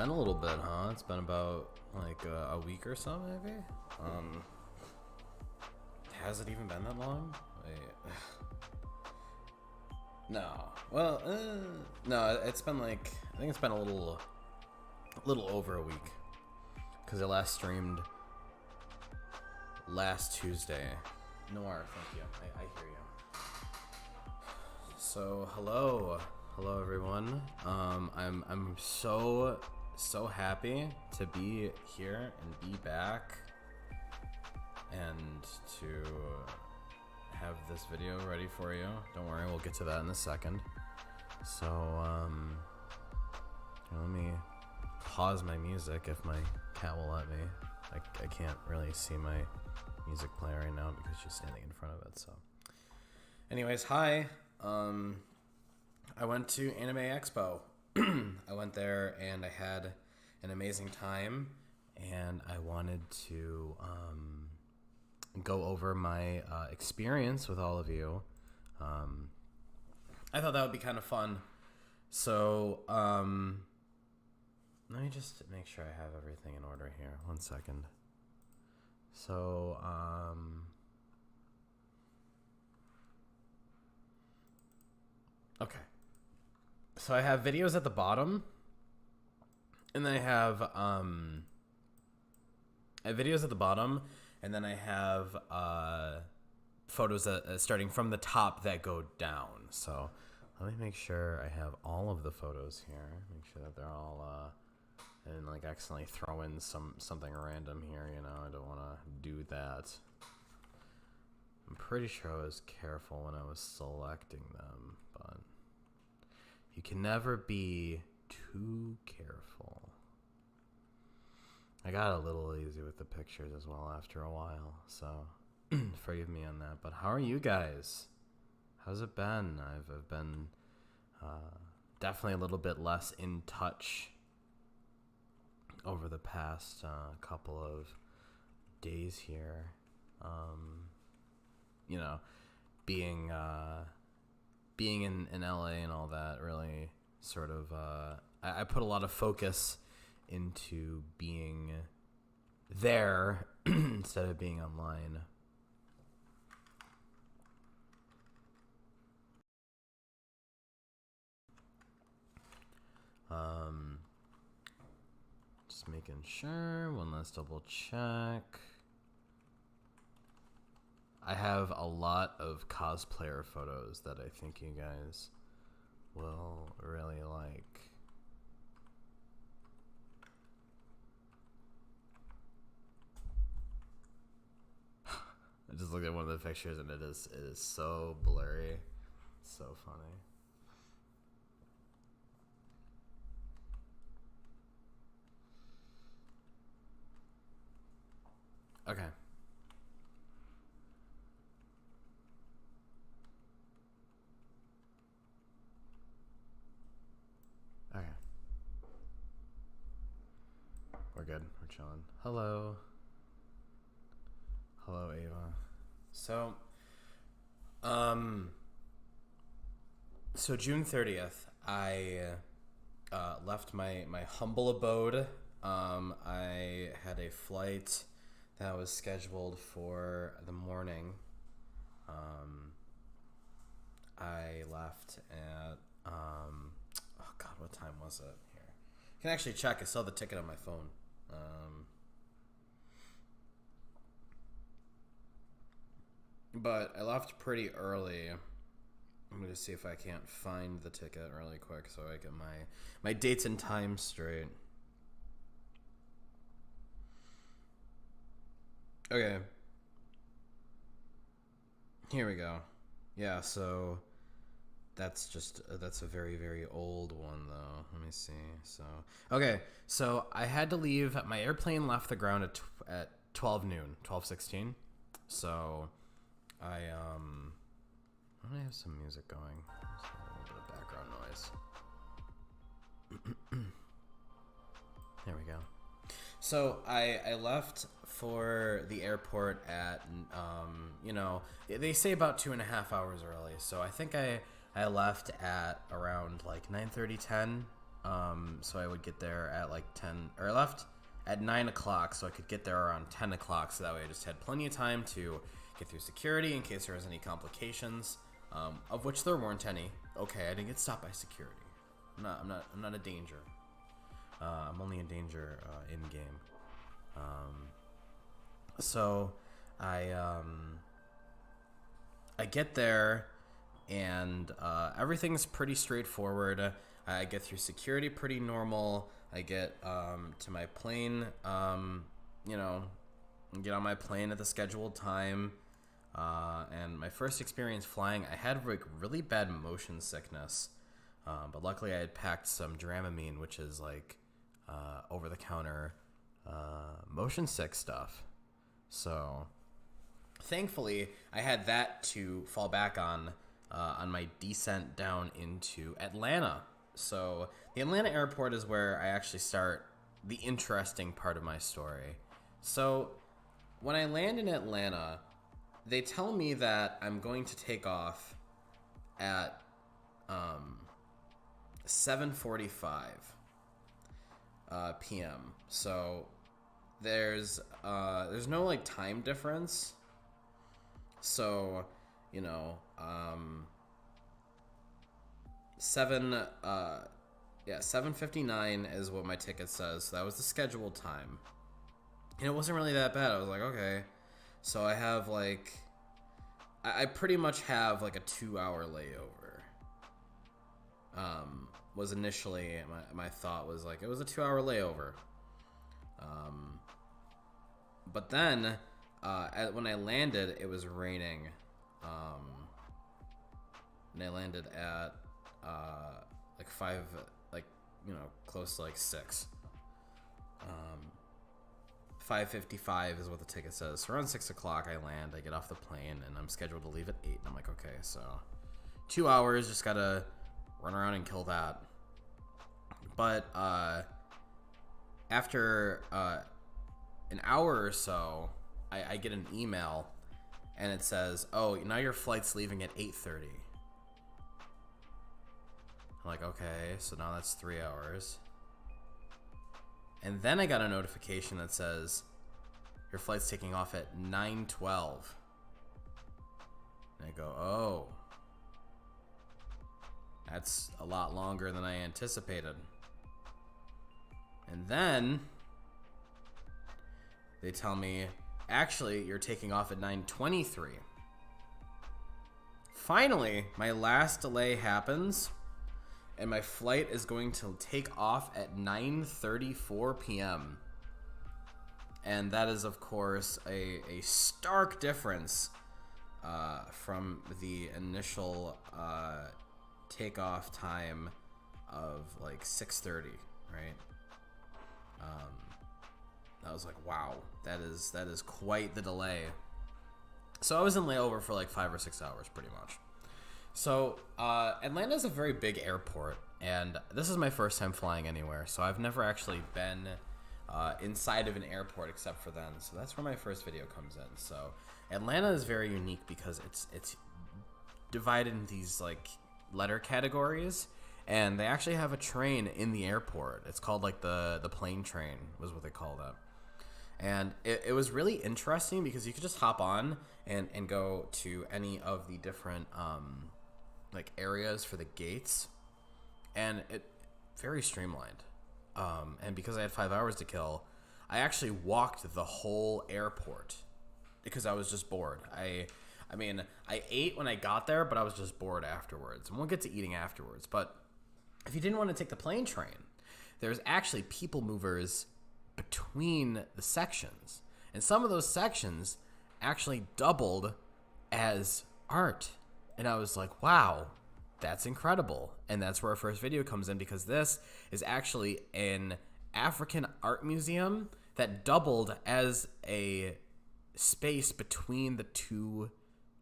been a little bit, huh? It's been about like a week or so, maybe. Has it even been that long? Wait. No. Well, no. It's been like I think it's been a little over a week because I last streamed last Tuesday. Noir, thank you. I hear you. So hello everyone. I'm so happy to be here and be back and to have this video ready for you. Don't worry, we'll get to that in a second. So let me pause my music if my cat will let me. I can't really see my music player right now because she's standing in front of it. So anyways, hi. I went to Anime Expo. I went there and I had an amazing time, and I wanted to go over my experience with all of you. I thought that would be kind of fun. So let me just make sure I have everything in order here. 1 second. So okay. So I have videos at the bottom, and then I have videos at the bottom, and then I have photos starting from the top that go down. So let me make sure I have all of the photos here. Make sure that they're all and like accidentally throw in something random here. You know, I don't want to do that. I'm pretty sure I was careful when I was selecting them, but you can never be too careful. I got a little lazy with the pictures as well after a while, so forgive me on that. But how are you guys? How's it been? I've been definitely a little bit less in touch over the past couple of days here. You know, being in LA and all that really sort of I put a lot of focus into being there instead of being online. Just making sure. One last double check. I have a lot of cosplayer photos that I think you guys will really like. I just looked at one of the pictures and it is so blurry. It's so funny. Okay. Okay. We're good. We're chilling. Hello. Hello, Ava. So June 30th, I left my humble abode. I had a flight that was scheduled for the morning. I left at oh god, what time was it? Here, I can actually check. I saw the ticket on my phone. But I left pretty early. I'm going to see if I can't find the ticket really quick so I get my dates and times straight. Okay. Here we go. Yeah, so that's a very, very old one though. Let me see. So, okay. So I had to leave. My airplane left the ground at 12 noon, 12:16. So I have some music going. Just a little bit of background noise. There we go. So I left for the airport at they say about 2.5 hours early. So I think I left at around like 9:30, 10. So I would get there at like 10, or I left at 9 o'clock, so I could get there around 10 o'clock, so that way I just had plenty of time to get through security in case there was any complications, of which there weren't any. Okay, I didn't get stopped by security. I'm not a danger. I'm only in danger in game. So I get there, and everything's pretty straightforward. I get through security pretty normal. I get to my plane, get on my plane at the scheduled time. And my first experience flying, I had like really bad motion sickness. But luckily I had packed some Dramamine, which is like over-the-counter motion sick stuff. So thankfully I had that to fall back on my descent down into Atlanta. So the Atlanta airport is where I actually start the interesting part of my story. So when I land in Atlanta, they tell me that I'm going to take off at 7:45 p.m. So there's no like time difference. So 7:59 is what my ticket says. So that was the scheduled time, and it wasn't really that bad. I was like, okay, so I have like, I pretty much have like a 2-hour layover. Was initially my thought was like it was a 2-hour layover. But then when I landed, it was raining. And I landed at like 5, like close to like 6. 5:55 is what the ticket says. So around 6 o'clock I land, I get off the plane, and I'm scheduled to leave at 8. And I'm like, okay, so 2 hours, just gotta run around and kill that. But after an hour or so, I get an email, and it says, oh, now your flight's leaving at 8:30. I'm like, okay, so now that's 3 hours. And then I got a notification that says your flight's taking off at 9:12. And I go, oh, that's a lot longer than I anticipated. And then they tell me, actually, you're taking off at 9:23. Finally, my last delay happens, and my flight is going to take off at 9:34 p.m. And that is, of course, a stark difference from the initial takeoff time of like 6:30, right? I was like, wow, that is quite the delay. So I was in layover for like 5 or 6 hours, pretty much. So Atlanta is a very big airport, and this is my first time flying anywhere. So I've never actually been inside of an airport except for then. So that's where my first video comes in. So Atlanta is very unique because it's divided in these like letter categories, and they actually have a train in the airport. It's called like the plane train was what they call that. And it was really interesting because you could just hop on and go to any of the different like areas for the gates, and it very streamlined. And because I had 5 hours to kill, I actually walked the whole airport because I was just bored. I mean, I ate when I got there, but I was just bored afterwards. And we'll get to eating afterwards. But if you didn't want to take the plane train, there's actually people movers between the sections. And some of those sections actually doubled as art. And I was like, wow, that's incredible. And that's where our first video comes in, because this is actually an African art museum that doubled as a space between the two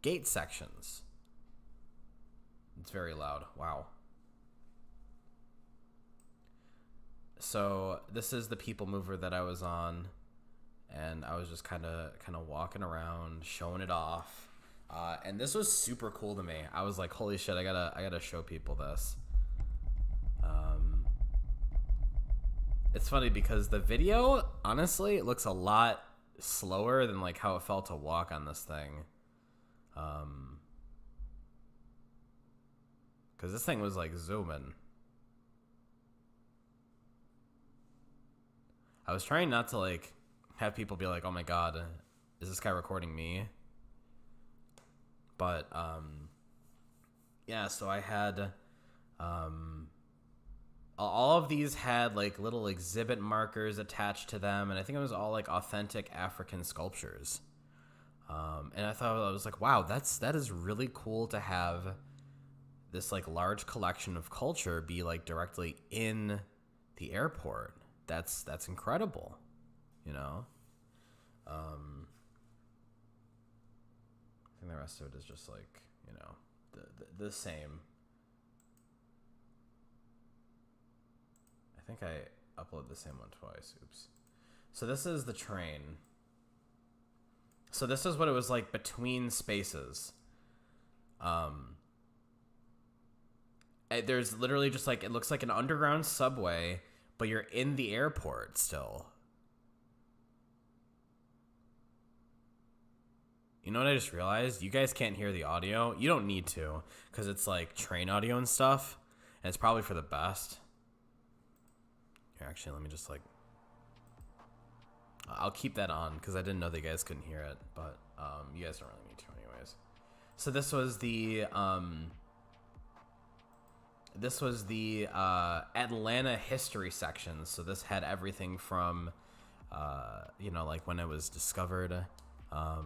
gate sections. It's very loud. Wow. So this is the people mover that I was on, and I was just kind of walking around, showing it off. And this was super cool to me. I was like, holy shit, I gotta show people this. It's funny because the video, honestly, it looks a lot slower than like how it felt to walk on this thing. Because this thing was like zooming. I was trying not to like have people be like, "Oh my god, is this guy recording me?" But yeah. So I had all of these had like little exhibit markers attached to them, and I think it was all like authentic African sculptures. And I thought, I was like, wow, that is really cool to have this like large collection of culture be like directly in the airport. That's incredible, you know. I think the rest of it is just like, you know, the same. I think I uploaded the same one twice. Oops. So this is the train. So this is what it was like between spaces. There's literally just like, it looks like an underground subway, but you're in the airport still. You know what I just realized? You guys can't hear the audio. You don't need to, because it's like train audio and stuff, and it's probably for the best. Here, actually, let me just like... I'll keep that on, because I didn't know that you guys couldn't hear it, but you guys don't really need to anyways. So this was the... Atlanta history section. So this had everything from, you know, like when it was discovered, or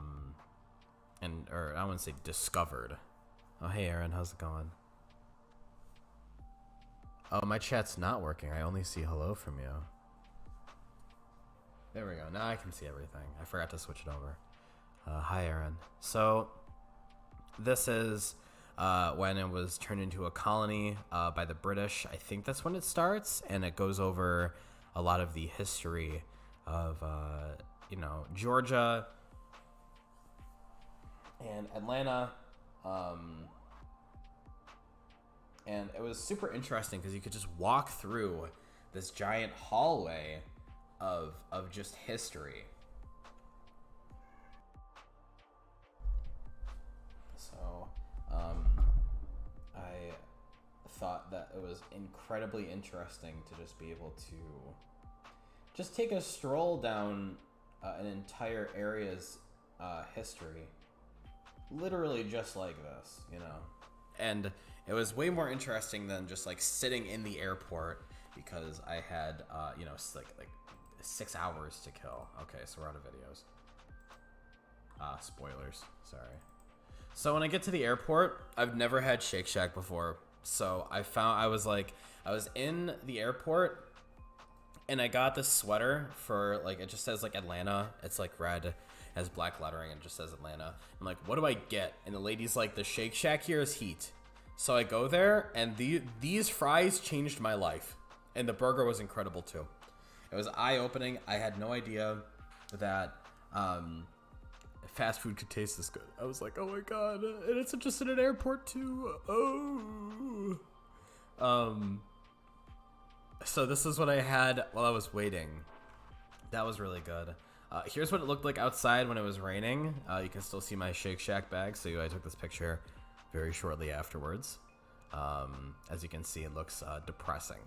I wouldn't say discovered. Oh, hey, Aaron, how's it going? Oh, my chat's not working. I only see hello from you. There we go. Now I can see everything. I forgot to switch it over. Hi, Aaron. So this is... when it was turned into a colony by the British. I think that's when it starts, and it goes over a lot of the history of, you know, Georgia and Atlanta. And it was super interesting because you could just walk through this giant hallway of just history. So... I thought that it was incredibly interesting to just be able to just take a stroll down an entire area's history, literally just like this, you know. And it was way more interesting than just like sitting in the airport, because I had you know, like 6 hours to kill. Okay, so we're out of videos. Spoilers, sorry. So when I get to the airport, I've never had Shake Shack before. So I was in the airport, and I got this sweater for like, it just says like Atlanta. It's like red, has black lettering, and it just says Atlanta. I'm like, what do I get? And the lady's like, the Shake Shack here is heat. So I go there, and these fries changed my life. And the burger was incredible too. It was eye-opening. I had no idea that fast food could taste this good. I was like, oh my god, and it's just in an airport too. Oh. So this is what I had while I was waiting. That was really good. Here's what it looked like outside when it was raining. You can still see my Shake Shack bag. So I took this picture very shortly afterwards. As you can see, it looks depressing.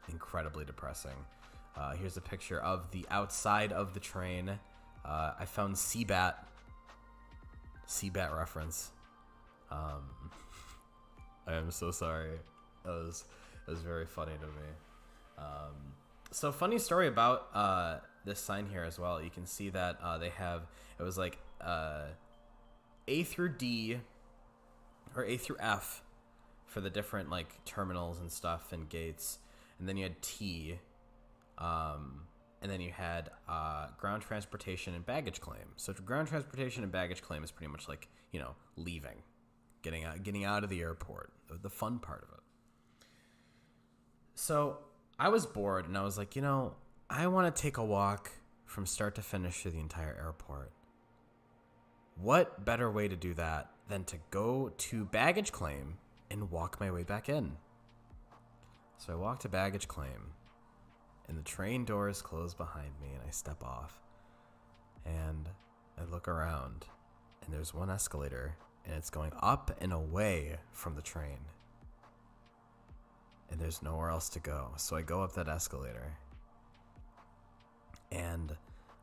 Incredibly depressing. Here's a picture of the outside of the train. I found Seabat reference. I am so sorry. It was very funny to me. So funny story about this sign here as well. You can see that they have, it was like A through D or A through F for the different like terminals and stuff and gates, and then you had T. And then you had ground transportation and baggage claim. So ground transportation and baggage claim is pretty much like, you know, leaving, getting out of the airport, the fun part of it. So I was bored, and I was like, you know, I want to take a walk from start to finish through the entire airport. What better way to do that than to go to baggage claim and walk my way back in? So I walked to baggage claim. and the train doors close behind me, and I step off. And I look around, and there's one escalator, and it's going up and away from the train. And there's nowhere else to go. So I go up that escalator. And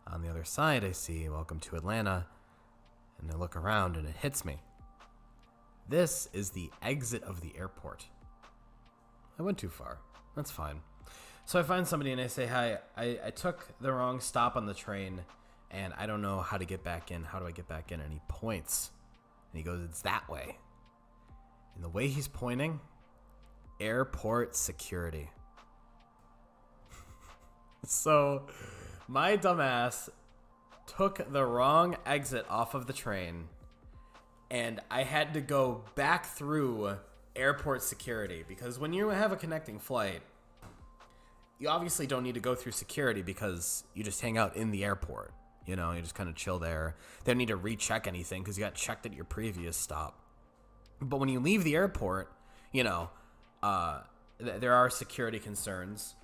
on the other side, I see Welcome to Atlanta. And I look around, and it hits me. This is the exit of the airport. I went too far. That's fine. So I find somebody, and I say, hi, I took the wrong stop on the train, and I don't know how to get back in. How do I get back in? And he points. And he goes, it's that way. And the way he's pointing, airport security. So my dumbass took the wrong exit off of the train, and I had to go back through airport security, because when you have a connecting flight, you obviously don't need to go through security because you just hang out in the airport. You know, you just kind of chill there. They don't need to recheck anything because you got checked at your previous stop. But when you leave the airport, you know, there are security concerns.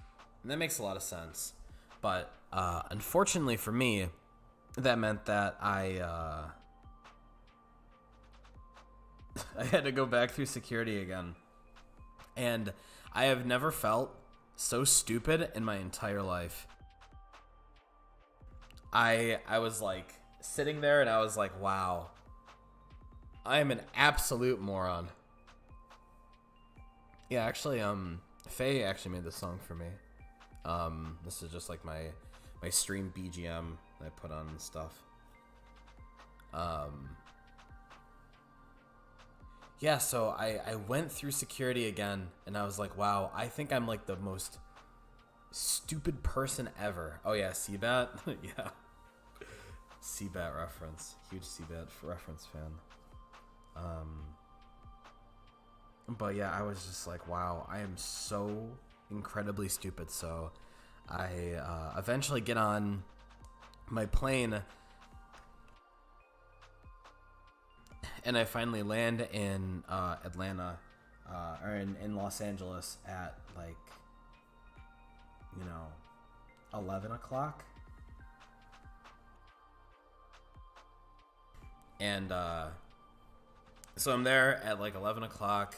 And that makes a lot of sense. But unfortunately for me, that meant that I had to go back through security again. And I have never felt so stupid in my entire life. I was like sitting there and I was like, wow, I am an absolute moron. Yeah, actually, Faye actually made this song for me. This is just like my stream BGM that I put on and stuff. Yeah, so I went through security again, and I was like, wow, I think I'm like the most stupid person ever. Oh yeah, Seabat? Yeah. Seabat reference. Huge Seabat reference fan. But yeah, I was just like, wow, I am so incredibly stupid. So I eventually get on my plane, and I finally land in Atlanta, or in Los Angeles at like, 11 o'clock. And so I'm there at like 11 o'clock,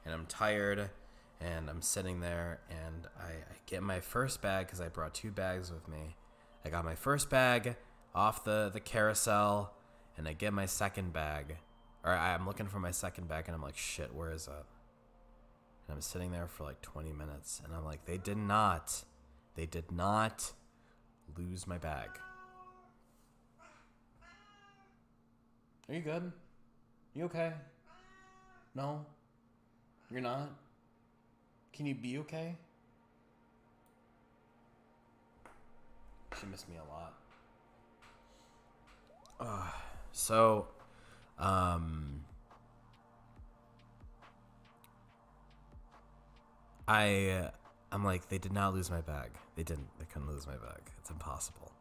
and I'm tired, and I'm sitting there, and I get my first bag because I brought 2 bags with me. I got my first bag off the carousel, and I get my second bag. Or I'm looking for my second bag, and I'm like, shit, where is it? And I'm sitting there for like 20 minutes, and I'm like, they did not lose my bag. Are you good? You okay? No? You're not? Can you be okay? She missed me a lot. So, I'm like, they did not lose my bag. They couldn't lose my bag. It's impossible.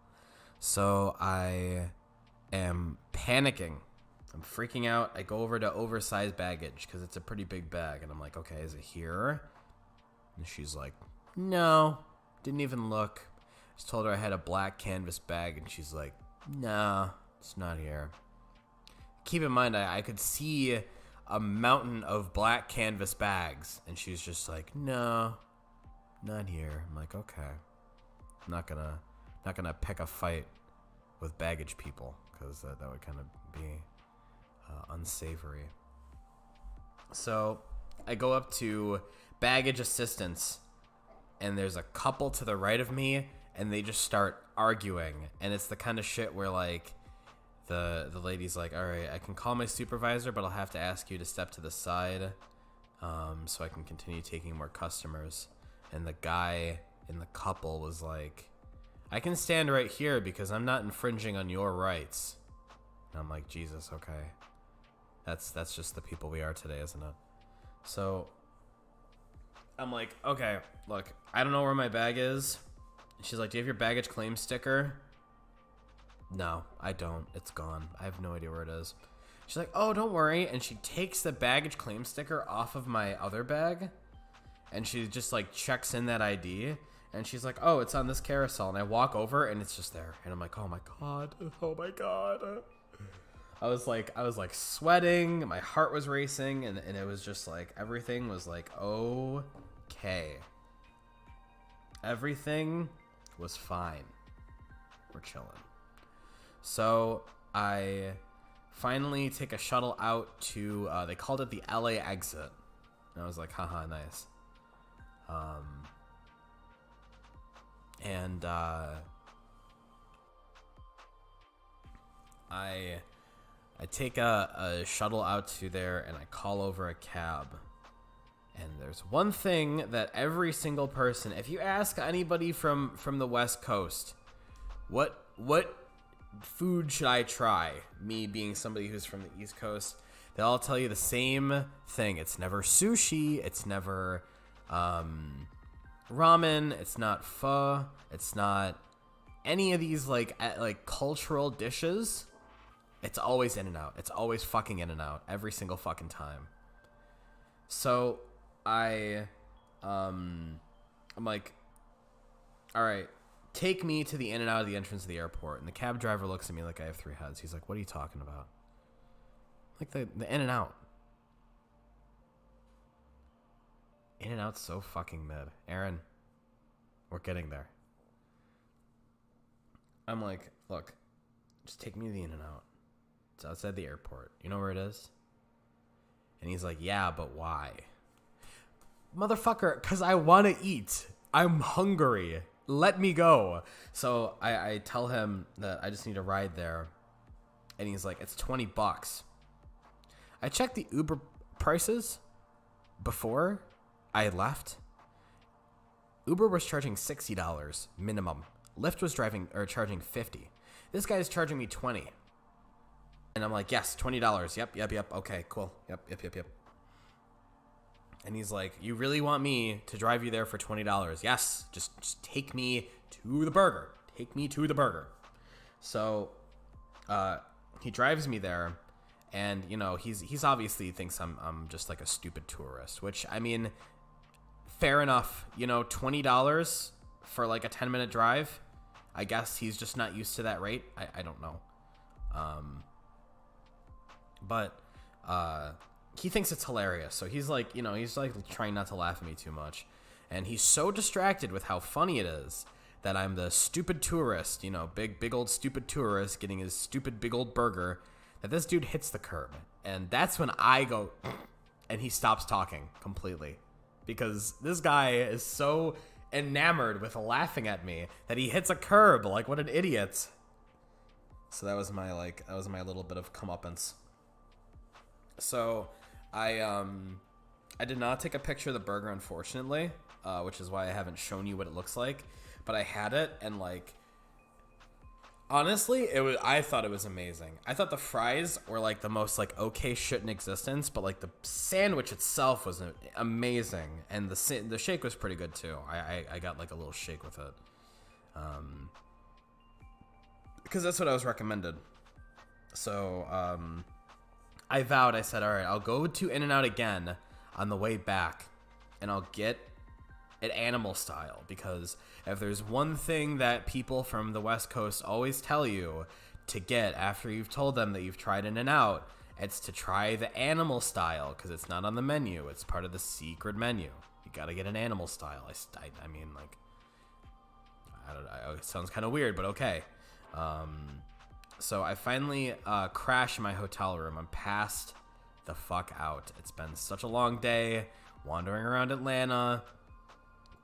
So I am panicking. I'm freaking out. I go over to oversized baggage because it's a pretty big bag. And I'm like, okay, is it here? And she's like, no, didn't even look. I just told her I had a black canvas bag, and she's like, no, it's not here. Keep in mind, I could see a mountain of black canvas bags, and she's just like, no, not here. I'm like, okay. I'm not gonna pick a fight with baggage people, because that would kind of be unsavory. So I go up to baggage assistance, and there's a couple to the right of me, and they just start arguing. And it's the kind of shit where like the lady's like, all right, I can call my supervisor, but I'll have to ask you to step to the side so I can continue taking more customers. And the guy in the couple was like, I can stand right here because I'm not infringing on your rights. And I'm like, Jesus, okay. That's just the people we are today, isn't it? So I'm like, okay, look, I don't know where my bag is. She's like, do you have your baggage claim sticker? No, I don't. It's gone. I have no idea where it is. She's like, oh, don't worry. And she takes the baggage claim sticker off of my other bag, and she just like checks in that ID, And she's like, oh, it's on this carousel. And I walk over and it's just there. And I'm like, oh my God. Oh my God. I was like sweating. My heart was racing. And it was just like, everything was like, okay. Everything was fine. We're chilling. So I finally take a shuttle out to, they called it the LA exit. And I was like, haha, nice. And I take a shuttle out to there, and I call over a cab. And there's one thing that every single person, if you ask anybody from the West Coast, what food should I try? Me being somebody who's from the East Coast, they'll all tell you the same thing. It's never sushi. It's never ramen. It's not pho. It's not any of these like cultural dishes. It's always In-N-Out. It's always fucking In-N-Out every single fucking time. So I'm like, all right, take me to the In-N-Out of the entrance of the airport. And the cab driver looks at me like I have three heads. He's like, what are you talking about? Like the In-N-Out. In-N-Out's so fucking mid. Aaron, we're getting there. I'm like, look, just take me to the In-N-Out. It's outside the airport. You know where it is? And he's like, yeah, but why? Motherfucker, because I want to eat. I'm hungry. Let me go. So I tell him that I just need a ride there. And he's like, it's $20. I checked the Uber prices before I left. Uber was charging $60 minimum. Lyft was charging $50. This guy is charging me $20. And I'm like, yes, $20. Yep. Okay, cool. Yep. And he's like, you really want me to drive you there for $20? Yes, just take me to the burger. Take me to the burger. So he drives me there, and you know, he's obviously thinks I'm just like a stupid tourist, which I mean, fair enough. You know, $20 for like a 10-minute drive. I guess he's just not used to that rate. I don't know. But he thinks it's hilarious. So he's like, you know, he's like trying not to laugh at me too much. And he's so distracted with how funny it is that I'm the stupid tourist, you know, big old stupid tourist getting his stupid big old burger, that this dude hits the curb. And that's when I go, and he stops talking completely. Because this guy is so enamored with laughing at me that he hits a curb. Like, what an idiot. So that was my little bit of comeuppance. So I did not take a picture of the burger, unfortunately, which is why I haven't shown you what it looks like. But I had it, and like, honestly, I thought it was amazing. I thought the fries were like the most like okay shit in existence, but like the sandwich itself was amazing, and the shake was pretty good too. I got like a little shake with it, because that's what I was recommended. So I vowed, I said, all right, I'll go to In-N-Out again on the way back, and I'll get it animal style, because if there's one thing that people from the West Coast always tell you to get after you've told them that you've tried In-N-Out, it's to try the animal style, because it's not on the menu. It's part of the secret menu. You got to get an animal style. I mean, like, I don't know. It sounds kind of weird, but okay. So I finally crash in my hotel room. I'm passed the fuck out. It's been such a long day, wandering around Atlanta,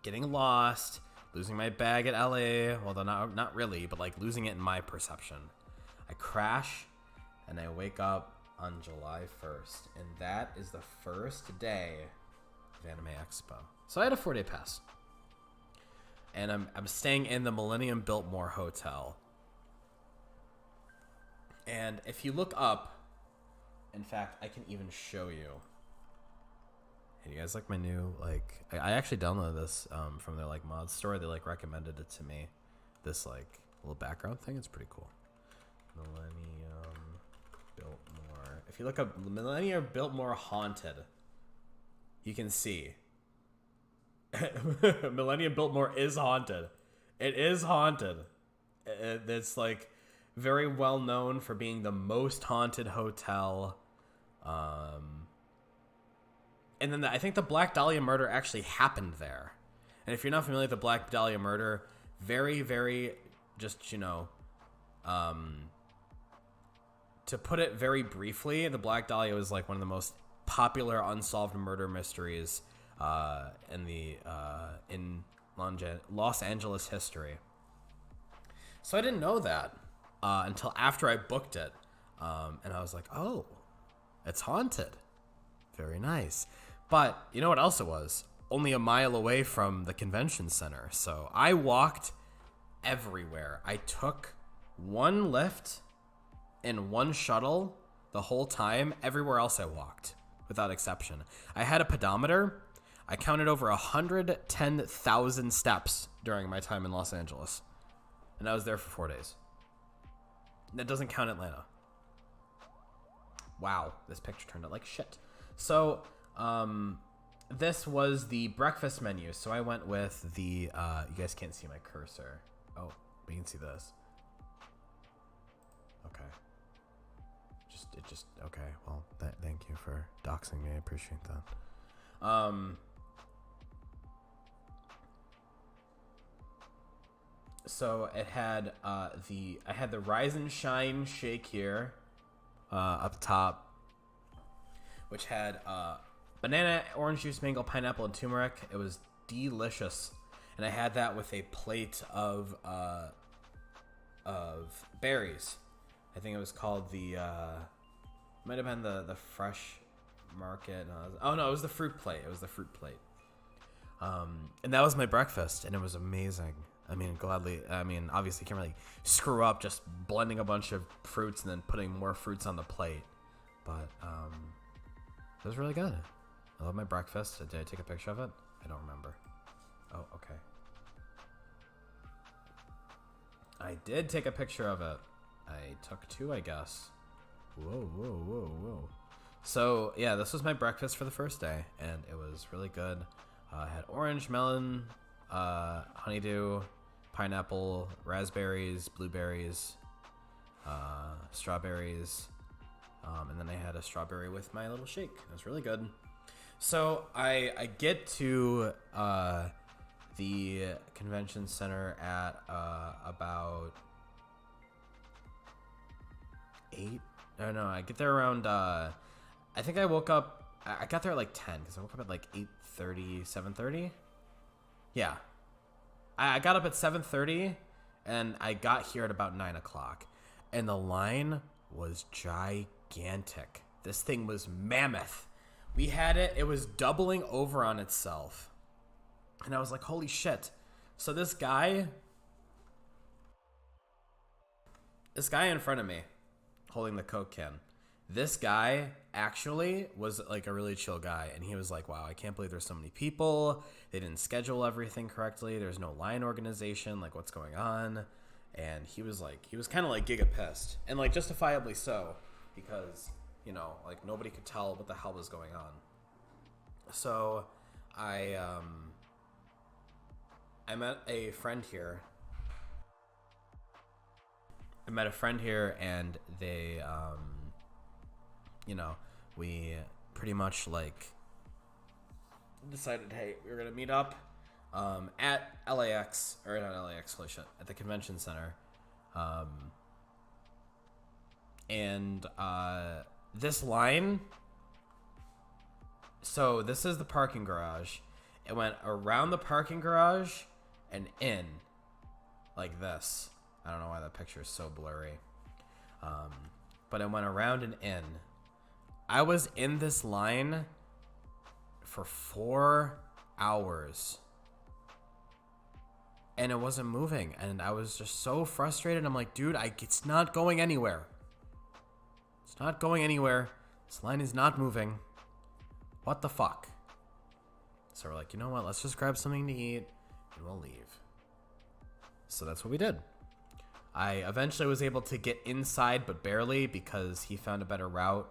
getting lost, losing my bag at LA. Well, not really, but like losing it in my perception. I crash, and I wake up on July 1st, and that is the first day of Anime Expo. So I had a 4-day pass, and I'm staying in the Millennium Biltmore Hotel. And if you look up, in fact, I can even show you. Hey, you guys like my new, like, I actually downloaded this from their, like, mod store. They, like, recommended it to me. This, like, little background thing. It's pretty cool. Millennium Biltmore. If you look up Millennium Biltmore Haunted, you can see. Millennium Biltmore is haunted. It is haunted. It's like very well known for being the most haunted hotel. And then I think the Black Dahlia murder actually happened there. And if you're not familiar with the Black Dahlia murder, very, very, just, to put it very briefly, the Black Dahlia was like one of the most popular unsolved murder mysteries in Los Angeles history. So I didn't know that until after I booked it, and I was like, "Oh, it's haunted. Very nice." But you know what else it was? Only a mile away from the convention center. So I walked everywhere. I took one lift and one shuttle the whole time. Everywhere else I walked, without exception. I had a pedometer. I counted over 110,000 steps during my time in Los Angeles. And I was there for 4 days. That doesn't count Atlanta. Wow, this picture turned out like shit. So, this was the breakfast menu. So I went with the, you guys can't see my cursor. Oh, we can see this. Okay. Okay. Well, thank you for doxing me. I appreciate that. So it had, I had the Rise and Shine shake here, up top, which had, banana, orange juice, mango, pineapple, and turmeric. It was delicious. And I had that with a plate of berries. I think it was called the, might have been the fresh market. Oh no, it was the fruit plate. It was the fruit plate. And that was my breakfast, and it was amazing. I mean, obviously you can't really screw up just blending a bunch of fruits and then putting more fruits on the plate. But, it was really good. I love my breakfast. Did I take a picture of it? I don't remember. Oh, okay. I did take a picture of it. I took two, I guess. Whoa. So, yeah, this was my breakfast for the first day, and it was really good. I had orange, melon, honeydew, pineapple, raspberries, blueberries, strawberries, and then I had a strawberry with my little shake. It was really good. So I get to the convention center at about 8. I don't know. I get there around. I think I woke up. I got there at like 10 because I woke up at like 8:30, 7:30. Yeah, I got up at 7:30, and I got here at about 9 o'clock, and the line was gigantic. This thing was mammoth. We had it. It was doubling over on itself, and I was like, "Holy shit!" So this guy in front of me, holding the Coke can. This guy actually was like a really chill guy, and he was like, "Wow, I can't believe there's so many people. They didn't schedule everything correctly. There's no line organization. Like, what's going on?" And he was kind of like giga pissed, and like justifiably so, because like nobody could tell what the hell was going on. So, I met a friend here. And they, we pretty much like decided, hey, we're gonna meet up at LAX, or not LAX, holy shit, at the convention center. And this line, so this is the parking garage. It went around the parking garage and in like this. I don't know why that picture is so blurry. But it went around and in. I was in this line for 4 hours. And it wasn't moving. And I was just so frustrated. I'm like, dude, it's not going anywhere. It's not going anywhere. This line is not moving. What the fuck? So we're like, you know what? Let's just grab something to eat and we'll leave. So that's what we did. I eventually was able to get inside, but barely, because he found a better route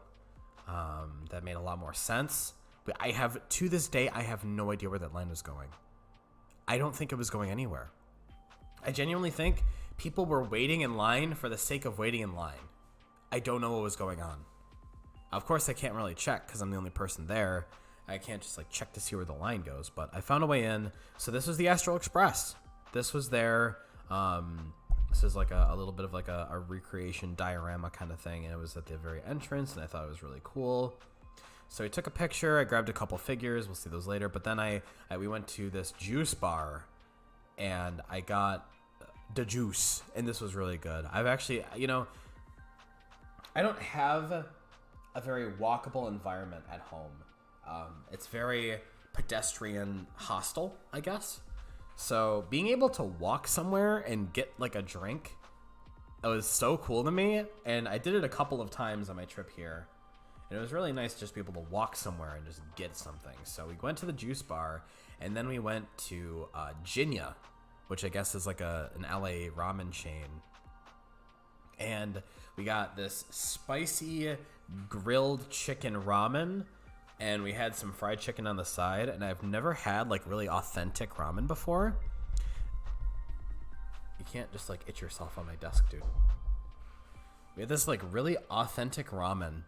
that made a lot more sense. But to this day, I have no idea where that line was going. I don't think it was going anywhere. I genuinely think people were waiting in line for the sake of waiting in line. I don't know what was going on. Of course, I can't really check because I'm the only person there. I can't just like check to see where the line goes, but I found a way in. So this was the Astral Express. This was there. This is like a little bit of like a recreation diorama kind of thing, and it was at the very entrance, and I thought it was really cool. So I took a picture. I grabbed a couple figures. We'll see those later. But then we went to this juice bar, and I got the juice, and this was really good. I've actually, I don't have a very walkable environment at home. It's very pedestrian hostile, I guess. So being able to walk somewhere and get like a drink, it was so cool to me. And I did it a couple of times on my trip here. And it was really nice just to be able to walk somewhere and just get something. So we went to the juice bar, and then we went to Jinya, which I guess is like an LA ramen chain. And we got this spicy grilled chicken ramen, and we had some fried chicken on the side. And I've never had like really authentic ramen before. You can't just like itch yourself on my desk, dude. We had this like really authentic ramen,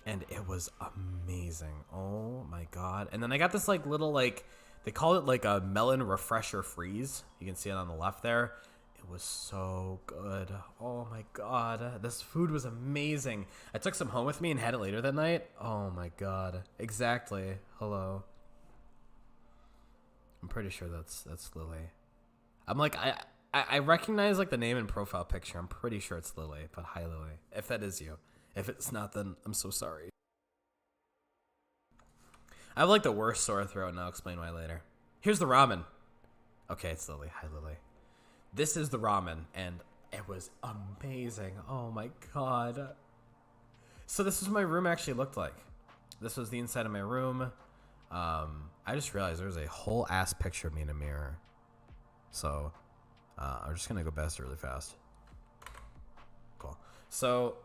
and it was amazing. Oh my god. And then I got this like little like, they call it like a melon refresher freeze. You can see it on the left there. It was so good. Oh my god. This food was amazing. I took some home with me and had it later that night. Oh my god. Exactly. Hello. I'm pretty sure that's Lily. I'm like, I recognize like the name and profile picture. I'm pretty sure it's Lily, but hi Lily. If that is you. If it's not, then I'm so sorry. I have like the worst sore throat, and I'll explain why later. Here's the ramen. Okay, it's Lily. Hi Lily. This is the ramen, and it was amazing. Oh my god. So this is what my room actually looked like. This was the inside of my room. I just realized there was a whole ass picture of me in a mirror. So I'm just gonna go past it really fast. Cool. So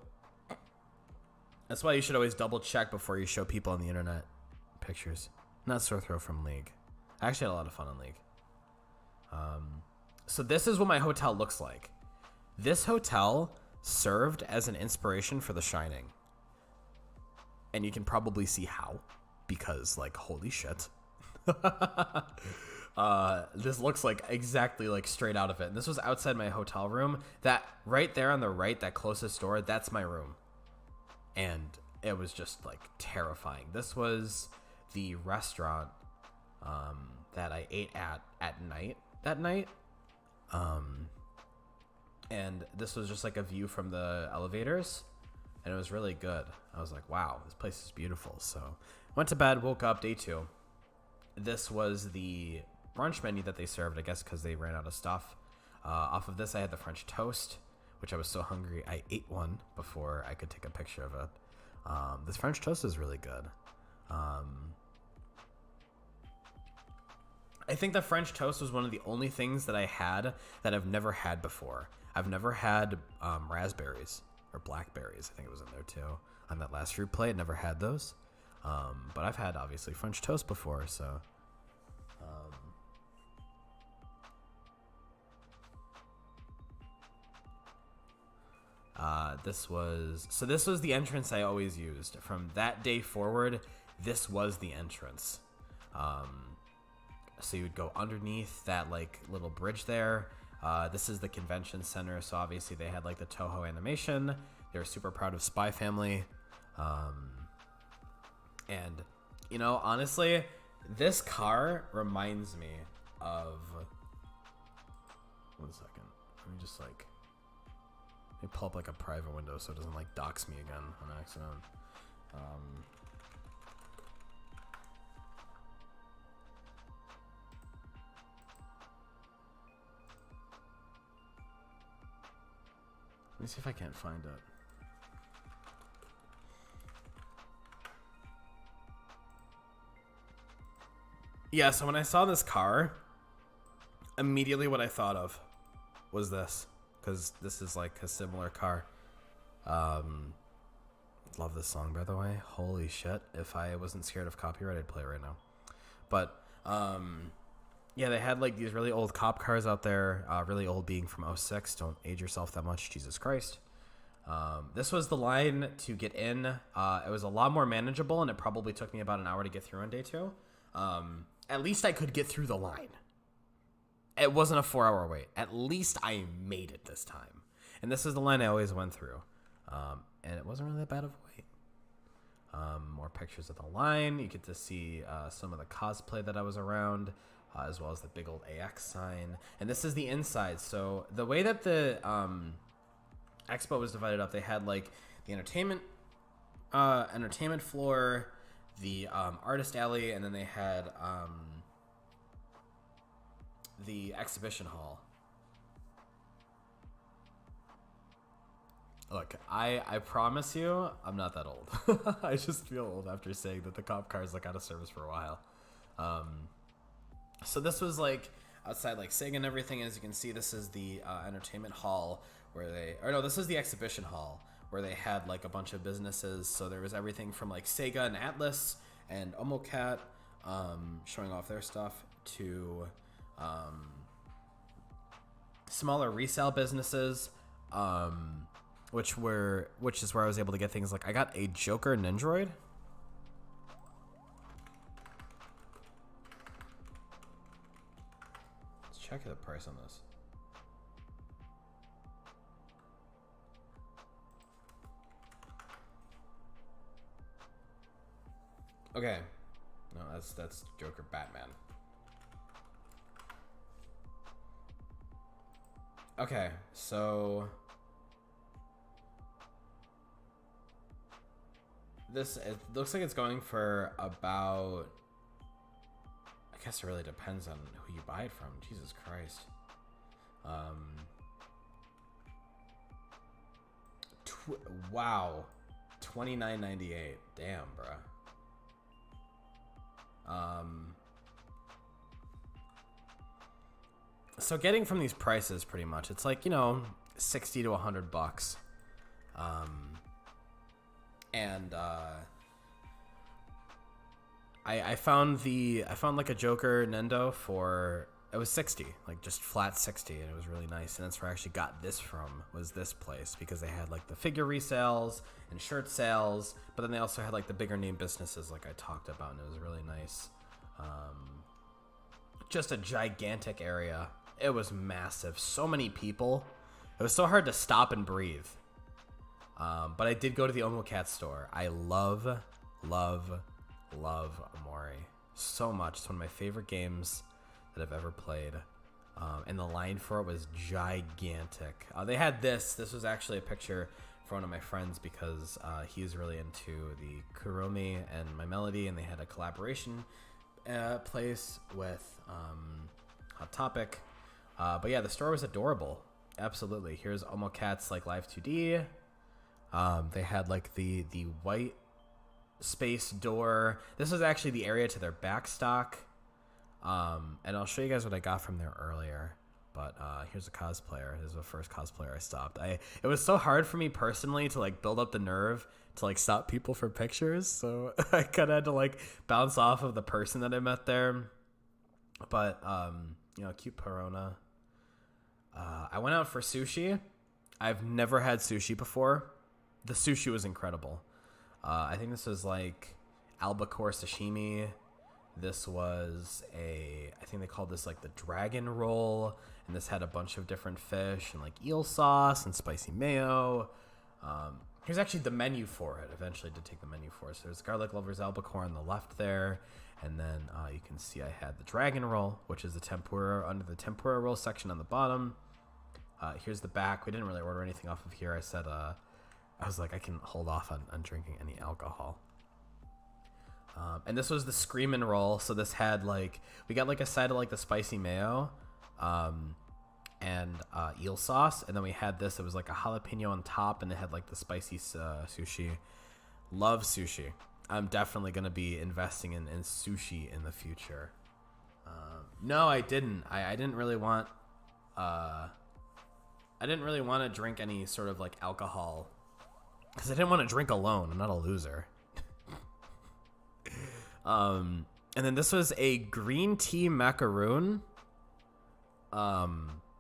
that's why you should always double check before you show people on the internet pictures. Not sore throat from League. I actually had a lot of fun on League. So this is what my hotel looks like. This hotel served as an inspiration for The Shining. And you can probably see how, because like, holy shit. This looks like exactly like straight out of it. And this was outside my hotel room. That right there on the right, that closest door, that's my room. And it was just like terrifying. This was the restaurant that I ate at night that night. And this was just like a view from the elevators, and it was really good. I was like, wow, this place is beautiful. So went to bed, woke up, day 2. This was the brunch menu that they served, I guess because they ran out of stuff. Off of this, I had the French toast, which I was so hungry I ate one before I could take a picture of it. This French toast is really good. I think the French toast was one of the only things that I had that I've never had before. I've never had raspberries or blackberries. I think it was in there too. On that last fruit plate, never had those. But I've had obviously French toast before, so. This was the entrance I always used. From that day forward, this was the entrance. So you would go underneath that like little bridge there. This is the convention center, so obviously they had like the Toho animation. They were super proud of Spy Family. And, honestly, this car reminds me of... 1 second. Let me just like... Let me pull up like a private window so it doesn't like dox me again on accident. Let me see if I can't find it. Yeah, so when I saw this car, immediately what I thought of was this. Because this is like a similar car. Love this song, by the way. Holy shit. If I wasn't scared of copyright, I'd play it right now. But Yeah, they had like these really old cop cars out there. Really old being from '06. Don't age yourself that much, Jesus Christ. This was the line to get in. It was a lot more manageable, and it probably took me about an hour to get through on day 2. At least I could get through the line. It wasn't a 4-hour wait. At least I made it this time. And this is the line I always went through. And it wasn't really that bad of a wait. More pictures of the line. You get to see some of the cosplay that I was around, as well as the big old AX sign. And this is the inside. So the way that the expo was divided up, they had like the entertainment floor, the artist alley, and then they had the exhibition hall. Look, I promise you, I'm not that old. I just feel old after saying that the cop car is like out of service for a while. So this was like outside like Sega and everything. As you can see, this is the entertainment hall this is the exhibition hall where they had like a bunch of businesses. So there was everything from like Sega and Atlas and Omocat showing off their stuff to smaller resale businesses. Which is where I was able to get things like I got a Joker Nendroid. Let's check the price on this. Okay. No, that's Joker Batman. Okay, so it looks like it's going for about, I guess it really depends on who you buy it from. Jesus Christ. Wow. $29.98. Damn, bruh. So getting from these prices pretty much, it's like, 60 to $100. And I found like a Joker Nendo for, it was 60, like just flat 60, and it was really nice. And that's where I actually got this from, was this place, because they had like the figure resales and shirt sales, but then they also had like the bigger name businesses like I talked about, and it was really nice. Just a gigantic area. It was massive. So many people. It was so hard to stop and breathe. But I did go to the Omocat store. I love Omori so much. It's one of my favorite games that I've ever played. And the line for it was gigantic. They had this. This was actually a picture for one of my friends because he's really into the Kuromi and My Melody, and they had a collaboration place with Hot Topic. But yeah, the store was adorable. Absolutely. Here's Omocat's like Live 2D. They had like the white space door. This was actually the area to their back stock. And I'll show you guys what I got from there earlier. But here's a cosplayer. This is the first cosplayer I stopped. It was so hard for me personally to like build up the nerve to like stop people for pictures. So I kind of had to like bounce off of the person that I met there. But cute Perona. I went out for sushi. I've never had sushi before. The sushi was incredible. I think this was like albacore sashimi. This was I think they called this like the dragon roll. And this had a bunch of different fish and like eel sauce and spicy mayo. Here's actually the menu for it. Eventually did take the menu for it. So there's garlic lovers albacore on the left there. And then you can see I had the dragon roll, which is the tempura, under the tempura roll section on the bottom. Here's the back. We didn't really order anything off of here. I said, I was like, I can hold off on drinking any alcohol. And this was the Screamin' roll. So this had like, we got like a side of like the spicy mayo and eel sauce. And then we had this, it was like a jalapeno on top, and it had like the spicy sushi. Love sushi. I'm definitely going to be investing in sushi in the future. No, I didn't. I didn't really want... I didn't really want to drink any sort of like alcohol because I didn't want to drink alone. I'm not a loser. And then this was a green tea macaroon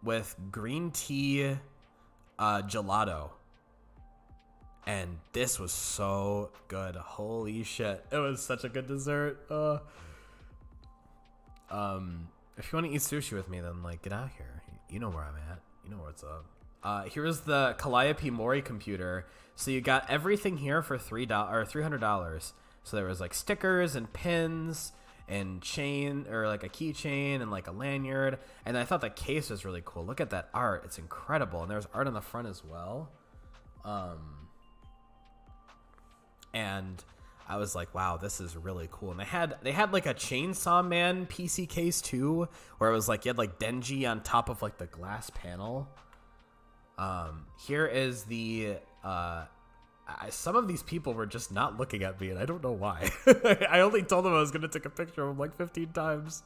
with green tea gelato. And this was so good. Holy shit. It was such a good dessert. If you want to eat sushi with me, then like get out here. You know where I'm at. You know what's up. Here's the Calliope Mori computer. So you got everything here for $300. So there was like stickers and pins and chain, or like a keychain and like a lanyard. And I thought the case was really cool. Look at that art. It's incredible. And there's art on the front as well. And I was like, wow, this is really cool. And they had like a Chainsaw Man PC case too, where it was like you had like Denji on top of like the glass panel. Here is the some of these people were just not looking at me, and I don't know why. I only told them I was gonna take a picture of them like 15 times.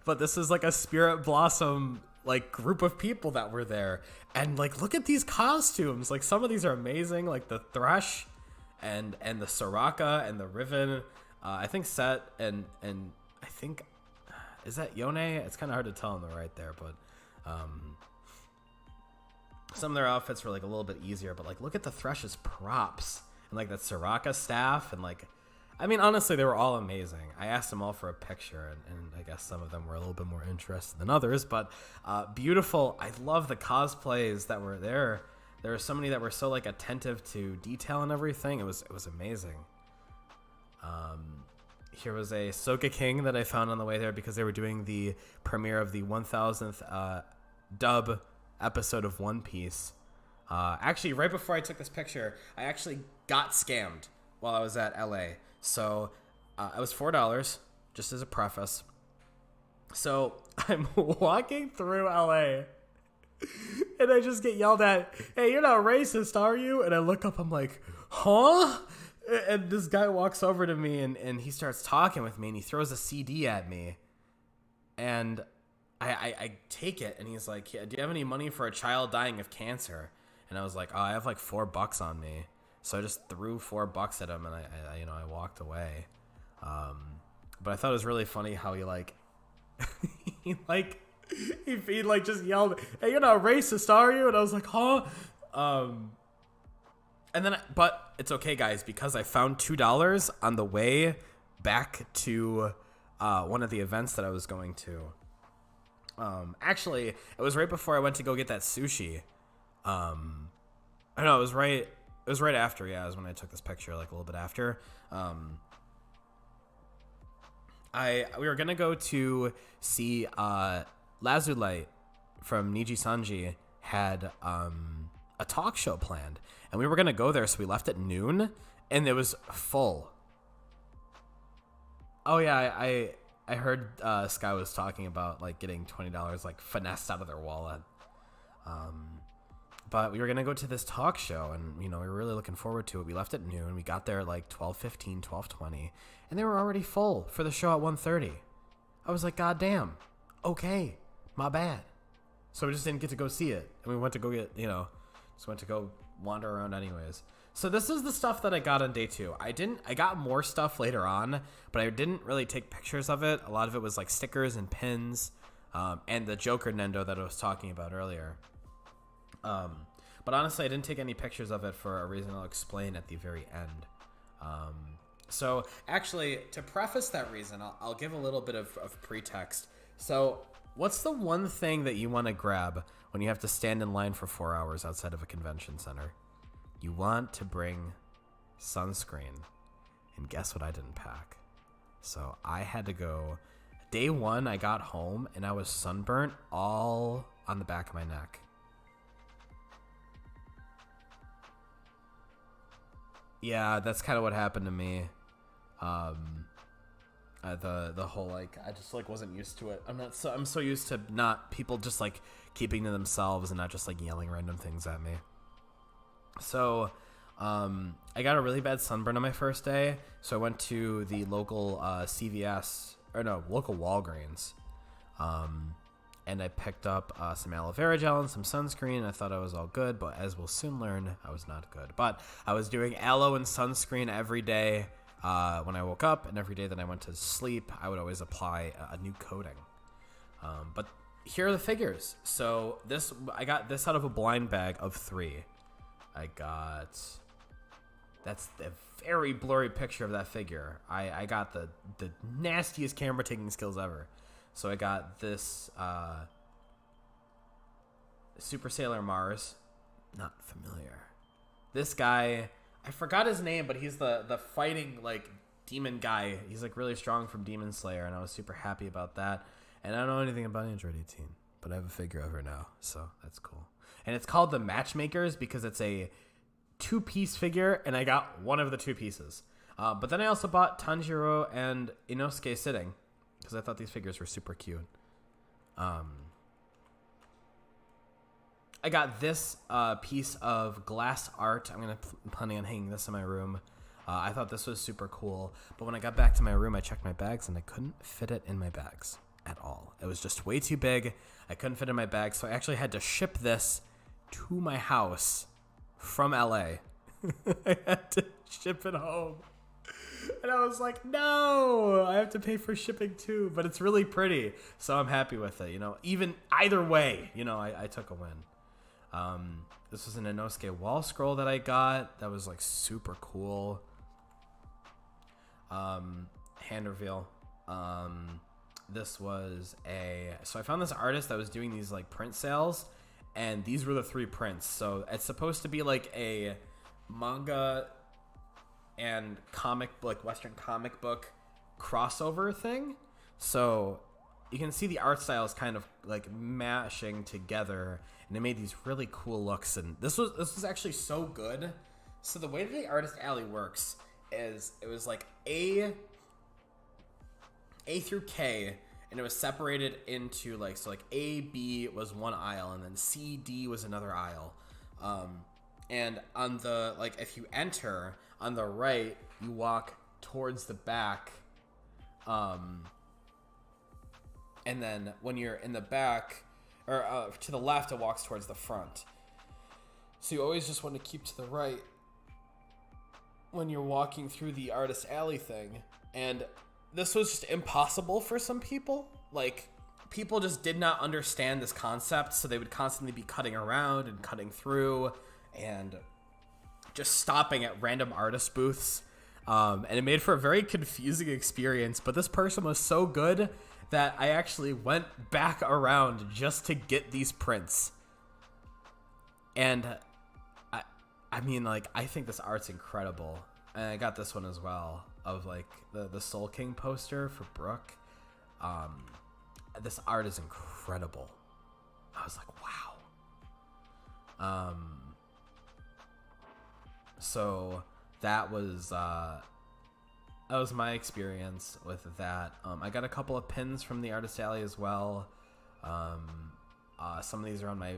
But this is like a Spirit Blossom like group of people that were there, and like look at these costumes. Like some of these are amazing, like the Thresh and the Soraka and the Riven. I think Set and I think, is that Yone? It's kind of hard to tell on the right there, but some of their outfits were like a little bit easier. But like look at the Thresh's props and like that Soraka staff, and like, I mean, honestly, they were all amazing. I asked them all for a picture, and I guess some of them were a little bit more interested than others, but beautiful. I love the cosplays that were there. There were so many that were so like attentive to detail and everything. It was amazing. Here was a Soka King that I found on the way there because they were doing the premiere of the 1000th dub episode of One Piece. Actually, right before I took this picture, I actually got scammed while I was at LA. So it was $4, just as a preface. So I'm walking through LA. And I just get yelled at, "Hey, you're not racist, are you?" And I look up, I'm like, huh? And this guy walks over to me, and he starts talking with me, and he throws a CD at me. And I take it, and he's like, "Yeah, do you have any money for a child dying of cancer?" And I was like, "Oh, I have like $4 on me." So I just threw $4 at him, and I walked away. But I thought it was really funny how he like, he like just yelled, "Hey, you're not racist, are you?" And I was like, huh? And then, but it's okay, guys, because I found $2 on the way back to one of the events that I was going to. Actually, it was right before I went to go get that sushi. I know it was right after. Yeah, it was when I took this picture, like a little bit after. We were gonna go to see Lazulite from Niji Sanji had a talk show planned, and we were gonna go there, so we left at noon, and it was full. Oh yeah, I heard Sky was talking about like getting $20 like finessed out of their wallet. But we were gonna go to this talk show, and we were really looking forward to it. We left at noon. We got there at like 12:15, 12:20, and they were already full for the show at 1:30. I was like, God damn. Okay, my bad. So we just didn't get to go see it, and we went to go get just went to go wander around anyways. So this is the stuff that I got on day 2. I got more stuff later on, but I didn't really take pictures of it. A lot of it was like stickers and pins, and the Joker Nendo that I was talking about earlier. But honestly, I didn't take any pictures of it for a reason I'll explain at the very end. So actually, to preface that reason, I'll give a little bit of pretext. So what's the one thing that you want to grab when you have to stand in line for 4 hours outside of a convention center? You want to bring sunscreen. And guess what I didn't pack? So I had to go. Day 1, I got home, and I was sunburnt all on the back of my neck. Yeah, that's kind of what happened to me. The whole like, I just like wasn't used to it. I'm so used to not people just like keeping to themselves and not just like yelling random things at me. So I got a really bad sunburn on my first day, so I went to the local local Walgreens, and I picked up some aloe vera gel and some sunscreen. I thought I was all good, but as we'll soon learn, I was not good. But I was doing aloe and sunscreen every day when I woke up, and every day that I went to sleep, I would always apply a new coating. But here are the figures. So I got this out of a blind bag of 3. That's a very blurry picture of that figure. I got the nastiest camera taking skills ever. So I got this Super Sailor Mars. Not familiar. This guy, I forgot his name, but he's the fighting like demon guy. He's like really strong from Demon Slayer, and I was super happy about that. And I don't know anything about Android 18, but I have a figure of her now, so that's cool. And it's called the Matchmakers because it's a 2-piece figure, and I got one of the 2 pieces. But then I also bought Tanjiro and Inosuke sitting because I thought these figures were super cute. I got this piece of glass art. I'm planning on hanging this in my room. I thought this was super cool, but when I got back to my room, I checked my bags, and I couldn't fit it in my bags at all. It was just way too big. I couldn't fit in my bag, so I actually had to ship this to my house from LA. I had to ship it home. And I was like, no, I have to pay for shipping too. But it's really pretty, so I'm happy with it. Even either way, I took a win. This was an Inosuke wall scroll that I got. That was like super cool. Hand reveal. This was so I found this artist that was doing these like print sales, and these were the 3 prints. So it's supposed to be like a manga and Western comic book crossover thing. So you can see the art styles kind of like mashing together, and it made these really cool looks. And this was actually so good. So the way that the Artist Alley works is it was like A through K, and it was separated into like A, B was one aisle, and then C, D was another aisle. And on the if you enter on the right, you walk towards the back, and then when you're in the back or to the left, it walks towards the front. So you always just want to keep to the right when you're walking through the Artist Alley thing. And this was just impossible for some people. Like, people just did not understand this concept, so they would constantly be cutting around and cutting through and just stopping at random artist booths. And it made for a very confusing experience, but this person was so good that I actually went back around just to get these prints. And I mean, I think this art's incredible. And I got this one as well, of the Soul King poster for Brooke. This art is incredible. I was like, wow. So that was my experience with that. I got a couple of pins from the Artist Alley as well. Some of these are on my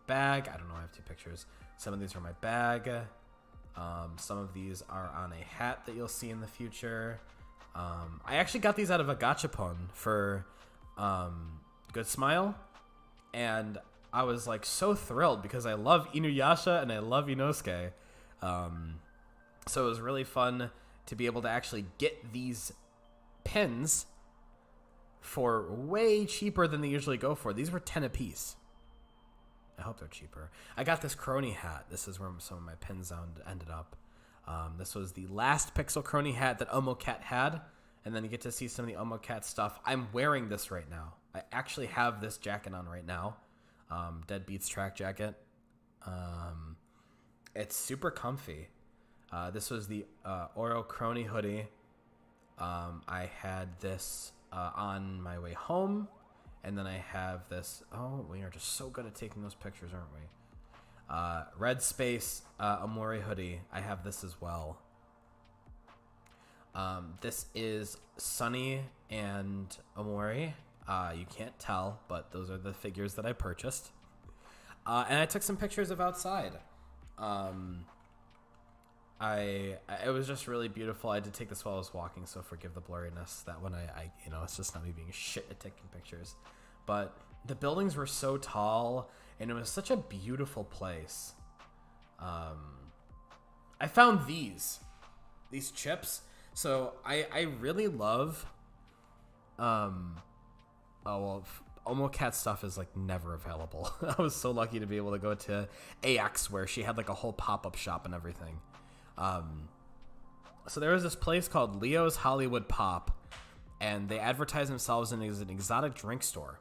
bag. I don't know, I have 2 pictures. Some of these are my bag. Some of these are on a hat that you'll see in the future. I actually got these out of a gachapon for Good Smile, and I was so thrilled because I love Inuyasha and I love Inosuke. So it was really fun to be able to actually get these pins for way cheaper than they usually go for. These were 10 a piece. I hope they're cheaper. I got this crony hat. This is where some of my pins ended up. This was the last Pixel crony hat that Omocat had, and then you get to see some of the Omocat stuff. I'm wearing this right now. I actually have this jacket on right now. Dead Beats track jacket. It's super comfy. This was the Oro crony hoodie. I had this on my way home. And then I have this. Oh, we are just so good at taking those pictures, aren't we? Red Space Amori hoodie. I have this as well. This is Sunny and Amori. You can't tell, but those are the figures that I purchased. And I took some pictures of outside. It was just really beautiful. I did take this while I was walking, so forgive the blurriness. That one, it's just not me being shit at taking pictures. But the buildings were so tall, and it was such a beautiful place. I found these. these chips. So I really love Omocat stuff is like never available. I was so lucky to be able to go to AX where she had like a whole pop-up shop and everything. So there was this place called Leo's Hollywood Pop, and they advertise themselves as an exotic drink store.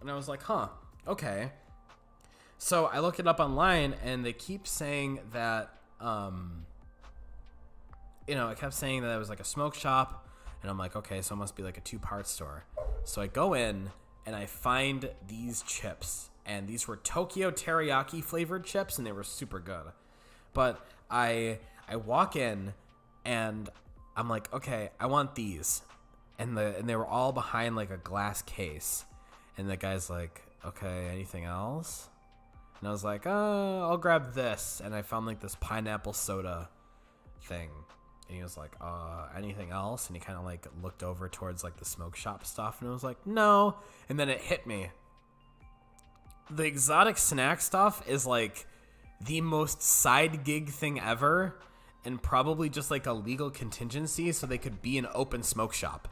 And I was like, huh, okay. So I look it up online, and they keep saying that, it kept saying that it was like a smoke shop, and I'm like, okay, so it must be like a 2-part store. So I go in, and I find these chips, and these were Tokyo teriyaki flavored chips, and they were super good. But I walk in, and I'm like, okay, I want these, and they were all behind like a glass case, and the guy's like, okay, anything else? And I was like, I'll grab this, and I found like this pineapple soda thing. And he was like, anything else? And he kind of like looked over towards like the smoke shop stuff, and it was like, no. And then it hit me. The exotic snack stuff is like the most side gig thing ever, and probably just like a legal contingency so they could be an open smoke shop.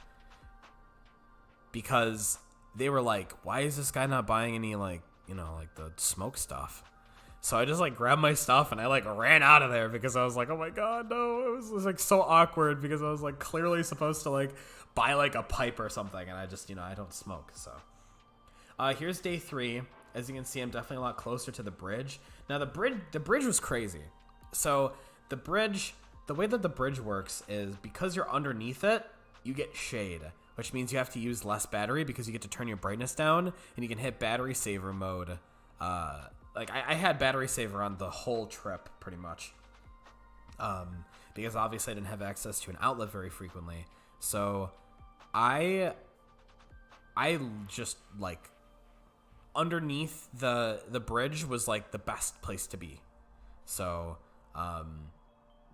Because they were like, why is this guy not buying any like, like the smoke stuff? So I just like grabbed my stuff and I like ran out of there because I was like, oh my god, no. It was like so awkward because I was like clearly supposed to like buy like a pipe or something, and I just, I don't smoke. So here's day 3. As you can see, I'm definitely a lot closer to the bridge. Now the bridge was crazy. So the way that the bridge works is because you're underneath it, you get shade, which means you have to use less battery because you get to turn your brightness down, and you can hit battery saver mode. I had battery saver on the whole trip pretty much, because obviously I didn't have access to an outlet very frequently. So I just like underneath the bridge was like the best place to be. So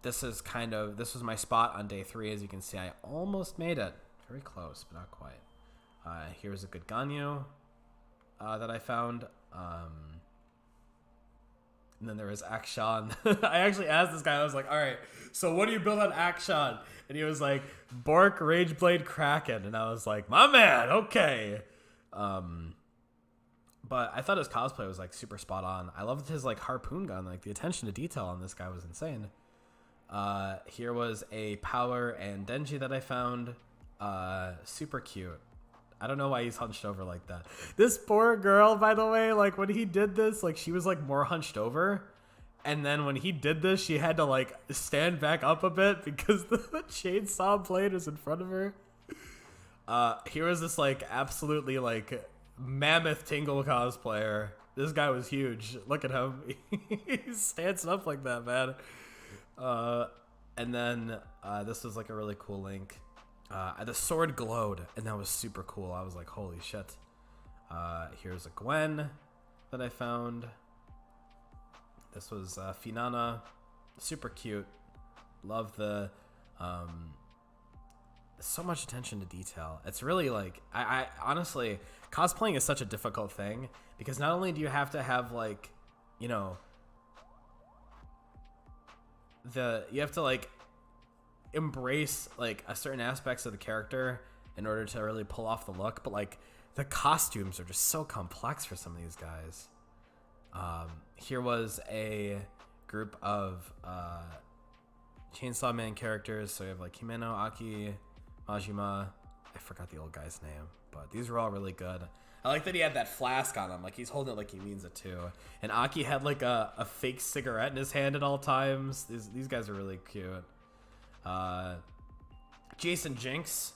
this was my spot on day 3. As you can see, I almost made it. Very close, but not quite. Here's a good Ganyu that I found. And then there was Akshan. I actually asked this guy, I was like, all right, so what do you build on Akshan? And he was like, Bork, Rageblade, Kraken. And I was like, my man, okay. But I thought his cosplay was like super spot on. I loved his like harpoon gun. Like the attention to detail on this guy was insane. Here was a Power and Denji that I found. Super cute. I don't know why he's hunched over like that. This poor girl, by the way, like when he did this, like she was like more hunched over. And then when he did this, she had to like stand back up a bit because the chainsaw blade was in front of her. Here was this like absolutely like mammoth Tingle cosplayer. This guy was huge. Look at him. He's standing up like that, man. And then this was like a really cool Link. The sword glowed, and that was super cool. I was like, holy shit. Here's a Gwen that I found. This was Finana. Super cute. Love the so much attention to detail. It's really like I honestly, cosplaying is such a difficult thing because not only do you have to have like, you have to like embrace like a certain aspects of the character in order to really pull off the look, but like the costumes are just so complex for some of these guys. Here was a group of Chainsaw Man characters. So we have like Himeno, Aki, Majima. I forgot the old guy's name, but these were all really good. I like that he had that flask on him, like he's holding it like he means it too. And Aki had like a fake cigarette in his hand at all times. These guys are really cute. Jason Jinx,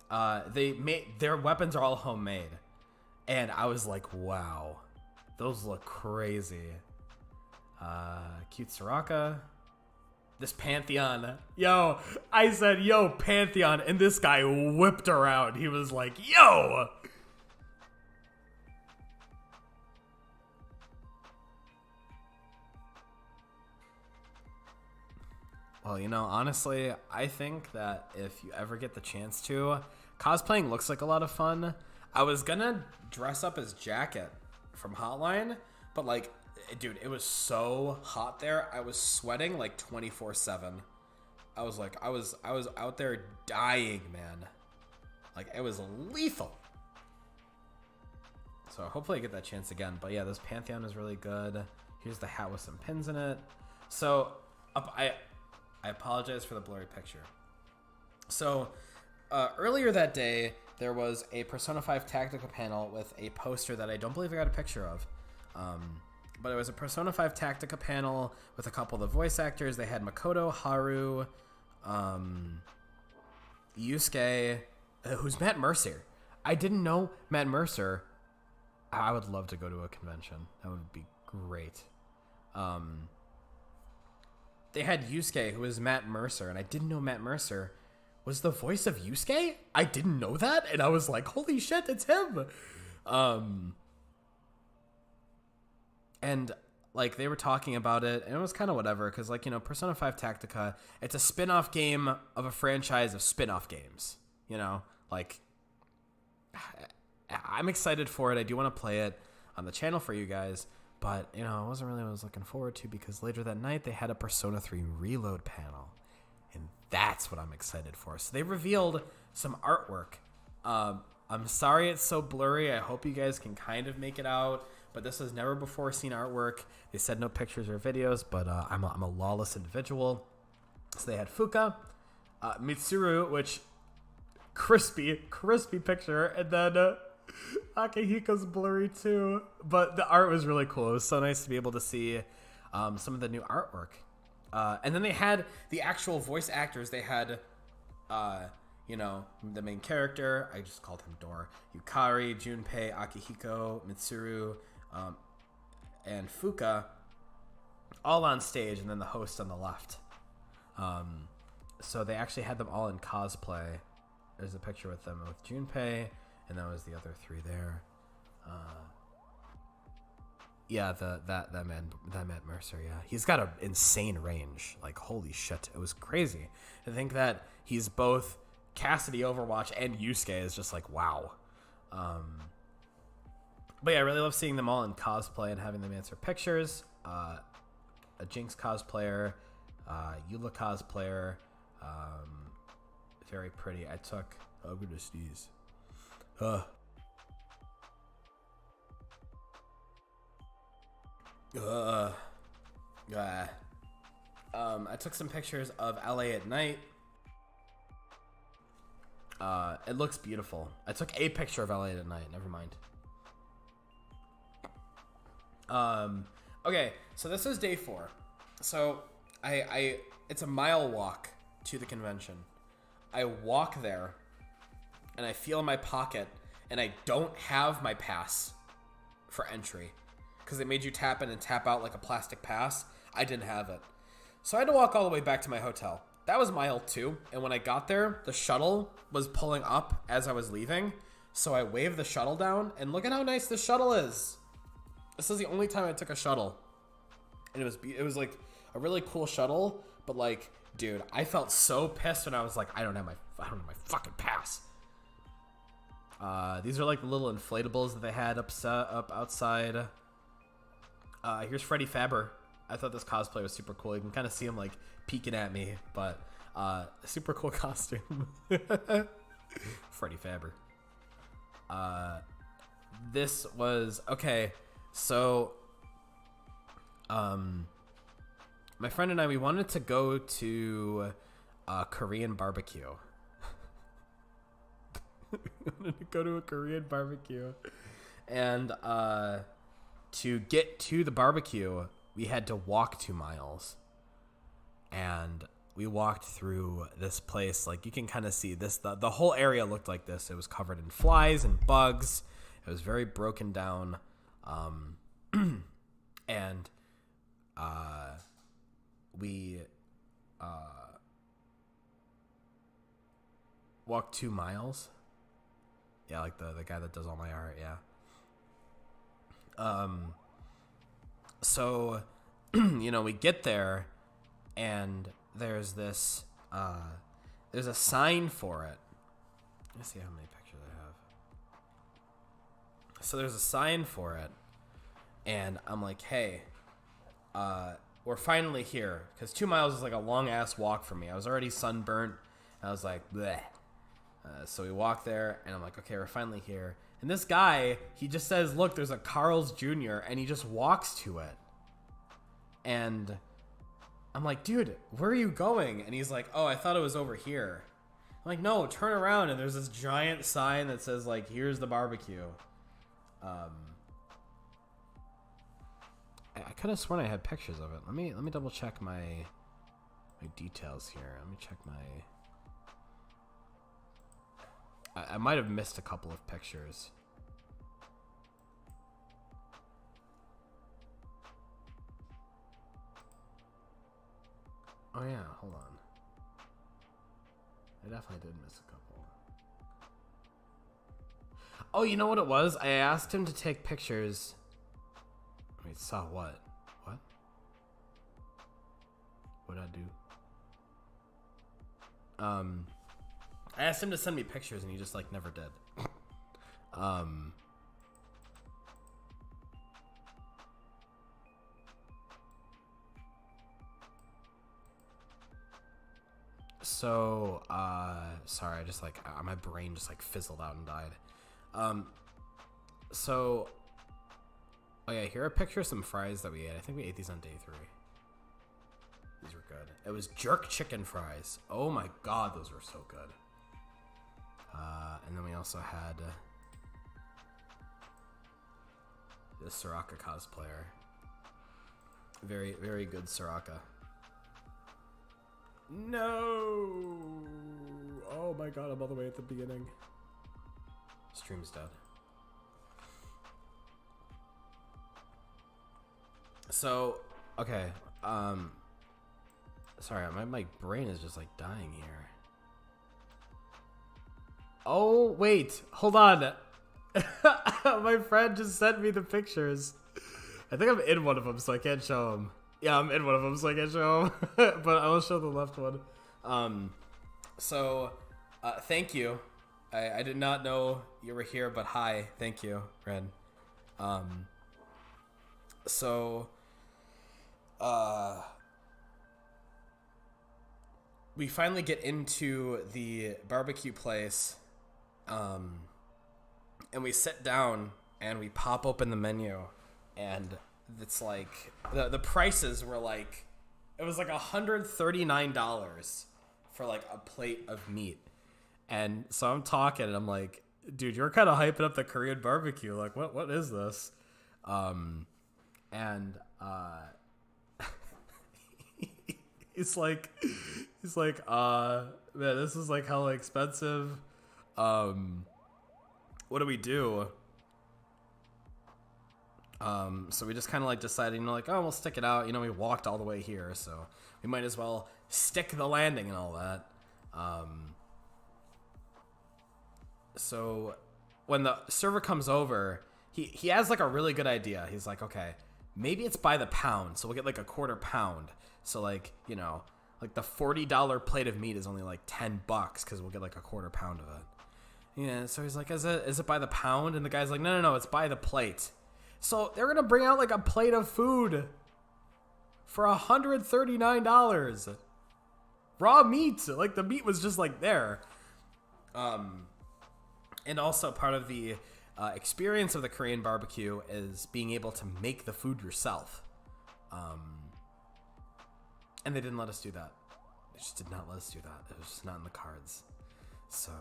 their weapons are all homemade, and I was like, wow, those look crazy. Cute Soraka. This Pantheon, yo, I said, yo, Pantheon, and this guy whipped around. He was like, yo. Well, honestly, I think that if you ever get the chance to, cosplaying looks like a lot of fun. I was gonna dress up as Jacket from Hotline, but like, dude, it was so hot there. I was sweating like 24/7. I was like, I was out there dying, man. Like, it was lethal. So hopefully I get that chance again. But yeah, this Pantheon is really good. Here's the hat with some pins in it. So I apologize for the blurry picture. So earlier that day, there was a Persona 5 Tactica panel with a poster that I don't believe I got a picture of. But it was a Persona 5 Tactica panel with a couple of the voice actors. They had Makoto, Haru, Yusuke, who's Matt Mercer. I didn't know Matt Mercer. I would love to go to a convention. That would be great. They had Yusuke, who was Matt Mercer, and I didn't know Matt Mercer was the voice of Yusuke. I didn't know that, and I was like, holy shit, it's him. And like they were talking about it, and it was kind of whatever, because like, you know, Persona 5 Tactica, it's a spin-off game of a franchise of spin-off games. You know, like I'm excited for it. I do want to play it on the channel for you guys, but you know, it wasn't really what I was looking forward to, because later that night they had a Persona 3 Reload panel, and that's what I'm excited for. So they revealed some artwork. I'm sorry it's so blurry. I hope you guys can kind of make it out. But this is never before seen artwork. They said no pictures or videos, but I'm a lawless individual. So they had Fuka, Mitsuru, which crispy picture, and then Akihiko's blurry too. But the art was really cool. It was so nice to be able to see some of the new artwork. And then they had the actual voice actors. They had, you know, the main character. I just called him Dor. Yukari, Junpei, Akihiko, Mitsuru, and Fuka, all on stage, and then the host on the left. So they actually had them all in cosplay. There's a picture with them with Junpei, and that was the other three there. Yeah, that Matt Mercer. Yeah, he's got an insane range. Like, holy shit, it was crazy. I think that he's both Cassidy Overwatch and Yusuke is just like, wow. But yeah, I really love seeing them all in cosplay and having them answer pictures. A Jinx cosplayer, Eula cosplayer, very pretty. I'm gonna sneeze. I took some pictures of LA at night. It looks beautiful. I took a picture of LA at night. Never mind. Okay, so this is day 4. So it's a mile walk to the convention. I walk there, and I feel in my pocket, and I don't have my pass for entry, because they made you tap in and tap out like a plastic pass. I didn't have it. So I had to walk all the way back to my hotel. That was mile 2, and when I got there, the shuttle was pulling up as I was leaving, so I waved the shuttle down, and look at how nice the shuttle is. This is the only time I took a shuttle, and it was like a really cool shuttle, but like, dude, I felt so pissed when I was like, I don't have my fucking pass. These are like the little inflatables that they had up outside. Here's Freddy Faber. I thought this cosplay was super cool. You can kind of see him like peeking at me, but super cool costume. Freddy Faber. This was okay. So, my friend and I, we wanted to go to Korean barbecue. We wanted to go to a Korean barbecue, and to get to the barbecue, we had to walk 2 miles, and we walked through this place. Like, you can kind of see this. The whole area looked like this. It was covered in flies and bugs. It was very broken down. And we walked 2 miles. Yeah, like the guy that does all my art. Yeah. So, you know, we get there, and there's this there's a sign for it. Let's see how many pictures I have. So there's a sign for it, and I'm like, hey, we're finally here, because 2 miles is like a long ass walk for me. I was already sunburnt. I was like, bleh. So we walk there, and I'm like, okay, we're finally here. And this guy, he just says, look, there's a Carl's Jr., and he just walks to it. And I'm like, dude, where are you going? And he's like, oh, I thought it was over here. I'm like, no, turn around, and there's this giant sign that says, like, here's the barbecue. I could have sworn I had pictures of it. Let me double check my details here. Let me check my... I might have missed a couple of pictures. Oh yeah, hold on. I definitely did miss a couple. Oh, you know what it was? I asked him to take pictures. Wait, saw what? What? What'd I do? I asked him to send me pictures and he just like never did. So, sorry, I just like, my brain just like fizzled out and died. So, oh yeah, here are a picture of some fries that we ate. I think we ate these on day 3. These were good. It was jerk chicken fries. Oh my god, those were so good. And then we also had this Soraka cosplayer. Very, very good Soraka. No! Oh my god, I'm all the way at the beginning. Stream's dead. So, okay, sorry, my brain is just like dying here. Oh, wait, hold on. My friend just sent me the pictures. I think I'm in one of them, so I can't show them. Yeah, I'm in one of them, so I can't show them. But I will show the left one. Thank you. I did not know you were here, but hi. Thank you, Ren. We finally get into the barbecue place, and we sit down and we pop open the menu, and it's like the prices were like, it was like $139 for like a plate of meat. And so I'm talking and I'm like, dude, you're kind of hyping up the Korean barbecue. Like, what is this? He's like, man, this is like hella expensive. What do we do? So we just kind of like decided, like, oh, we'll stick it out. We walked all the way here, so we might as well stick the landing and all that. So when the server comes over, he has like a really good idea. He's like, okay, maybe it's by the pound, so we'll get like a quarter pound. So like, like the $40 plate of meat is only like $10 because we'll get like a quarter pound of it. Yeah. So he's like, is it by the pound? And the guy's like, no, it's by the plate. So they're gonna bring out like a plate of food for $139. Raw meat, like the meat was just like there. And also part of the experience of the Korean barbecue is being able to make the food yourself. And they didn't let us do that. They just did not let us do that. It was just not in the cards. So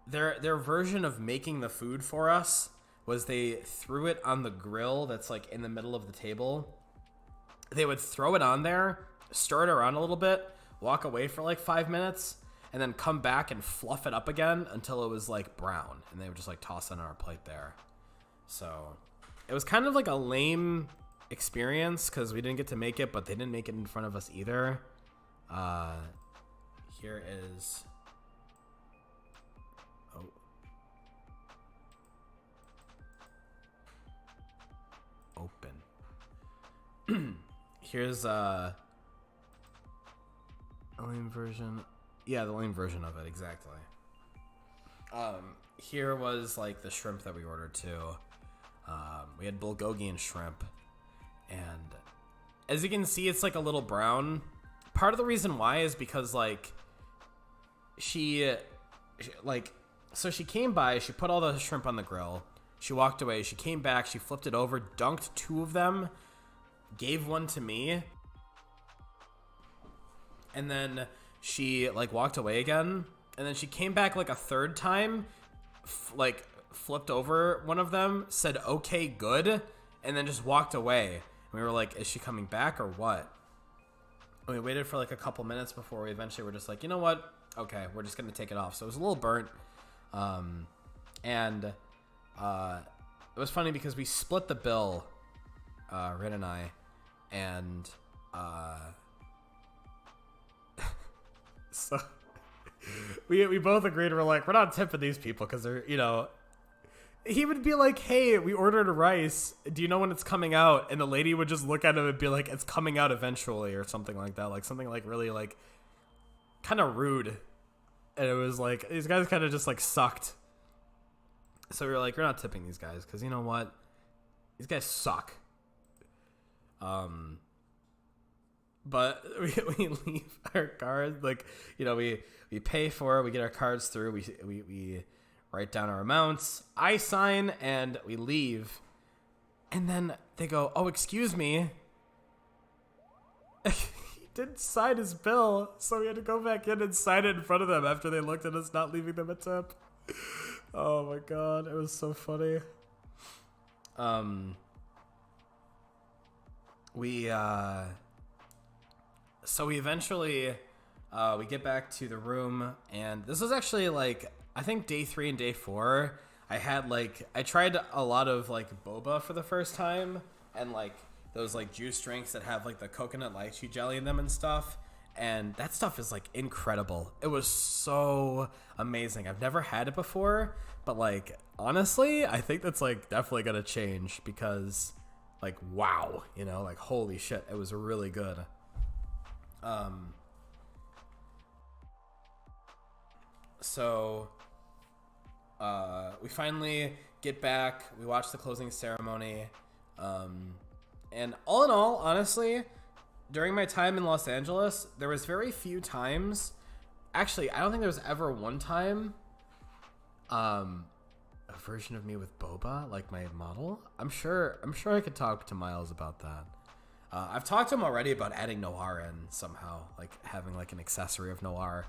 their version of making the food for us was they threw it on the grill that's like in the middle of the table. They would throw it on there, stir it around a little bit, walk away for like 5 minutes, and then come back and fluff it up again until it was like brown, and they would just like toss it on our plate there. So it was kind of like a lame experience because we didn't get to make it, but they didn't make it in front of us either. Here is... Oh. Open. Here's a lame version. Yeah, the lame version of it, exactly. Here was like the shrimp that we ordered too. We had bulgogi and shrimp, and as you can see, it's like a little brown. Part of the reason why is because like she she came by, she put all the shrimp on the grill, she walked away, she came back, she flipped it over, dunked 2 of them, gave one to me, and then she like walked away again, and then she came back like a third time, flipped over one of them, said okay good, and then just walked away. And we were like, is she coming back or what? And we waited for like a couple minutes before we eventually were just like, you know what, okay, we're just gonna take it off. So it was a little burnt, and it was funny because we split the bill, Rin and I, and so we both agreed. We're like, we're not tipping these people because they're, you know. He would be like, hey, we ordered rice. Do you know when it's coming out? And the lady would just look at him and be like, it's coming out eventually, or something like that. Like something like really like kind of rude. And it was like, these guys kind of just like sucked. So we were like, we're not tipping these guys because you know what? These guys suck. But we leave our cards, like, you know, we pay for it, we get our cards through, we write down our amounts, I sign, and we leave. And then they go, oh, excuse me. He didn't sign his bill, so we had to go back in and sign it in front of them after they looked at us not leaving them a tip. Oh my god, it was so funny. So we eventually, we get back to the room, and this was actually like, I think day 3 and day 4, I tried a lot of like boba for the first time, and like those like juice drinks that have like the coconut lychee jelly in them and stuff. And that stuff is like incredible. It was so amazing. I've never had it before, but like honestly, I think that's like definitely gonna change because like wow, you know, like holy shit, it was really good. So we finally get back, we watch the closing ceremony, and all in all, honestly, during my time in Los Angeles, there was very few times, actually, I don't think there was ever one time, a version of me with boba, like my model. I'm sure I could talk to Miles about that. I've talked to him already about adding Noir in somehow, like having like an accessory of Noir.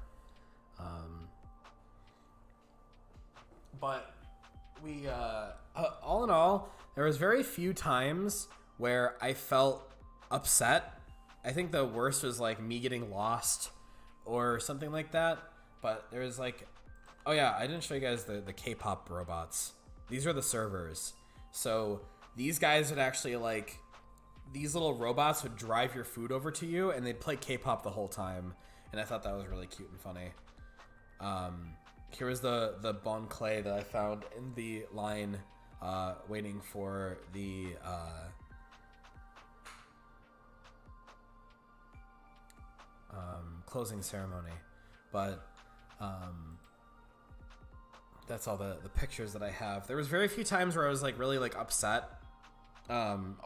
But we, all in all, there was very few times where I felt upset. I think the worst was like me getting lost or something like that. But there was like, oh yeah, I didn't show you guys the K-pop robots. These are the servers. So these guys would actually like, these little robots would drive your food over to you and they'd play K-pop the whole time. And I thought that was really cute and funny. Here was the Bon Clay that I found in the line, waiting for the, closing ceremony. But, that's all the pictures that I have. There was very few times where I was like really like upset.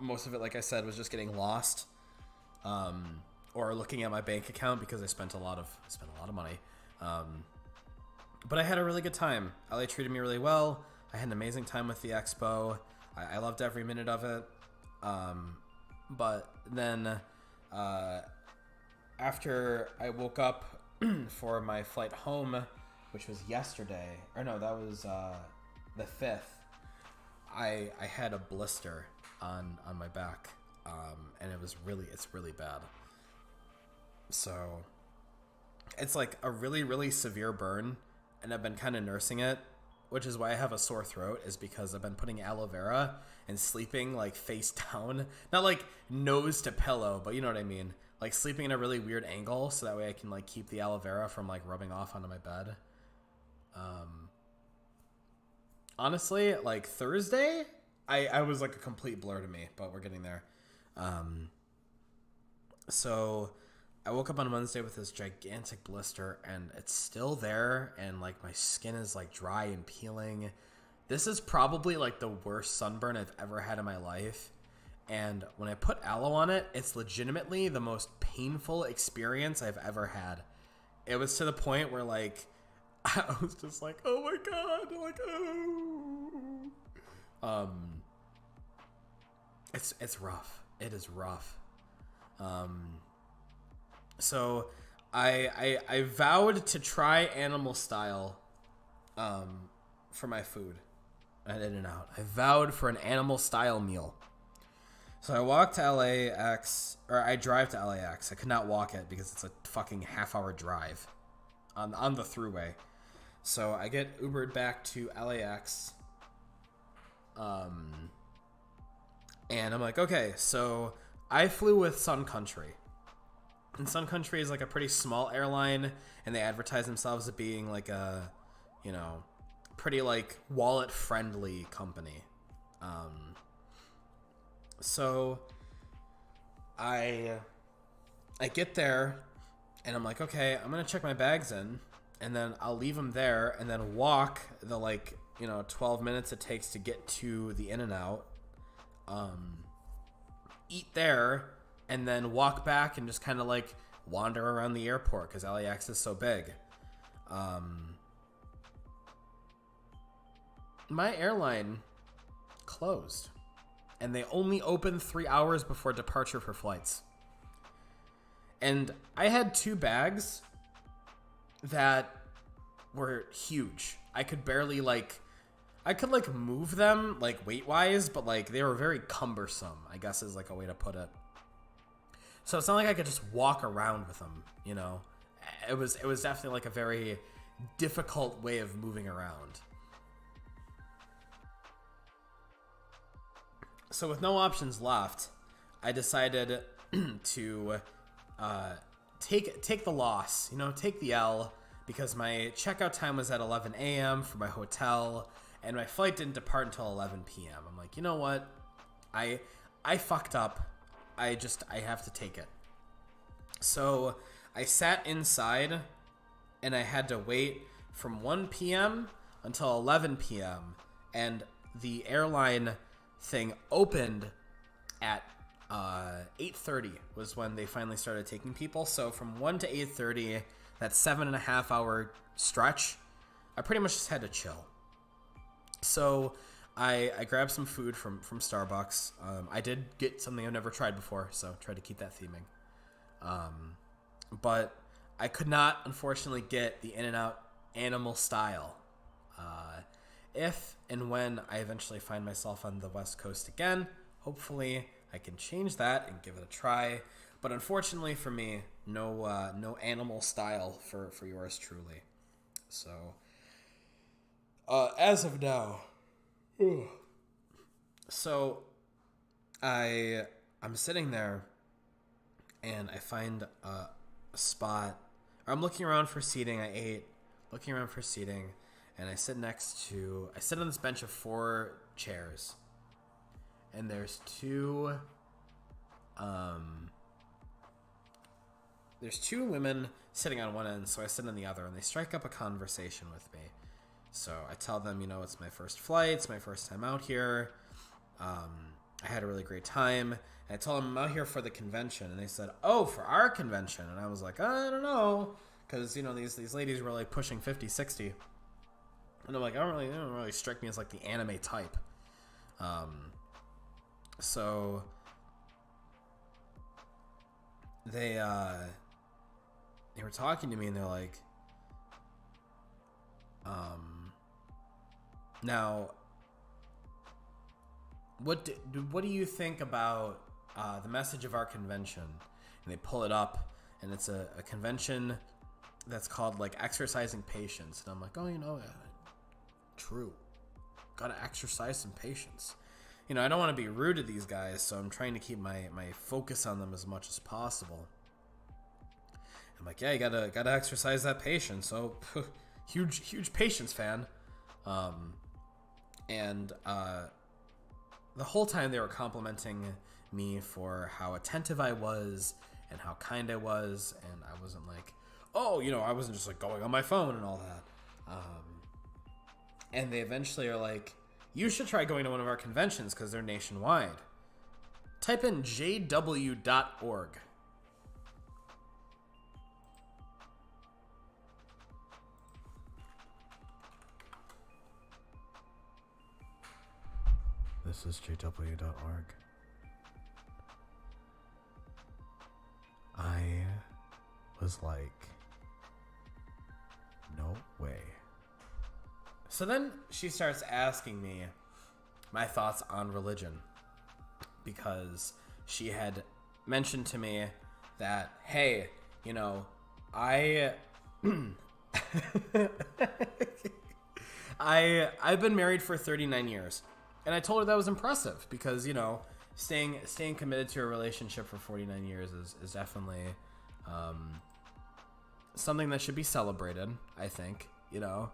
Most of it, like I said, was just getting lost, or looking at my bank account because I spent a lot of money. But I had a really good time. LA treated me really well. I had an amazing time with the expo. I loved every minute of it. But then, after I woke up for my flight home, which was yesterday, or no, that was the 5th, I had a blister on my back, and it's really bad. So it's like a really, really severe burn, and I've been kind of nursing it, which is why I have a sore throat, is because I've been putting aloe vera and sleeping like face down, not like nose to pillow, but you know what I mean, like sleeping in a really weird angle so that way I can like keep the aloe vera from like rubbing off onto my bed. Honestly, like Thursday, I was like a complete blur to me, but we're getting there. So I woke up on Wednesday with this gigantic blister, and it's still there, and like my skin is like dry and peeling, This is probably like the worst sunburn I've ever had in my life. And when I put aloe on it, it's legitimately the most painful experience I've ever had. It was to the point where like I was just like, oh my god, like oh. It's rough. It is rough. So I vowed to try animal style for my food at In-N-Out. I vowed for an animal style meal. So I walked to LAX, or I drive to LAX. I could not walk it because it's a fucking half-hour drive on the thruway. So I get Ubered back to LAX. And I'm like, okay, so I flew with Sun Country. And Sun Country is like a pretty small airline, and they advertise themselves as being like a, you know, pretty like wallet-friendly company. So I get there, and I'm like, okay, I'm gonna check my bags in, and then I'll leave them there, and then walk the 12 minutes it takes to get to the In-N-Out, eat there, and then walk back and just kind of like wander around the airport because LAX is so big. My airline closed, and they only opened 3 hours before departure for flights. And I had 2 bags that were huge. I could barely move them like weight wise, but like they were very cumbersome, I guess is like a way to put it. So it's not like I could just walk around with them, you know. It was definitely like a very difficult way of moving around. So with no options left, I decided to take the loss, you know, take the L, because my checkout time was at 11 a.m. for my hotel, and my flight didn't depart until 11 p.m. I'm like, you know what? I fucked up. I have to take it. So I sat inside, and I had to wait from 1 p.m. until 11 p.m. And the airline thing opened at 8:30 was when they finally started taking people. So from 1 to 8:30, that 7.5 hour stretch, I pretty much just had to chill. So I grabbed some food from Starbucks. I did get something I've never tried before, so tried to keep that theming. But I could not, unfortunately, get the In-N-Out animal style. If and when I eventually find myself on the West Coast again, hopefully I can change that and give it a try. But unfortunately for me, no animal style for yours truly. So as of now, so I'm sitting there, and I find a spot. I'm looking around for seating. I ate, looking around for seating, and I sit on this bench of 4 chairs, and there's two women sitting on one end, so I sit on the other, and they strike up a conversation with me. So I tell them, you know, it's my first flight, it's my first time out here. I had a really great time. And I told them I'm out here for the convention, and they said, oh, for our convention. And I was like, I don't know, because, you know, these ladies were like pushing 50, 60. And I'm like, they don't really strike me as like the anime type. So they were talking to me, and they're like, now, what do you think about the message of our convention? And they pull it up, and it's a convention that's called like Exercising Patience. And I'm like, oh, you know, true. Gotta exercise some patience. You know, I don't want to be rude to these guys, so I'm trying to keep my focus on them as much as possible. I'm like, yeah, you gotta exercise that patience. So huge patience fan. And the whole time they were complimenting me for how attentive I was and how kind I was, and I wasn't like, oh, you know, I wasn't just like going on my phone and all that. And they eventually are like, you should try going to one of our conventions because they're nationwide. Type in jw.org. This is jw.org. I was like, no way. So then she starts asking me my thoughts on religion, because she had mentioned to me that, hey, you know, I've been married for 39 years. And I told her that was impressive because, you know, staying committed to a relationship for 49 years is definitely something that should be celebrated, I think, you know.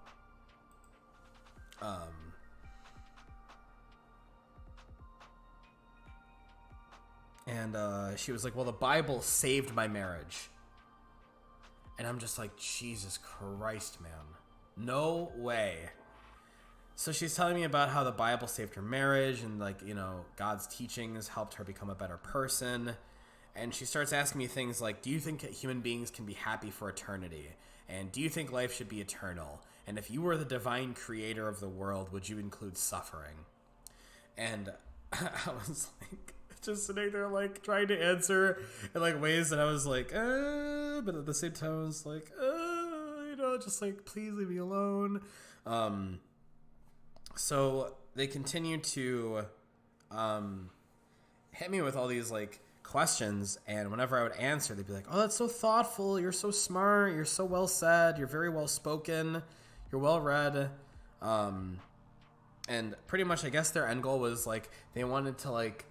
And she was like, well, the Bible saved my marriage. And I'm just like, Jesus Christ, man. No way. So she's telling me about how the Bible saved her marriage and, like, you know, God's teachings helped her become a better person. And she starts asking me things like, do you think human beings can be happy for eternity? And do you think life should be eternal? And if you were the divine creator of the world, would you include suffering? And I was like, just sitting there, like, trying to answer in, like, ways that I was like, but at the same time I was like, you know, just like, please leave me alone. So they continue to hit me with all these, like, questions, and whenever I would answer, they'd be like, oh, that's so thoughtful, you're so smart, you're so well said, you're very well spoken, you're well read. And pretty much, I guess their end goal was, like, they wanted to, like,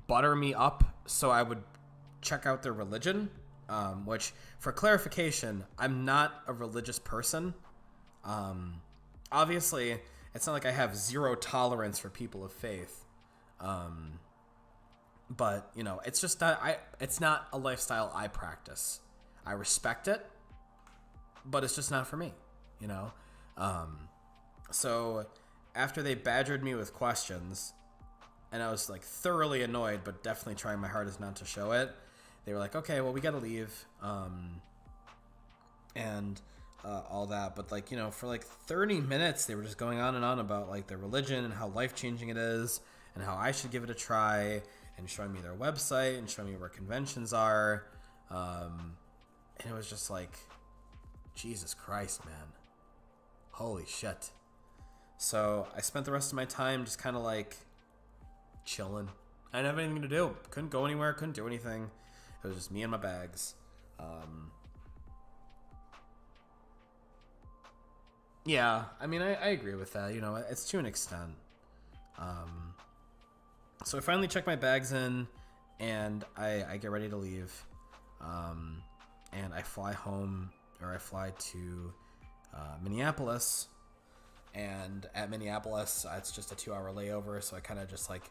butter me up so I would check out their religion, which, for clarification, I'm not a religious person. Obviously, it's not like I have zero tolerance for people of faith. But, you know, it's just not, it's not a lifestyle I practice. I respect it, but it's just not for me, you know? So after they badgered me with questions, and I was, like, thoroughly annoyed, but definitely trying my hardest not to show it, they were like, okay, well, we gotta leave. All that, but, like, you know, for like 30 minutes they were just going on and on about, like, their religion and how life-changing it is and how I should give it a try, and showing me their website and showing me where conventions are, and it was just like, Jesus Christ, man, holy shit. So I spent the rest of my time just kind of, like, chilling. I didn't have anything to do, couldn't go anywhere, couldn't do anything. It was just me and my bags. Yeah, I mean, I agree with that. You know, it's to an extent. So I finally check my bags in, and I get ready to leave. And I fly home, or I fly to Minneapolis. And at Minneapolis, it's just a 2-hour layover. So I kind of just, like,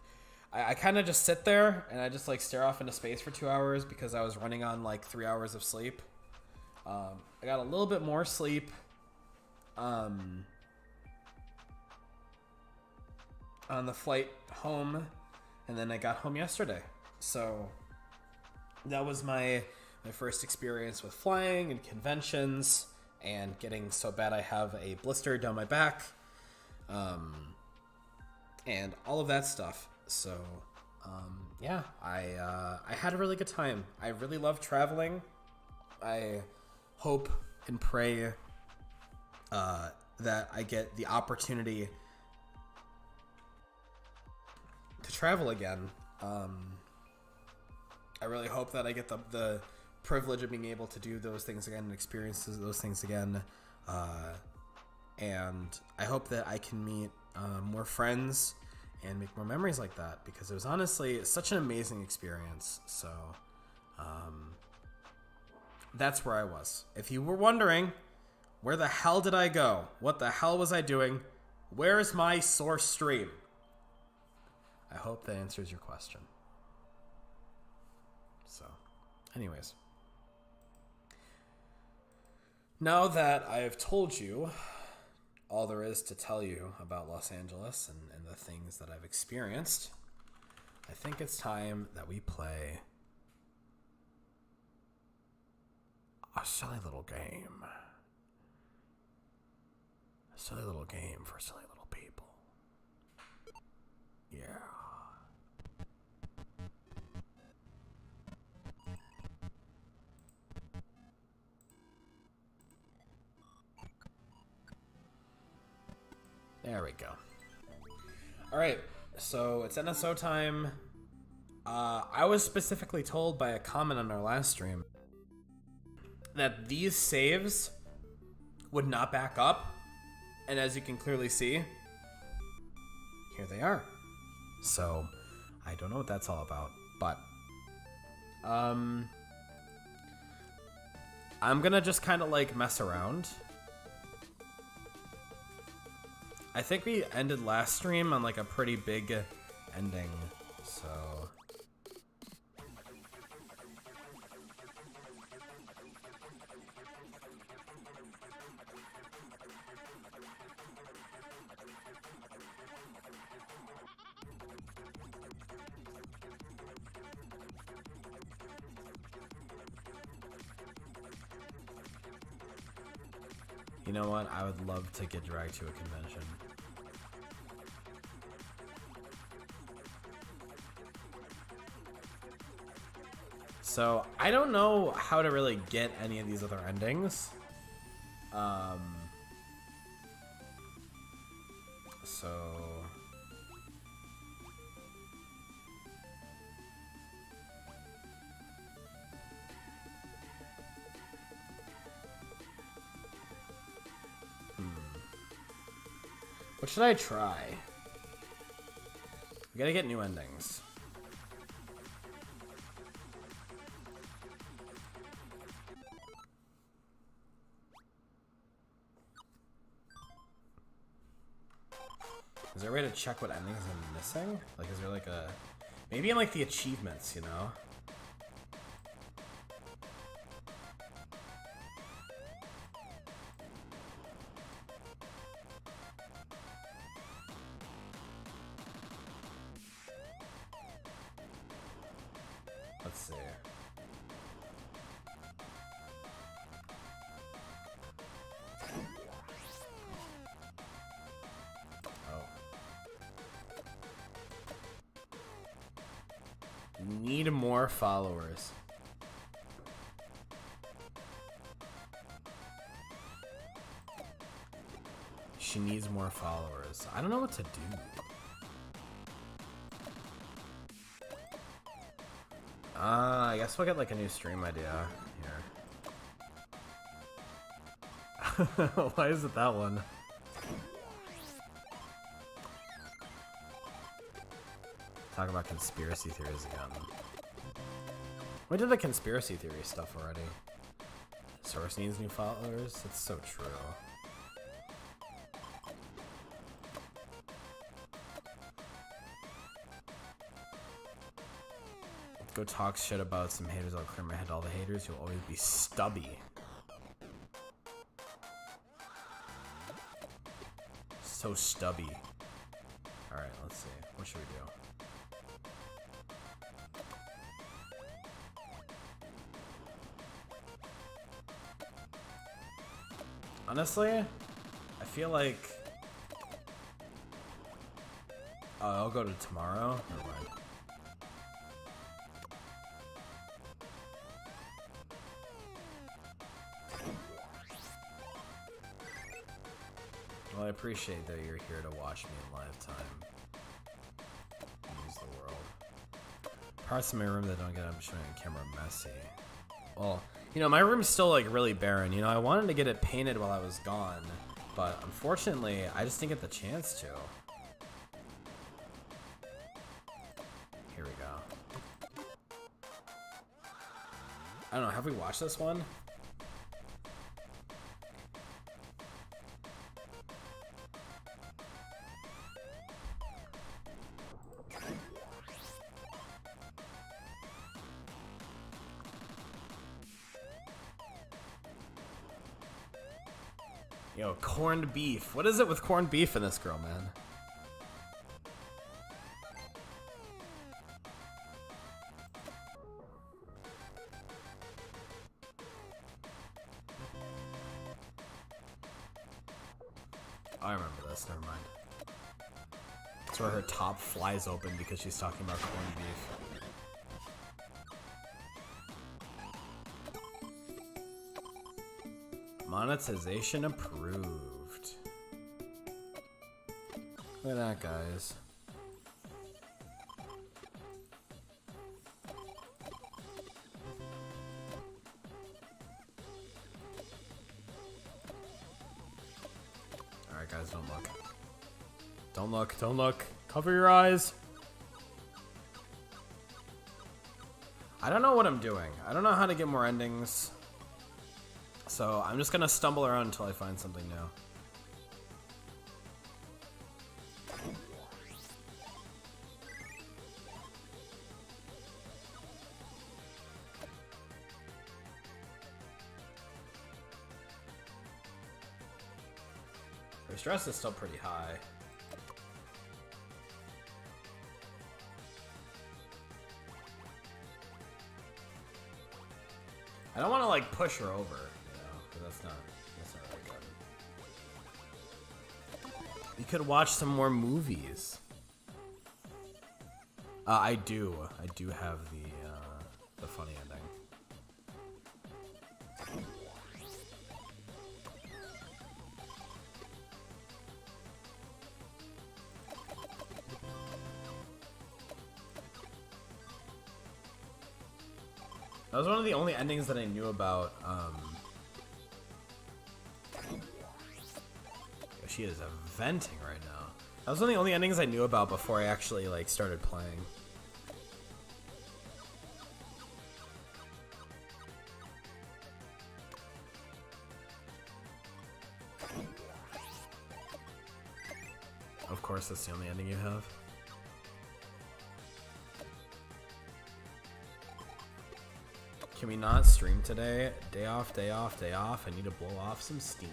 I kind of just sit there, and I just, like, stare off into space for 2 hours because I was running on, like, 3 hours of sleep. I got a little bit more sleep. On the flight home, and then I got home yesterday. So that was my first experience with flying and conventions and getting so bad I have a blister down my back, and all of that stuff. So yeah, I had a really good time. I really love traveling. I hope and pray that I get the opportunity to travel again. I really hope that I get the privilege of being able to do those things again and experience those things again. And I hope that I can meet more friends and make more memories like that, because it was honestly such an amazing experience. So that's where I was. If you were wondering, where the hell did I go? What the hell was I doing? Where is my source stream? I hope that answers your question. So, anyways. Now that I have told you all there is to tell you about Los Angeles and the things that I've experienced, I think it's time that we play a silly little game. A silly little game for silly little people. Yeah. There we go. Alright, so it's NSO time. I was specifically told by a comment on our last stream that these saves would not back up. And as you can clearly see, here they are. So, I don't know what that's all about, but I'm gonna just kind of like mess around. I think we ended last stream on like a pretty big ending, so... You know what? I would love to get dragged to a convention. So, I don't know how to really get any of these other endings. So... What should I try? We gotta get new endings. Is there a way to check what endings I'm missing? Like, is there like a... Maybe in like the achievements, you know? Let's see. Need more followers. She needs more followers. I don't know what to do. I guess we'll get like a new stream idea here. Why is it that one? Talk about conspiracy theories again. We did the conspiracy theory stuff already. Source needs new followers? It's so true. Go talk shit about some haters. I'll clear my head. All the haters, you'll always be stubby. So stubby. Alright, let's see. What should we do? Honestly, I feel like... I'll go to tomorrow. Never mind. Well, I appreciate that you're here to watch me in live time. Use the world. Parts of my room that don't get up showing on camera are messy. Well, you know, my room's still like really barren. You know, I wanted to get it painted while I was gone, but unfortunately, I just didn't get the chance to. Here we go. I don't know, have we watched this one? Yo, corned beef. What is it with corned beef in this girl, man? I remember this, never mind. It's where her top flies open because she's talking about corned beef. Monetization approved. Look at that, guys. Alright, guys, don't look. Don't look, don't look. Cover your eyes. I don't know what I'm doing. I don't know how to get more endings. So I'm just gonna stumble around until I find something new. Her stress is still pretty high. I don't want to like push her over, you know, because that's not really good. We could watch some more movies. I do have the funny ending. That was one of the only endings that I knew about. She is venting right now. That was one of the only endings I knew about before I actually like started playing. Of course, that's the only ending you have. Can we not stream today? Day off, day off, day off. I need to blow off some steam.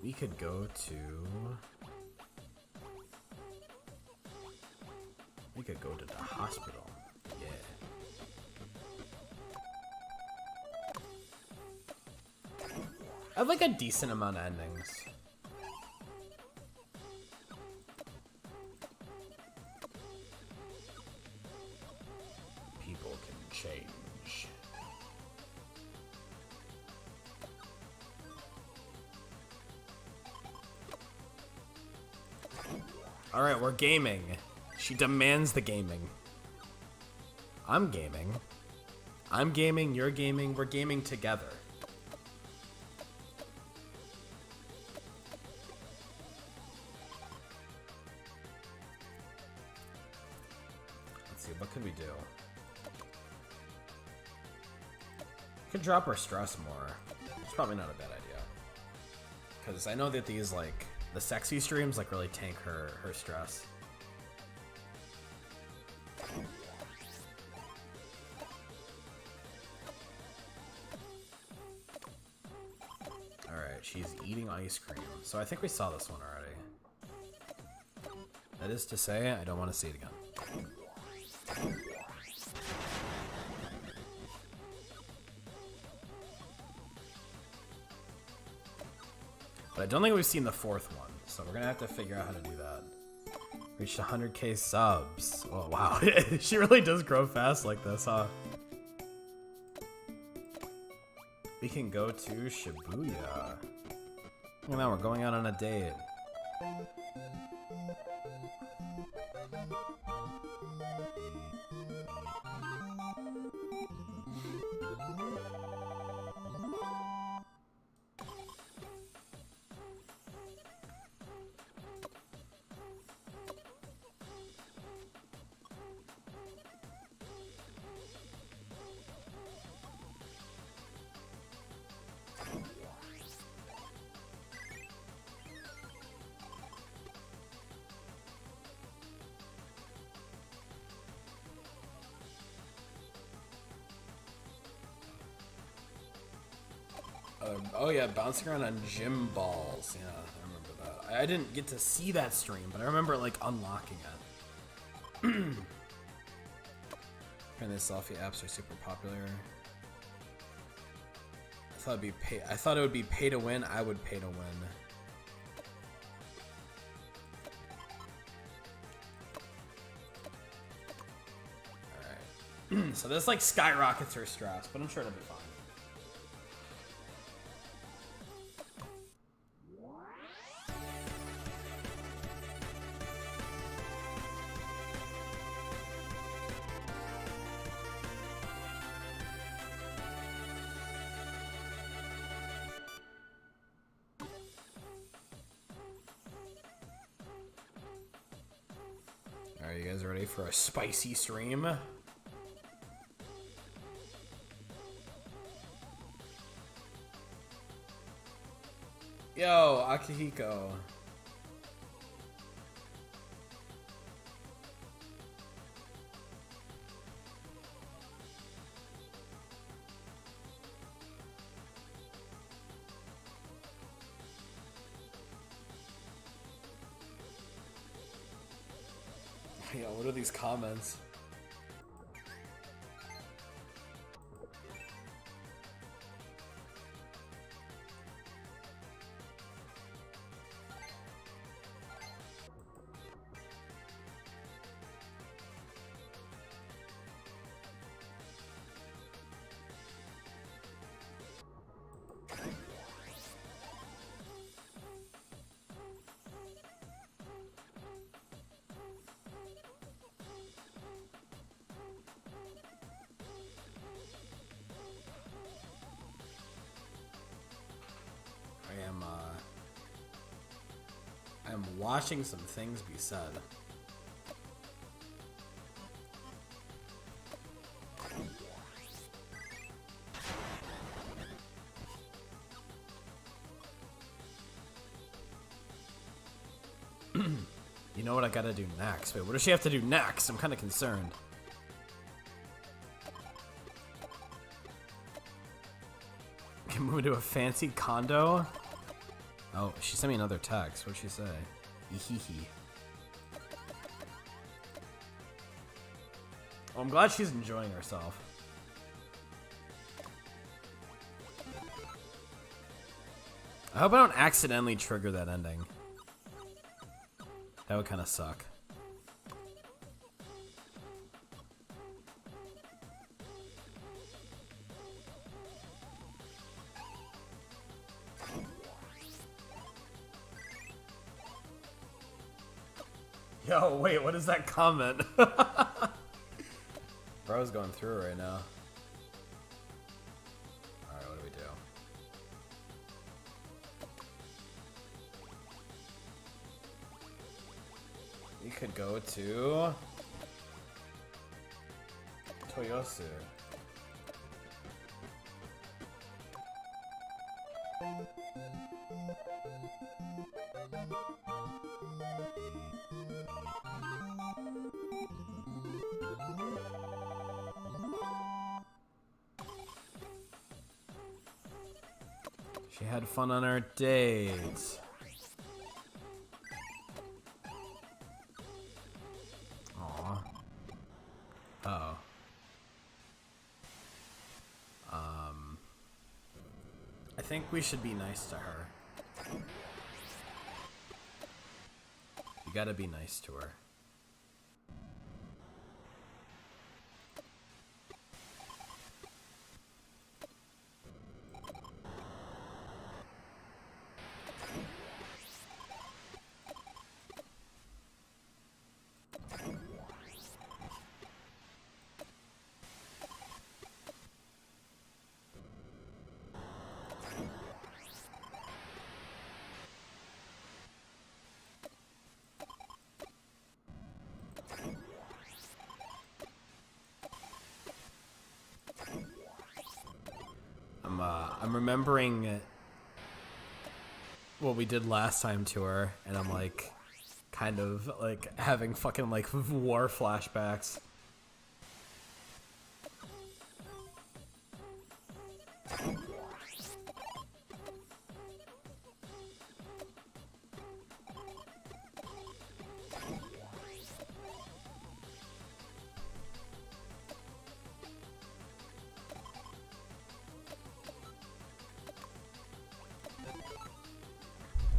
We could go to... We could go to the hospital. Yeah. I have like a decent amount of endings. Change. All right, we're gaming. She demands the gaming. I'm gaming. I'm gaming, you're gaming, we're gaming together. Let's see, what can we do? Could drop her stress more. It's probably not a bad idea. Because I know that these, like, the sexy streams, like, really tank her stress. Alright, she's eating ice cream. So I think we saw this one already. That is to say, I don't want to see it again. But I don't think we've seen the fourth one, so we're gonna have to figure out how to do that. Reached 100k subs. Oh wow, she really does grow fast like this, huh? We can go to Shibuya. Well, now we're going out on a date. Oh yeah, bouncing around on gym balls. Yeah, I remember that. I didn't get to see that stream, but I remember like unlocking it. And the selfie apps are super popular. I thought it would be pay to win. I would pay to win. All right. So this like skyrockets her stress, but I'm sure it'll be fine. Are you guys ready for a spicy stream? Yo, Akihiko. Yeah, what are these comments? I'm watching some things be said. You know what I gotta do next? Wait, what does she have to do next? I'm kind of concerned. Can move to a fancy condo? Oh, she sent me another text. What'd she say? Ehehe. Well, I'm glad she's enjoying herself. I hope I don't accidentally trigger that ending. That would kind of suck. Yo, wait, what is that comment? Bro's going through it right now. Alright, what do we do? We could go to Toyosu. She had fun on our dates. Aw. Uh-oh. I think we should be nice to her. You gotta be nice to her. I'm remembering what we did last time to her, and I'm like, kind of like having fucking like war flashbacks.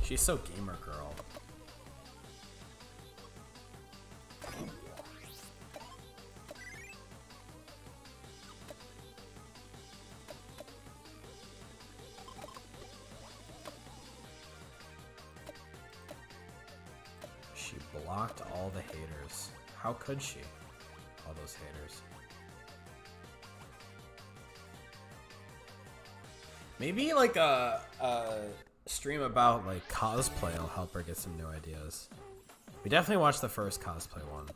She's so gamer girl. She blocked all the haters. How could she? All those haters. Maybe like a stream about like cosplay will help her get some new ideas. We definitely watched the first cosplay one.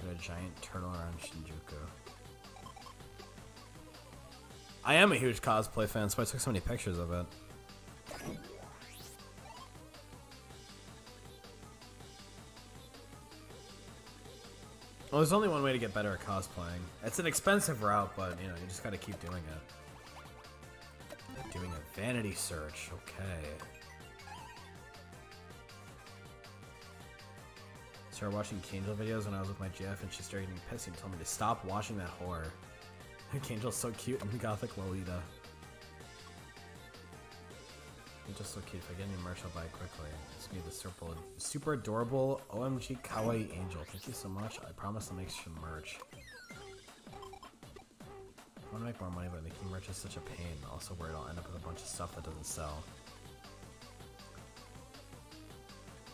Got a giant turtle around Shinjuku. I am a huge cosplay fan, so I took so many pictures of it. Well, there's only one way to get better at cosplaying. It's an expensive route, but you know, you just gotta keep doing it. Doing a vanity search, okay. Started watching Kangel videos when I was with my GF and she started getting pissy and told me to stop watching that horror. Kangel's so cute. I'm Gothic Lolita. You're just so cute. If I get any merch, I'll buy it quickly. It's gonna be the super adorable OMG Kawaii Angel. Thank you so much. I promise I'll make some merch. I want to make more money, but making merch is such a pain. Also worried I'll end up with a bunch of stuff that doesn't sell.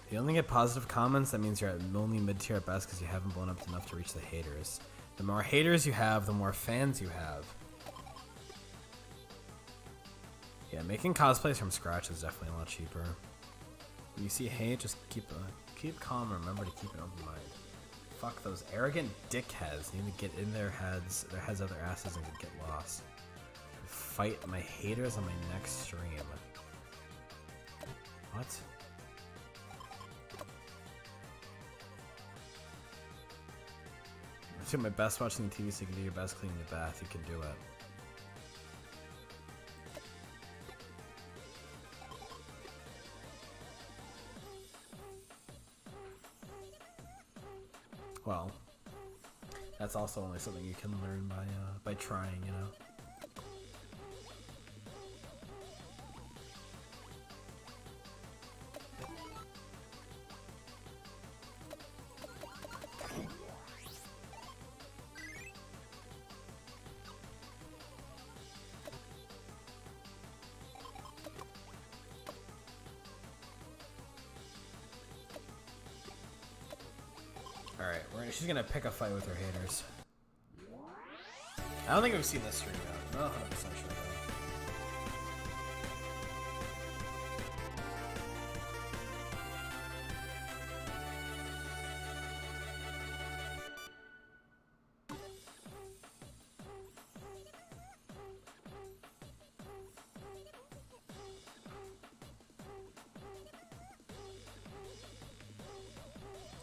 If you only get positive comments, that means you're at only mid-tier at best because you haven't blown up enough to reach the haters. The more haters you have, the more fans you have. Yeah, making cosplays from scratch is definitely a lot cheaper. When you see hate, just keep calm and remember to keep an open mind. Fuck those arrogant dickheads. Need to get in their heads of their asses and get lost. Fight my haters on my next stream. What? I do my best watching the TV so you can do your best cleaning the bath. You can do it. Well, that's also only something you can learn by trying, you know. Alright, she's gonna pick a fight with her haters. I don't think we've seen this stream yet. I'm not 100% sure though.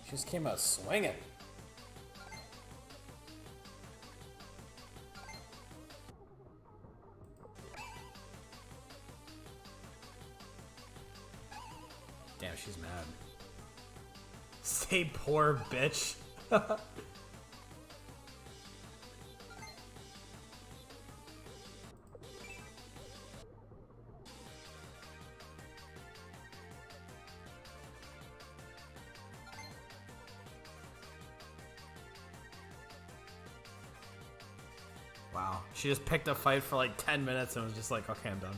She just came out swinging. Damn, she's mad. Stay poor, bitch. Wow. She just picked a fight for like 10 minutes and was just like, okay, I'm done.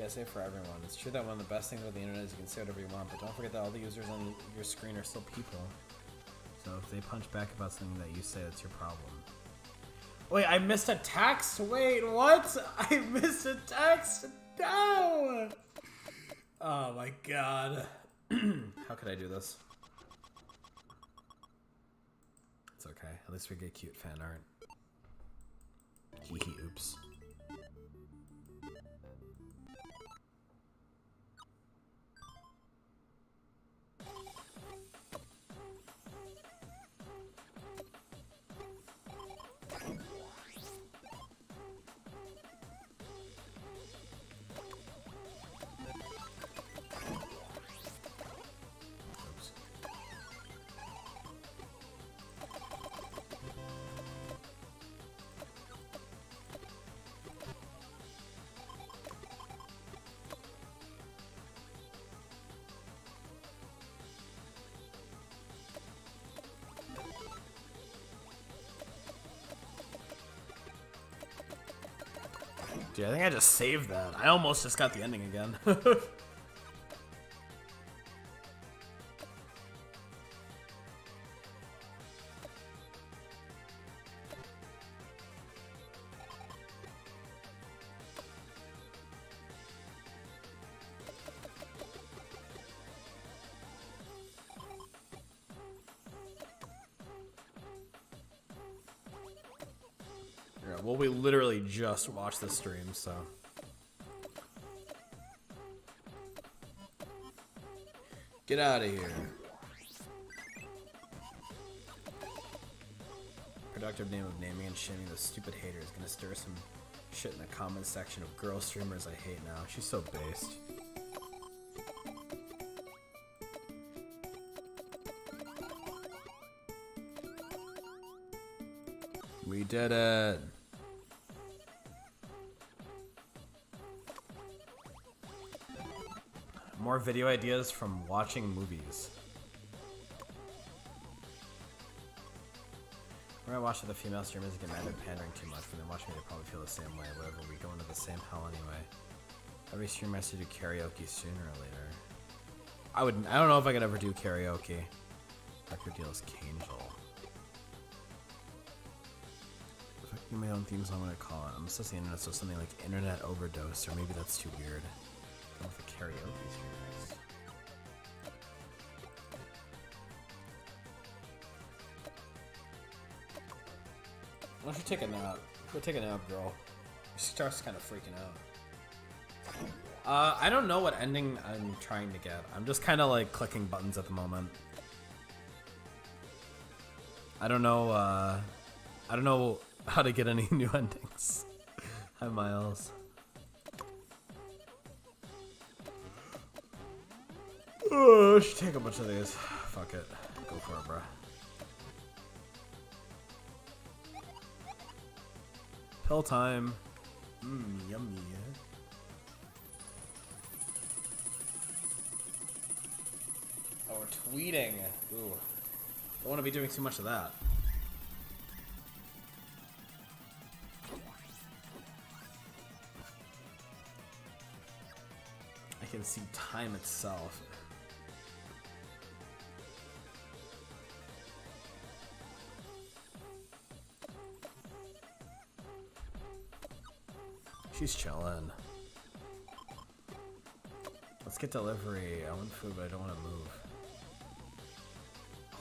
Say for everyone. It's true that one of the best things about the internet is you can say whatever you want, but don't forget that all the users on your screen are still people. So if they punch back about something that you say, that's your problem. Wait, I missed a text? Wait, what? I missed a text? No! Oh my god. How could I do this? It's okay. At least we get cute fan art. Hee oops. Dude, I think I just saved that. I almost just got the ending again. Yeah, well, we literally just watched the stream, so. Get out of here. Productive name of naming and shaming the stupid hater is gonna stir some shit in the comments section of girl streamers I hate now. She's so based. We did it. More video ideas from watching movies. When I watch the female streamers get mad at pandering too much, when they watch me they probably feel the same way. Whatever, we go into the same hell anyway. Every streamer has to do karaoke sooner or later. I don't know if I could ever do karaoke. Record deal is Cangel. If I can do my own theme song, I'm gonna call it. I'm obsessed with the internet, so something like internet overdose, or maybe that's too weird. Going with the karaoke streamers. Why don't you take a nap? Go take a nap, girl. She starts kind of freaking out. I don't know what ending I'm trying to get. I'm just kind of like clicking buttons at the moment. I don't know how to get any new endings. Hi, Miles. Oh, I should take a bunch of these. Fuck it. Go for it, bro. Pill time. Yummy. Oh, we're tweeting. Ooh. Don't want to be doing too much of that. I can see time itself. She's chillin'. Let's get delivery. I want food, but I don't want to move.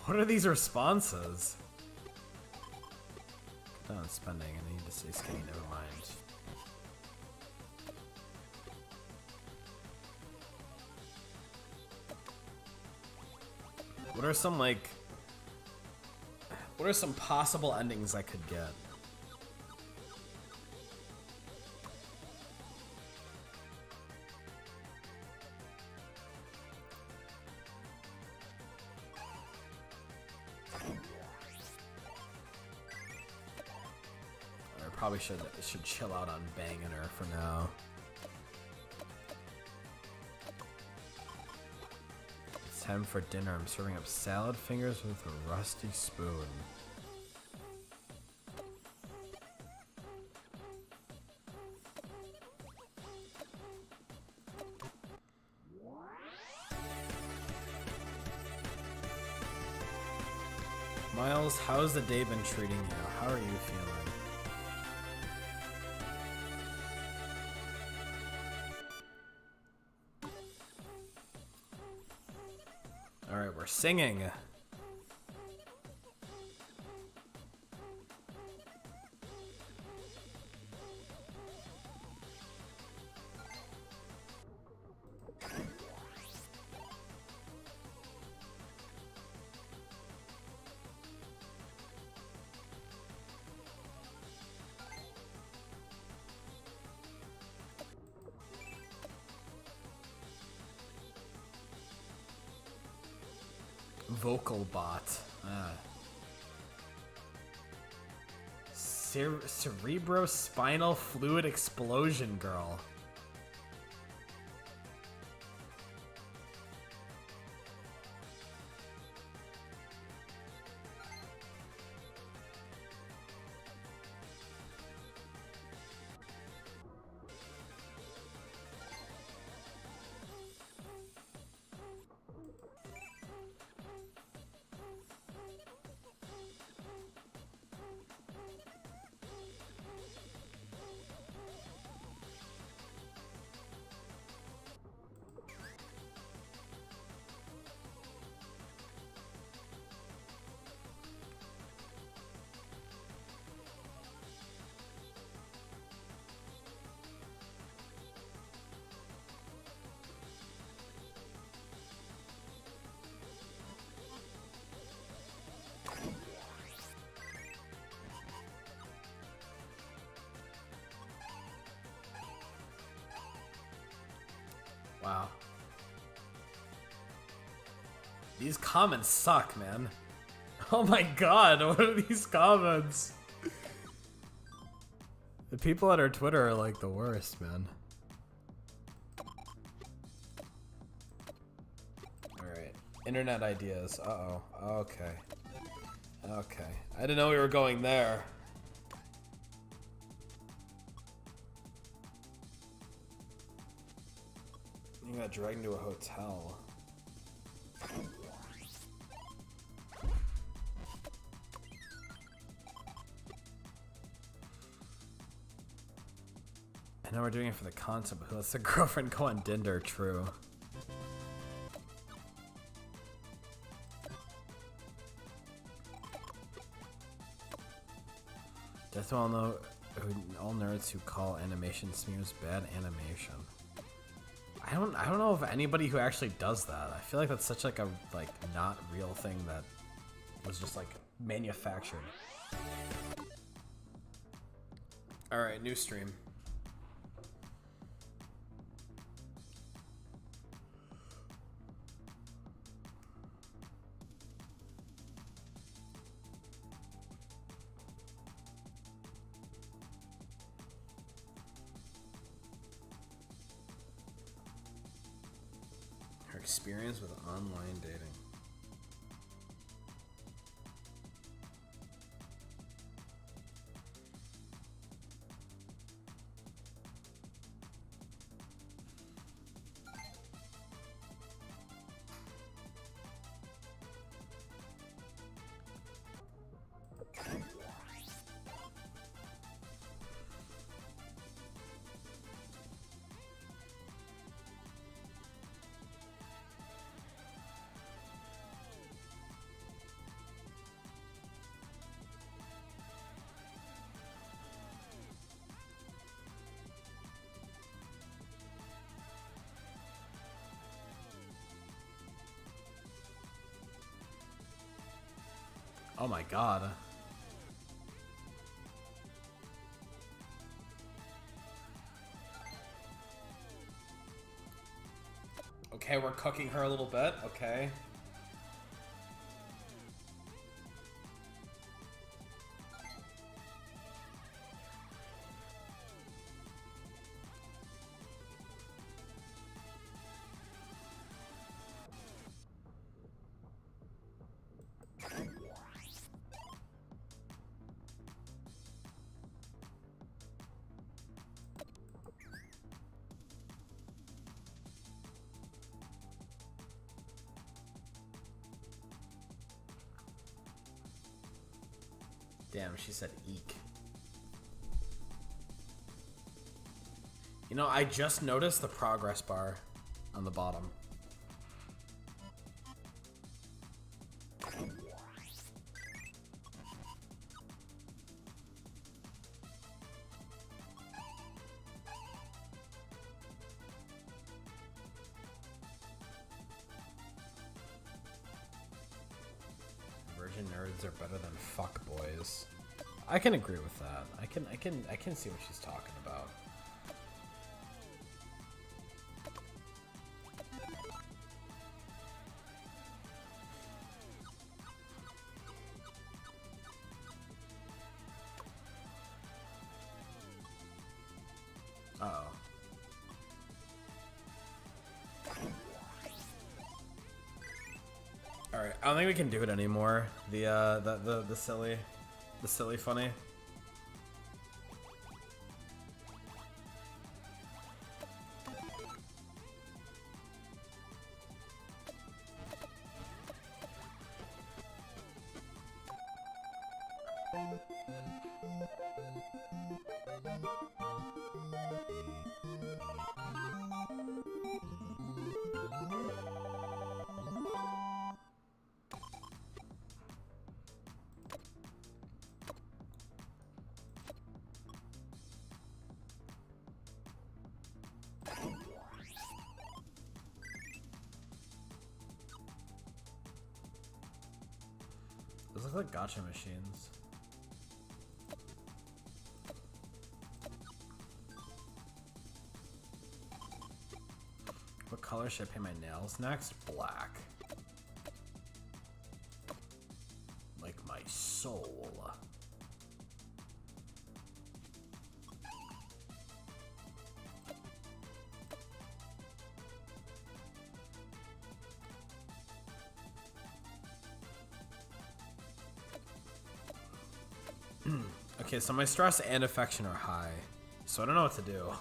What are these responses? Cut down spending. I need to stay skinny. Never mind. What are some what are some possible endings I could get? Probably should chill out on banging her for now. It's time for dinner. I'm serving up salad fingers with a rusty spoon. Miles, how's the day been treating you? How are you feeling? Alright, we're singing. Vocal bot. Cerebrospinal fluid explosion girl. Wow. These comments suck, man. Oh my god, what are these comments? The people on our Twitter are like the worst, man. Alright. Internet ideas. Uh-oh. Okay. Okay. I didn't know we were going there. You got dragged into a hotel. I know we're doing it for the content, but who lets their girlfriend go on Tinder? True. That's all nerds who call animation smears bad animation. I don't know of anybody who actually does that. I feel like that's such like a not real thing that was just like manufactured. All right, new stream. Experience with online dating. Oh my god. Okay, we're cooking her a little bit. Okay. Damn, she said eek. You know, I just noticed the progress bar on the bottom. Virgin nerds are better than fuck boys. I can agree with that. I can see what she's talking about. Uh-oh. Alright, I don't think we can do it anymore. The silly funny. Those look like gacha machines. What color should I paint my nails next? Black. Like my soul. Okay, so my stress and affection are high, so I don't know what to do.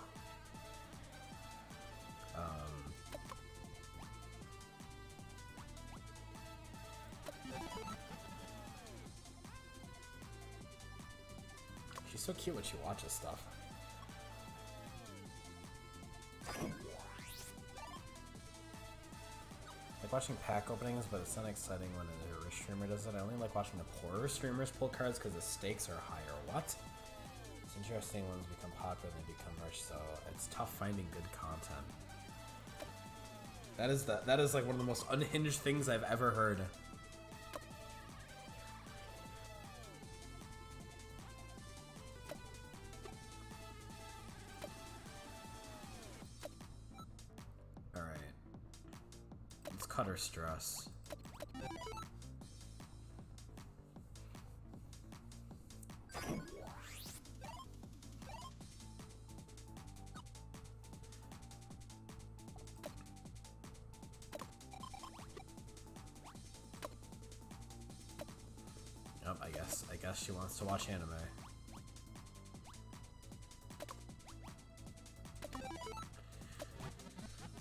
She's so cute when she watches stuff. Like watching pack openings, but it's not exciting when a streamer does it. I only like watching the poorer streamers pull cards because the stakes are higher. What? It's interesting when ones become popular, they become rich, so it's tough finding good content. That is like one of the most unhinged things I've ever heard. Alright. Let's cut her stress. I guess she wants to watch anime.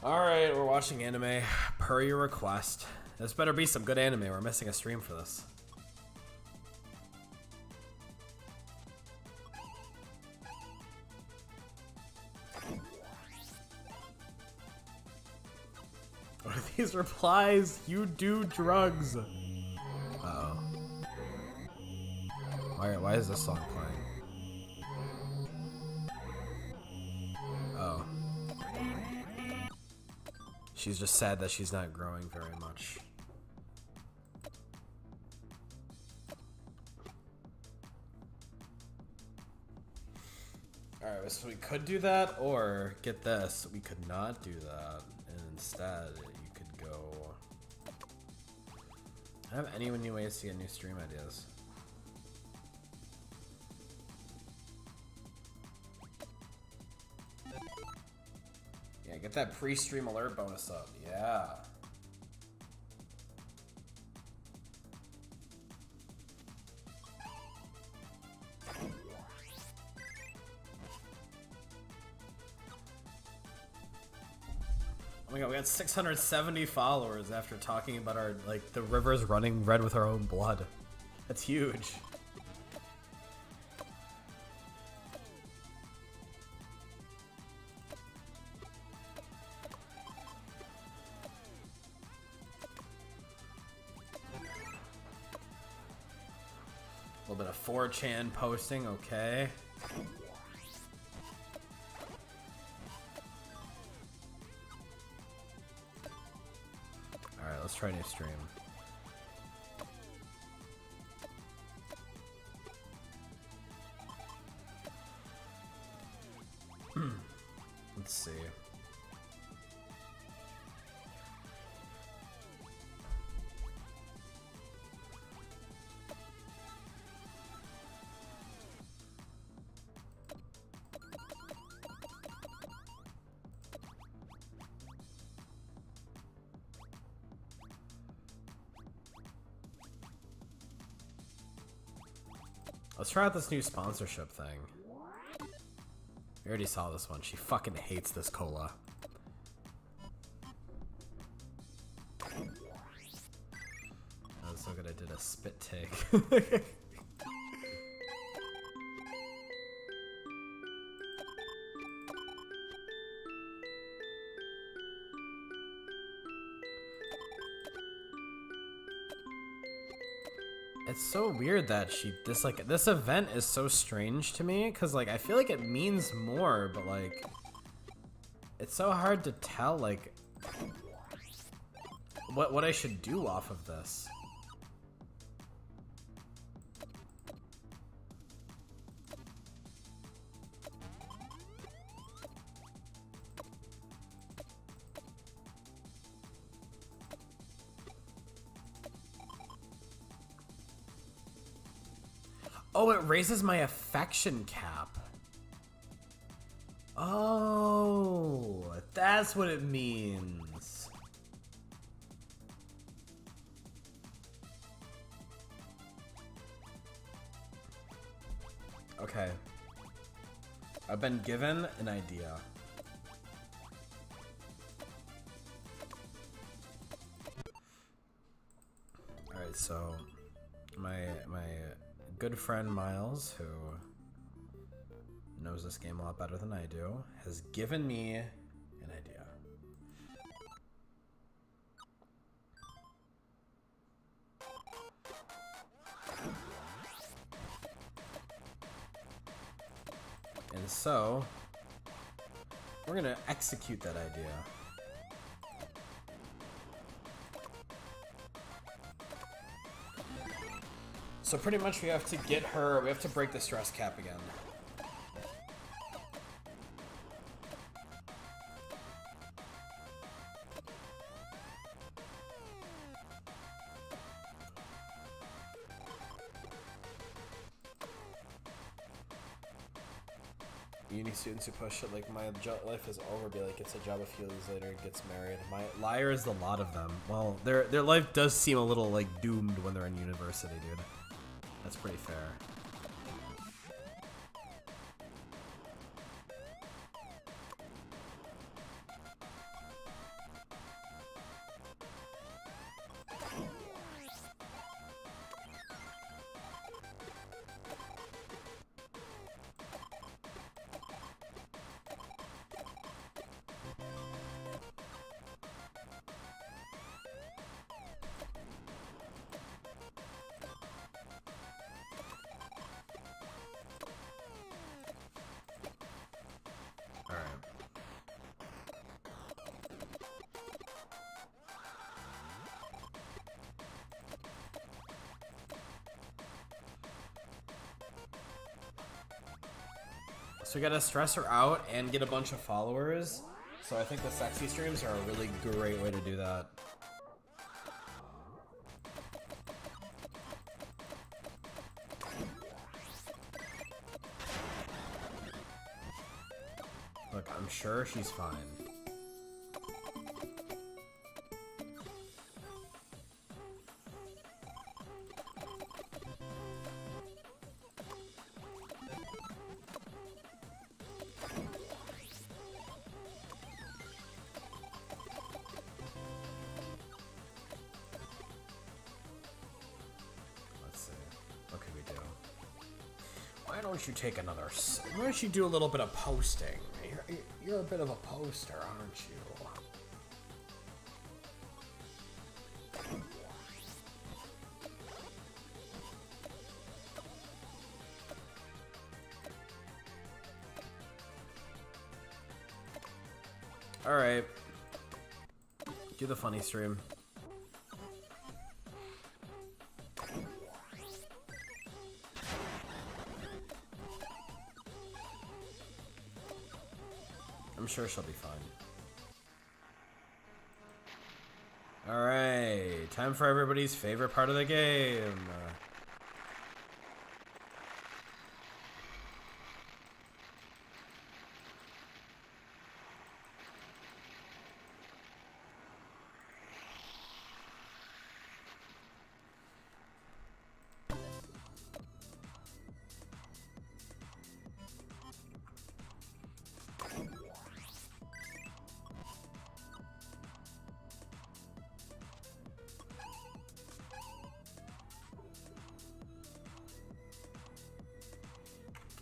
Alright, we're watching anime per your request. This better be some good anime. We're missing a stream for this. What are these replies? You do drugs. Uh-oh. Why is this song playing? Oh. She's just sad that she's not growing very much. Alright, so we could do that, or get this. We could not do that, and instead you could go... I don't have any new ways to get new stream ideas. Yeah, get that pre-stream alert bonus up. Yeah. Oh my god, we got 670 followers after talking about our, like, the rivers running red with our own blood. That's huge. A little bit of 4chan posting, okay. Alright, let's try a new stream. Let's see. Let's try out this new sponsorship thing. We already saw this one. She fucking hates this cola. That was so good I did a spit take. It's so weird that this event is so strange to me, because like I feel like it means more, but like it's so hard to tell like what I should do off of this. Oh, it raises my affection cap. Oh, that's what it means. Okay. I've been given an idea. Alright, so my good friend Miles, who knows this game a lot better than I do, has given me an idea. And so, we're gonna execute that idea. So pretty much we have to get her, we have to break the stress cap again. Uni students who push it like my life is over be like it's a job a few years later gets married. My liar is a lot of them. Well, their life does seem a little like doomed when they're in university, dude. That's pretty fair. So we gotta stress her out and get a bunch of followers. So I think the sexy streams are a really great way to do that. Look, I'm sure she's fine. Why don't you take another? Why don't you do a little bit of posting? You're a bit of a poster, aren't you? All right, do the funny stream. I'm sure she'll be fine. Alright, time for everybody's favorite part of the game.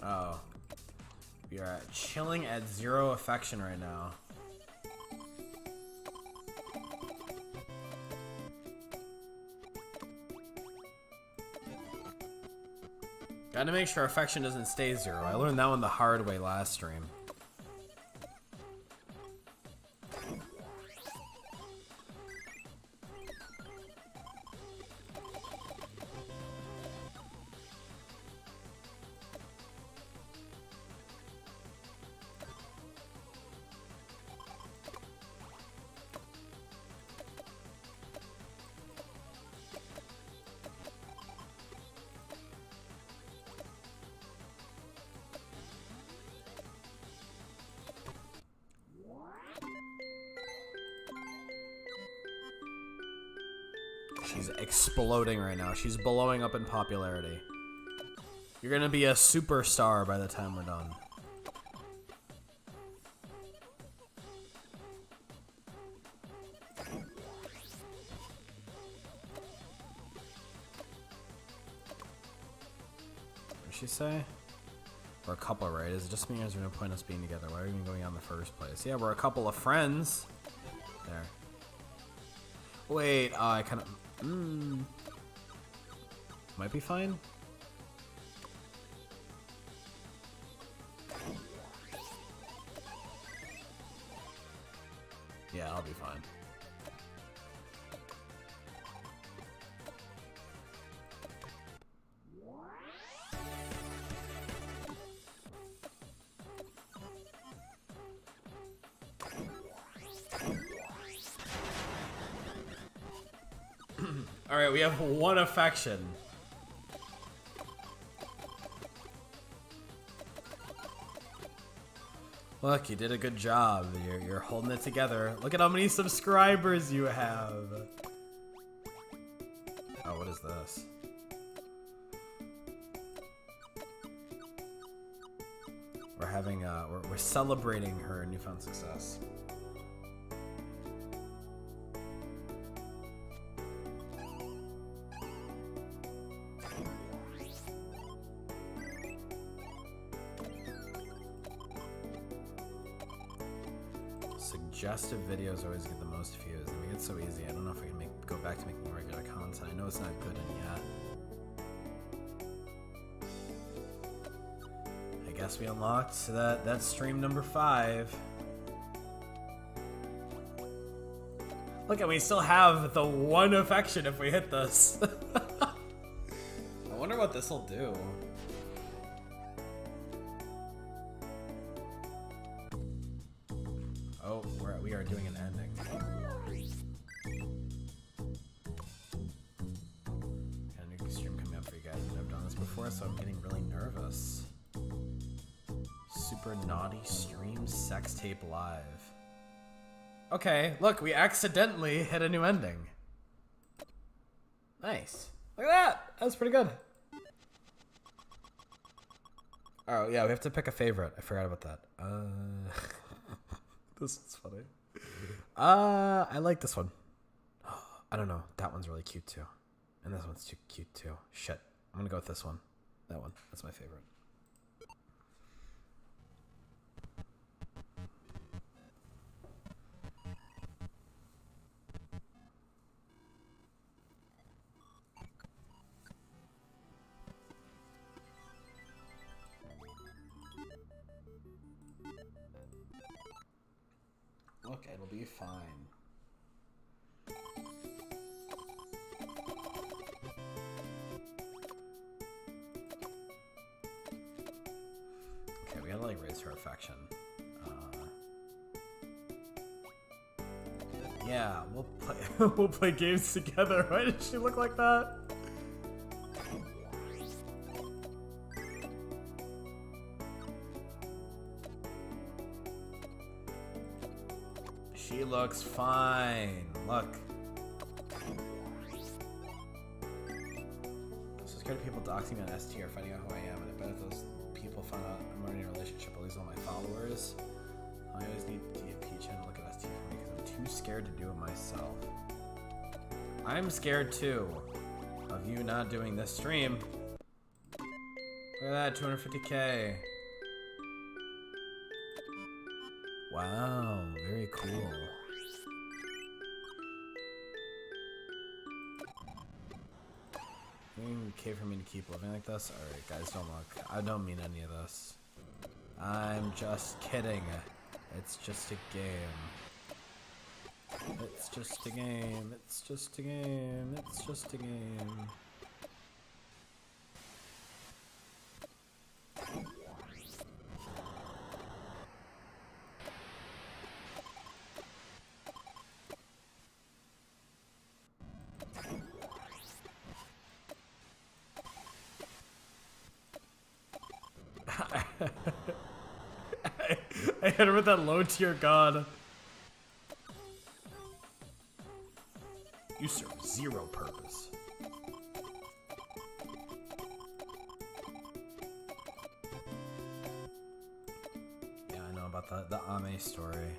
Oh. We are chilling at 0 affection right now. Gotta make sure affection doesn't stay 0. I learned that one the hard way last stream. She's exploding right now. She's blowing up in popularity. You're gonna be a superstar by the time we're done. What did she say? We're a couple, right? Is it just me or is there no point us being together? Why are we even going out in the first place? Yeah, we're a couple of friends. There. Wait, I kind of... Might be fine. Yeah, I'll be fine. Alright, we have 1 affection. Look, you did a good job. You're holding it together. Look at how many subscribers you have. Oh, what is this? We're having we're celebrating her newfound success. Suggestive videos always get the most views. I mean, it's so easy. I don't know if I can go back to making regular content. I know it's not good yet. I guess we unlocked that stream number 5. Look, and we still have the 1 affection if we hit this. I wonder what this will do. Oh, we are doing an ending. Got a new stream coming up for you guys. I've never done this before, so I'm getting really nervous. Super naughty stream sex tape live. Okay, look, we accidentally hit a new ending. Nice. Look at that. That was pretty good. Oh, yeah, we have to pick a favorite. I forgot about that. This is funny. I like this one. I don't know. That one's really cute too. And this one's too cute too. Shit. I'm gonna go with this one. That one. That's my favorite. Look, it'll be fine. Okay, we gotta like raise her affection. Yeah, we'll play. We'll play games together. Why did she look like that? She looks fine. Look. I'm so scared of people doxing me on ST or finding out who I am, and I bet if those people find out I'm already in a relationship, I'll lose all my followers. I always need to get Peach and look at ST for me because I'm too scared to do it myself. I'm scared too of you not doing this stream. Look at that, 250K. Wow, very cool. Okay for me to keep living like this? Alright, guys, don't look. I don't mean any of this. I'm just kidding. It's just a game. It's just a game. It's just a game. It's just a game. I hit her with that low tier god. You serve zero purpose. Yeah, I know about the Ame story.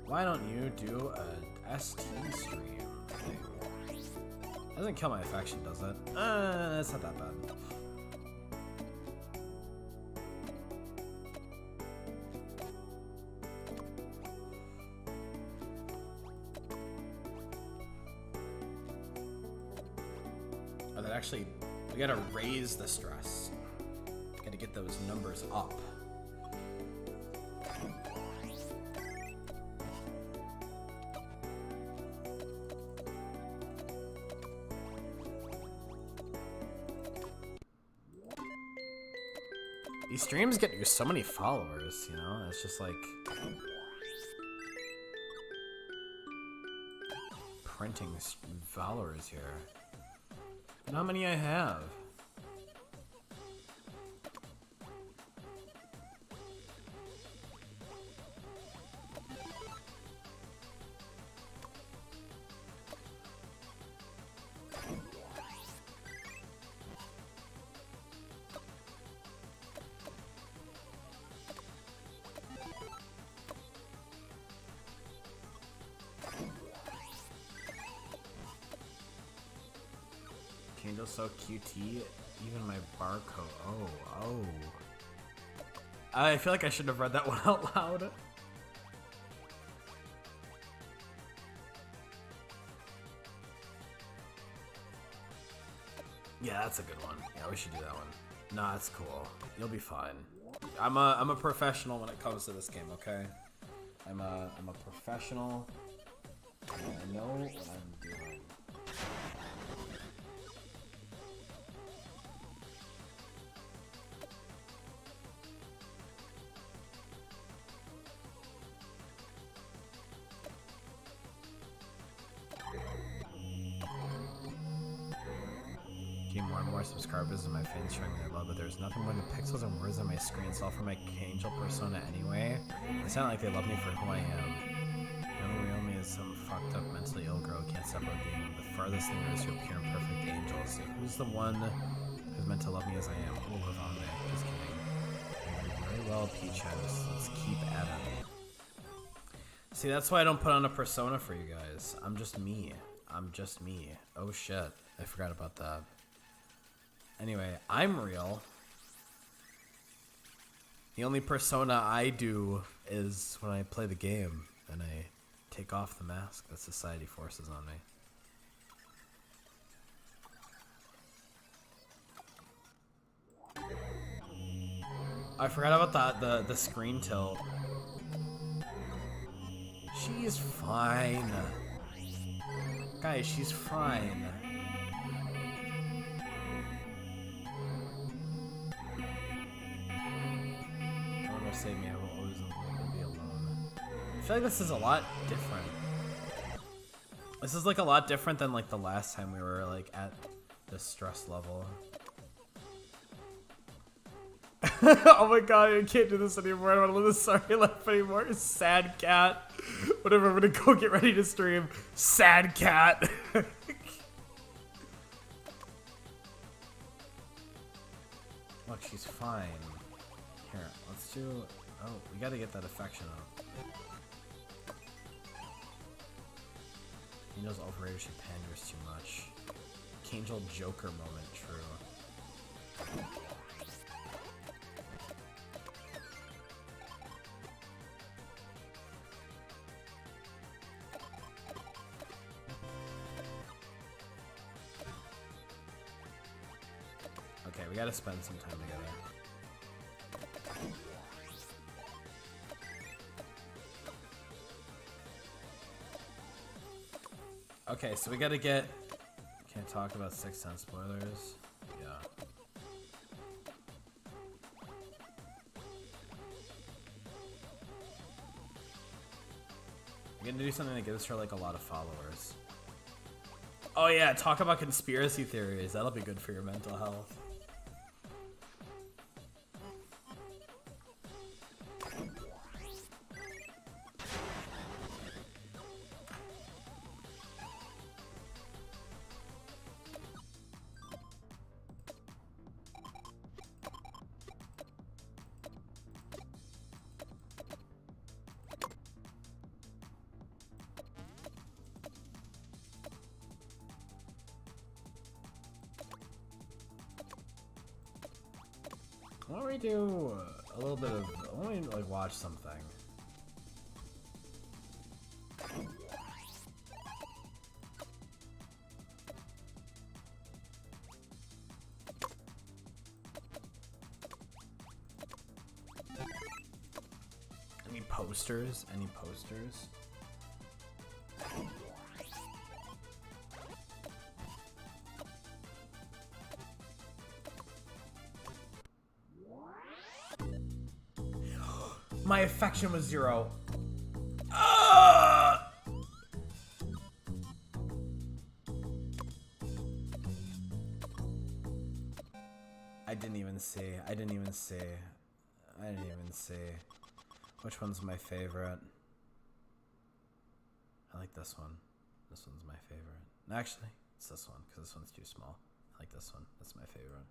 Why don't you do a ST stream thing? Doesn't kill my affection, does it? It's not that bad. Oh, that actually, we gotta raise the stress. Gotta get those numbers up. These streams get you so many followers, you know? It's just like printing followers here. And how many I have? Kindle so QT, even my barcode. Oh. I feel like I shouldn't have read that one out loud. Yeah, that's a good one. Yeah, we should do that one. Nah, it's cool. You'll be fine. I'm a professional when it comes to this game, okay? I'm a professional. And I know what I'm doing. More and more subscribers and my fans showing their love, but there's nothing more than pixels and words on my screen. It's all for my angel persona anyway. It's not like they love me for who I am. The only real me is some fucked up, mentally ill girl who can't stop being the farthest thing is to a pure and perfect angel. So who's the one who's meant to love me as I am? Oh, Lavande. Just kidding. Very well, Peaches. Let's keep at it. See, that's why I don't put on a persona for you guys. I'm just me. I'm just me. Oh shit. I forgot about that. Anyway, I'm real. The only persona I do is when I play the game and I take off the mask that society forces on me. I forgot about the screen tilt. She's fine. Guys, she's fine. Save me, I will always be alone. I feel like this is a lot different. This is like a lot different than like the last time we were like at the stress level. Oh my god, I can't do this anymore. I don't want to live this sorry life anymore. Sad cat. Whatever, I'm gonna go get ready to stream. Sad cat. Look, she's fine. Here, let's do... Oh, we gotta get that affection up. He knows overrated, she panders too much. Archangel Joker moment true. Okay, we gotta spend some time together. Okay, so we gotta get... Can't talk about 6th Sense spoilers. Yeah. We gotta do something that gives her like a lot of followers. Oh yeah, talk about conspiracy theories. That'll be good for your mental health. Why don't we do a little bit of... Why don't we like watch something? Any posters? Any posters? My affection was 0. I didn't even see. I didn't even see. I didn't even see. Which one's my favorite? I like this one. This one's my favorite. Actually, it's this one, because this one's too small. I like this one. That's my favorite.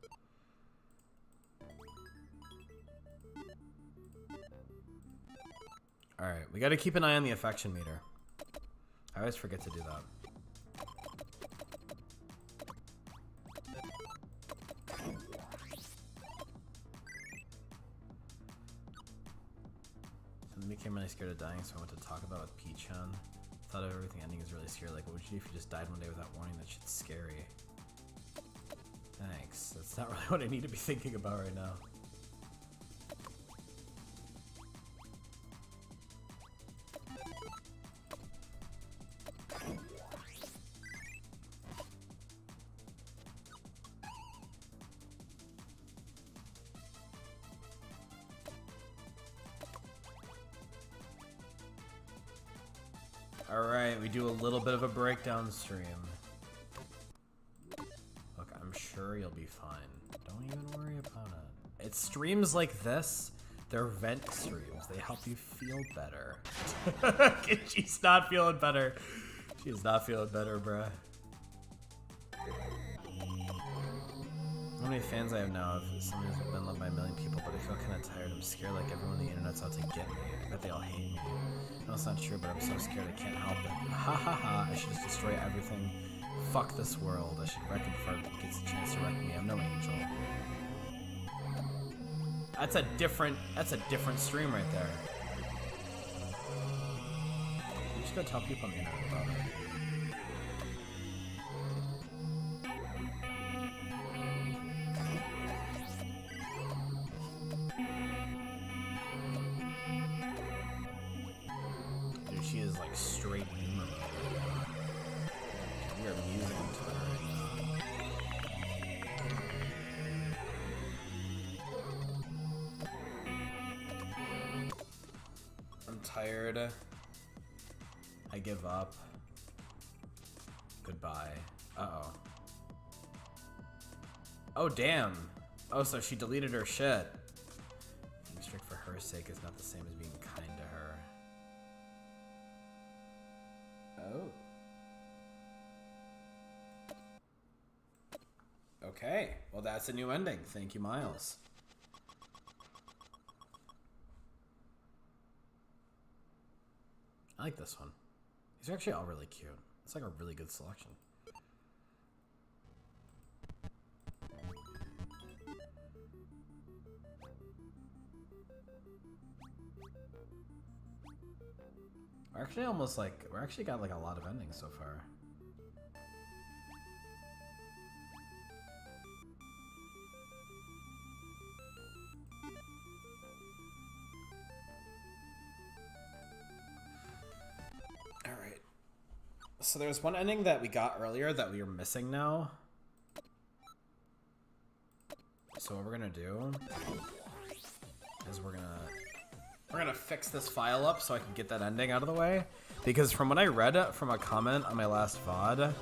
Alright, we gotta keep an eye on the affection meter. I always forget to do that. So I became really scared of dying, so I went to talk about it with P-chan. Thought of everything ending is really scary. Like, what would you do if you just died one day without warning? That shit's scary. Thanks. That's not really what I need to be thinking about right now. Alright, we do a little bit of a breakdown stream. Look, I'm sure you'll be fine. Don't even worry about it. It's streams like this, they're vent streams. They help you feel better. She's not feeling better. She's not feeling better, bruh. How many fans I have now of someone who's been loved by a million people, but I feel kind of tired. I'm scared like everyone on the internet's out to get me. I bet they all hate me. No, it's not true, but I'm so scared I can't help it. Ha ha ha, I should just destroy everything. Fuck this world. I should wreck it before it gets a chance to wreck me. I'm no angel. That's a different stream right there. You just gotta tell people on the internet about it. She is like straight humor. We are musing to her right now. I'm tired. I give up. Goodbye. Uh-oh. Oh, damn. Oh, so she deleted her shit. Being strict for her sake is not the same as being kind to her. Oh. Okay. Well, that's a new ending. Thank you, Miles. I like this one. These are actually all really cute. It's like a really good selection. We're actually almost like, we're actually got like a lot of endings so far. Alright. So there's one ending that we got earlier that we are missing now. So what we're gonna do is we're gonna fix this file up so I can get that ending out of the way. Because from what I read from a comment on my last VOD,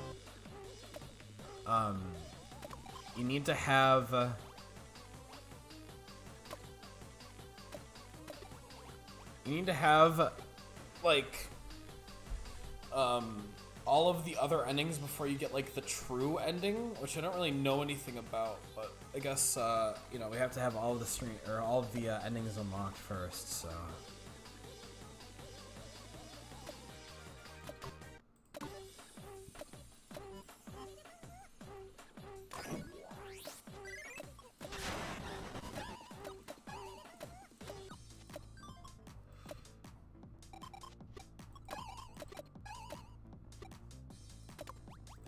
you need to have like all of the other endings before you get like the true ending, which I don't really know anything about, but I guess you know, we have to have all of the endings unlocked first. So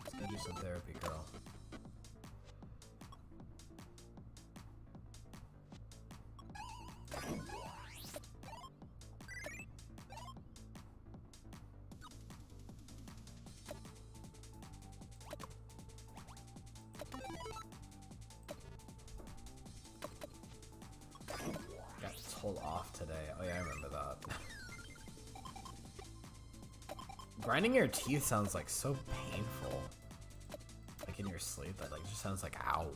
let's go do some therapy, girl. Got told off today. Oh yeah, I remember that. Grinding your teeth sounds like so painful. Like in your sleep, that like just sounds like ow,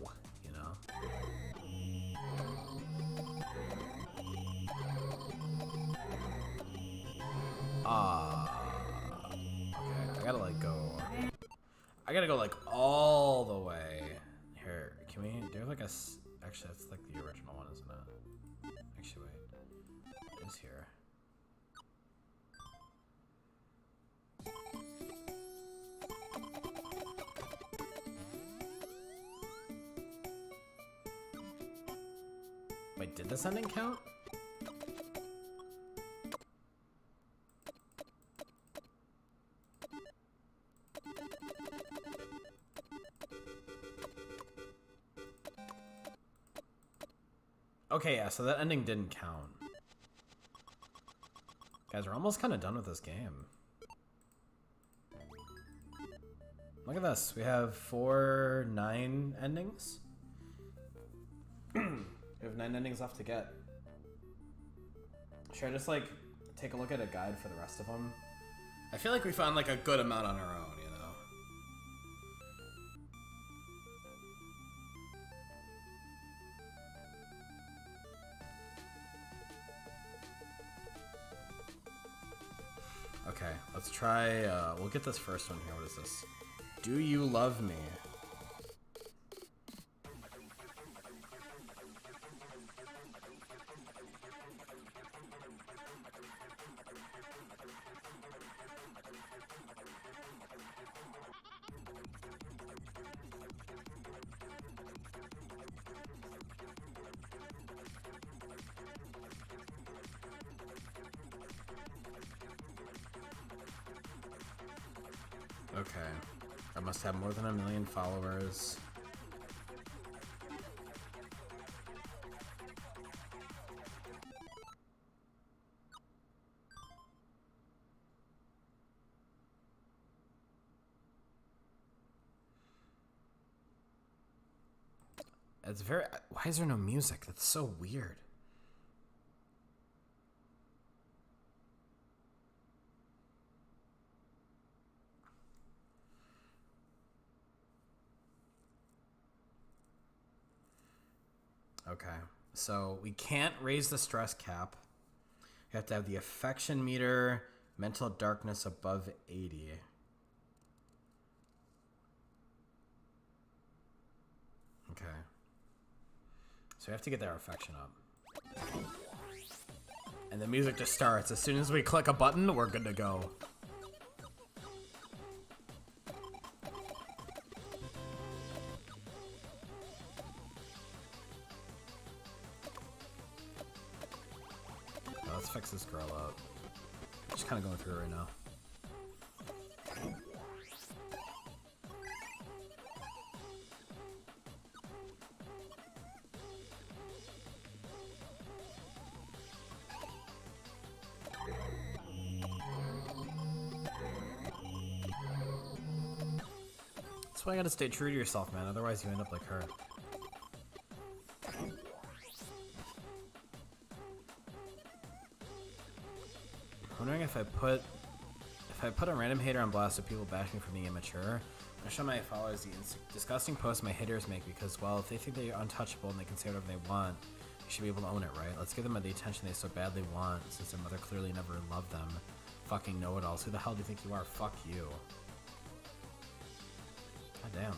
you know? Okay, I gotta like go. I gotta go like all the way. Here, can we do like a? Actually, that's like the original one, isn't it? Actually, wait, it is here. Wait, did this ending count? Okay, yeah, so that ending didn't count. Guys, we're almost kind of done with this game. Look at this. We have 9 endings. We have 9 endings left to get. Should I just, like, take a look at a guide for the rest of them? I feel like we found, like, a good amount on our own, you know? Okay, let's try, we'll get this first one here. What is this? Do you love me? Okay. I must have more than 1 million followers. It's very... Why is there no music? That's so weird. Okay, so we can't raise the stress cap. You have to have the affection meter, mental darkness above 80. Okay. So we have to get their affection up. And the music just starts. As soon as we click a button, we're good to go. Let's fix this girl up. Just kind of going through it right now. That's why you gotta stay true to yourself, man. Otherwise, you end up like her. I'm wondering if I put a random hater on blast, so people bash me for being immature. I show my followers the disgusting posts my haters make because, well, if they think they're untouchable and they can say whatever they want, you should be able to own it, right? Let's give them the attention they so badly want, since their mother clearly never loved them. Fucking know-it-alls. Who the hell do you think you are? Fuck you. God damn.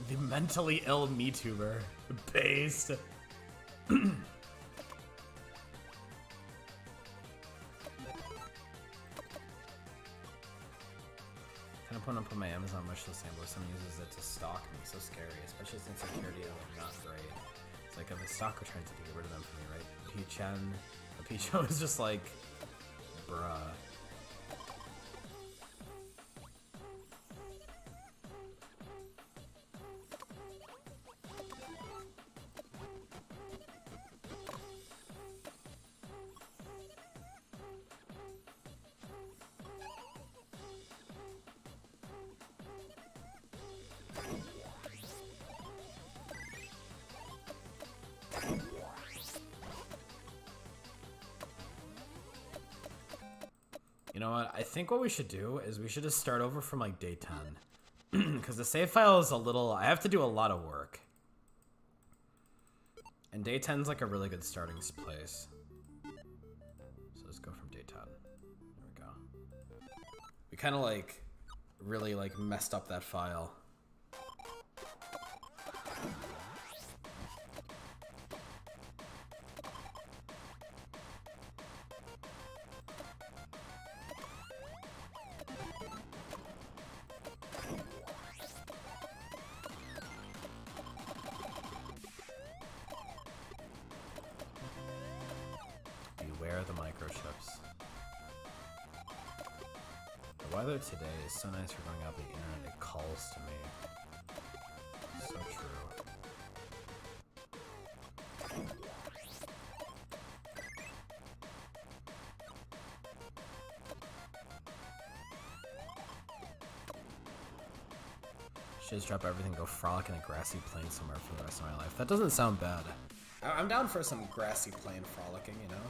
The mentally ill MeTuber. Based. I'm gonna put my Amazon wishlist in where someone uses it to stalk me. So scary, especially since security is like not great. It's like if a stalker tries to get rid of them from me, right? Picho is just like, bruh. You know what? I think what we should do is we should just start over from like day 10. Because the save file is a little... I have to do a lot of work. And day 10 is like a really good starting place. So let's go from day 10. There we go. We kind of like really like messed up that file. Beware the microchips. The weather today is so nice for going out the internet. It calls to me. So true. Should just drop everything, go frolic in a grassy plain somewhere for the rest of my life. That doesn't sound bad. I'm down for some grassy plain frolicking, you know?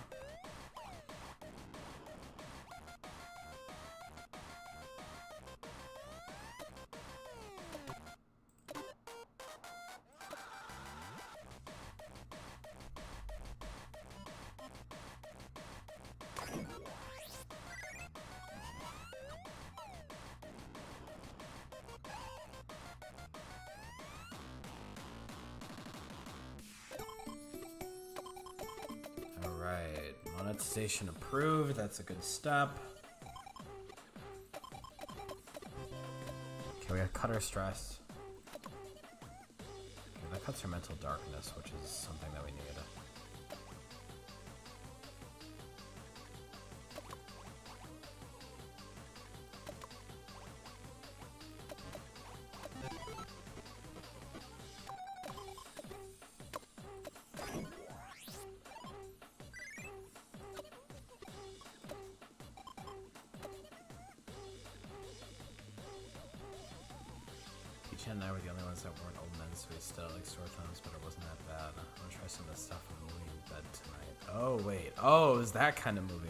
Alright, monetization approved, that's a good step. Okay, we gotta cut our stress. Okay, that cuts our mental darkness, which is something that we need. Chen and I were the only ones that weren't old men, so we still like sore thumbs, but it wasn't that bad. I'm gonna try some of this stuff in the movie in bed tonight. Oh wait, oh, it was that kind of movie.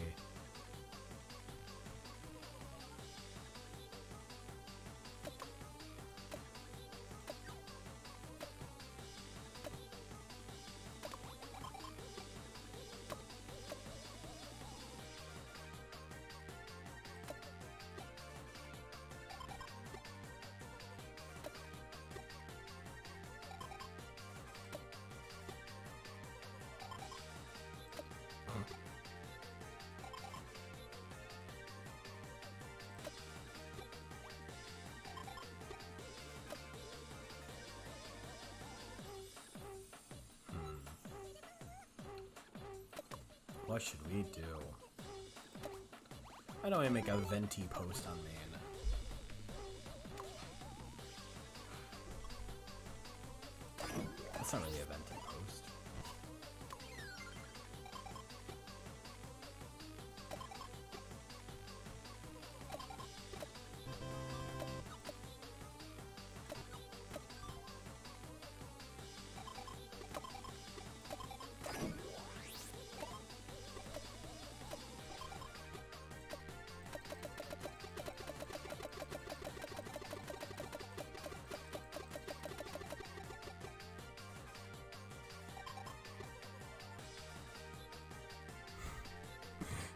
what should we do? Why don't we make a venti post on main? That's not really a venti post.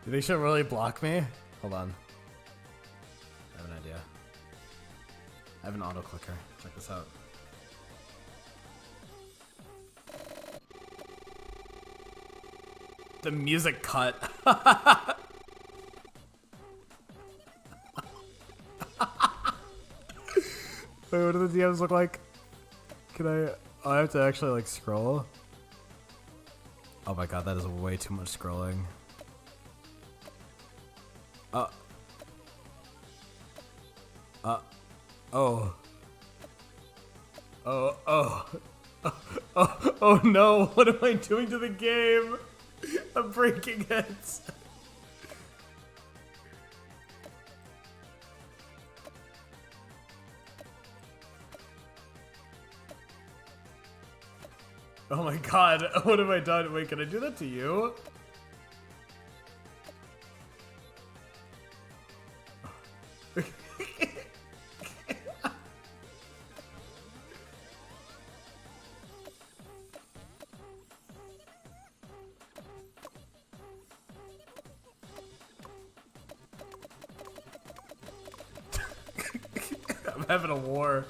Do they should really block me? Hold on. I have an idea. I have an auto clicker. Check this out. The music cut. Wait, what do the DMs look like? Can I? Oh, I have to actually like scroll. Oh my god, that is way too much scrolling. Oh. Oh no, what am I doing to the game? I'm breaking it. Oh my god, what have I done? Wait, can I do that to you? I'm having a war.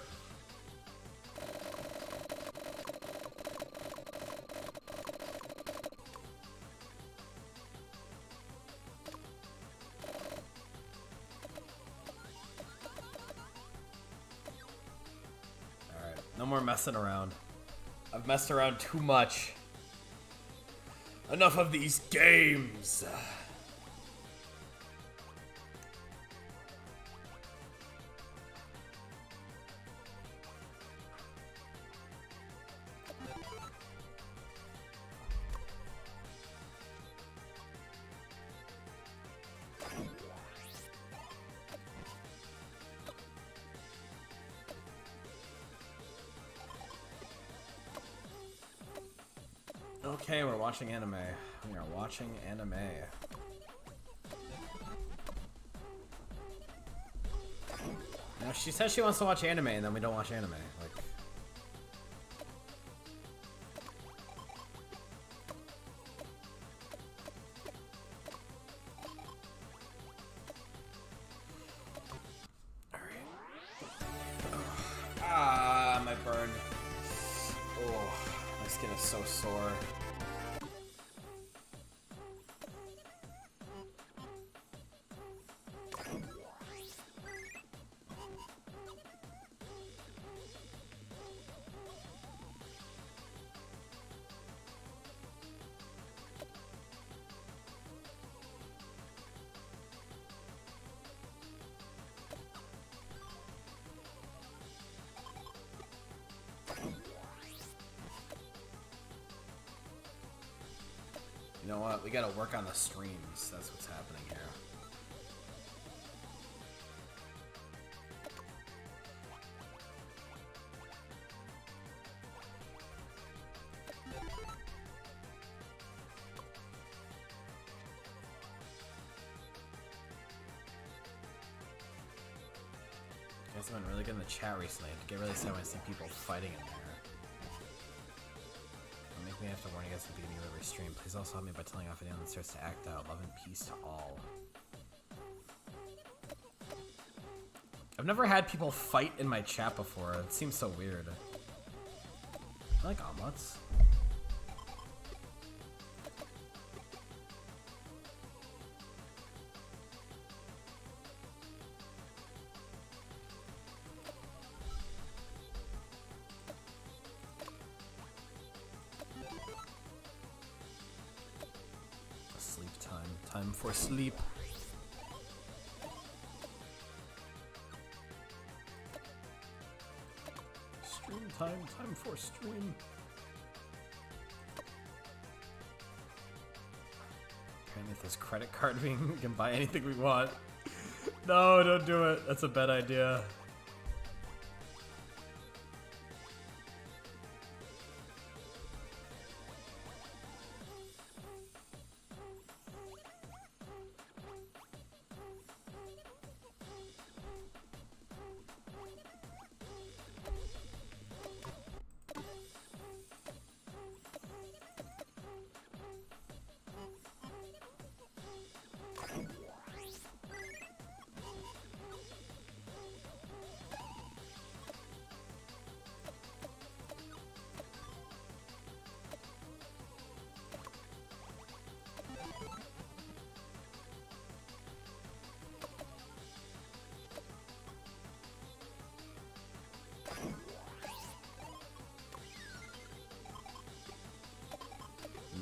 Alright, no more messing around. I've messed around too much. Enough of these games. Okay, we're watching anime. We are watching anime. Now she says she wants to watch anime and then we don't watch anime. Like, my burn. Oh, my skin is so sore. You know what? We gotta work on the streams. That's what's happening here. You guys have been really good in the chat recently. I get really sad when I see people fighting in there. Make me have to warn you guys at the beginning of every stream. Please also help me by telling off anyone that starts to act out. Love and peace to all. I've never had people fight in my chat before. It seems so weird. I like omelets. Asleep time for sleep. Stream time, time for stream. Apparently with this credit card being, we can buy anything we want. No, don't do it. That's a bad idea.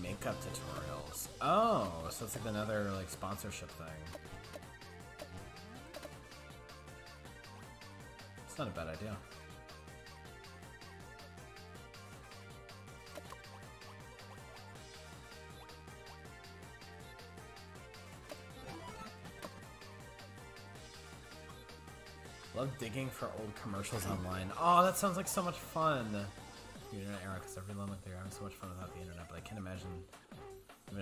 Makeup tutorials. Oh, so it's like another like sponsorship thing. It's not a bad idea. Love digging for old commercials online. Oh, that sounds like so much fun. The internet era, because everyone like they're having so much fun without the internet, but I can't even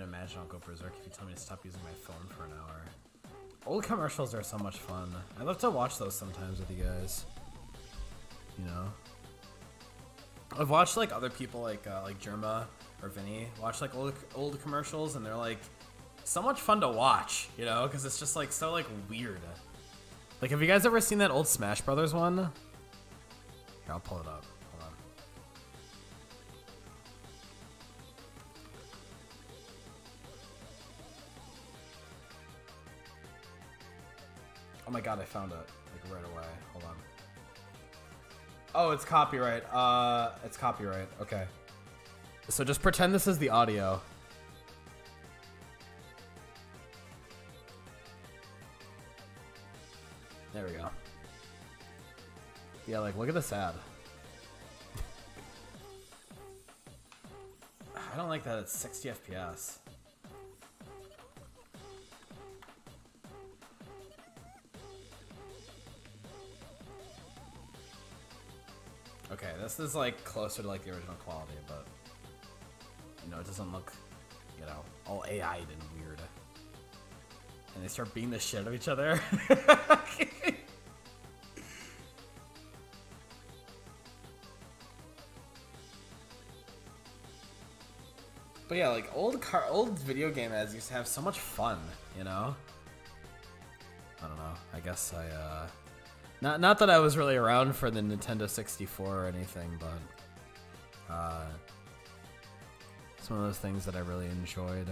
imagine I'll go berserk if you tell me to stop using my phone for an hour. Old commercials are so much fun. I love to watch those sometimes with you guys. You know? I've watched like other people like Germa or Vinny watch like old commercials, and they're like so much fun to watch, you know, because it's just like so like weird. Like, have you guys ever seen that old Smash Brothers one? Here, I'll pull it up. Hold on. Oh my god, I found it like right away. Hold on. Oh, it's copyright. It's copyright. Okay. So just pretend this is the audio. There we go. Yeah, like, look at this ad. I don't like that it's 60 FPS. Okay, this is like closer to like the original quality, but you know, it doesn't look, you know, all AI'd and weird. And they start beating the shit out of each other. But yeah, like old video game ads used to have so much fun, you know? I don't know. I guess not that I was really around for the Nintendo 64 or anything, but it's one of those things that I really enjoyed.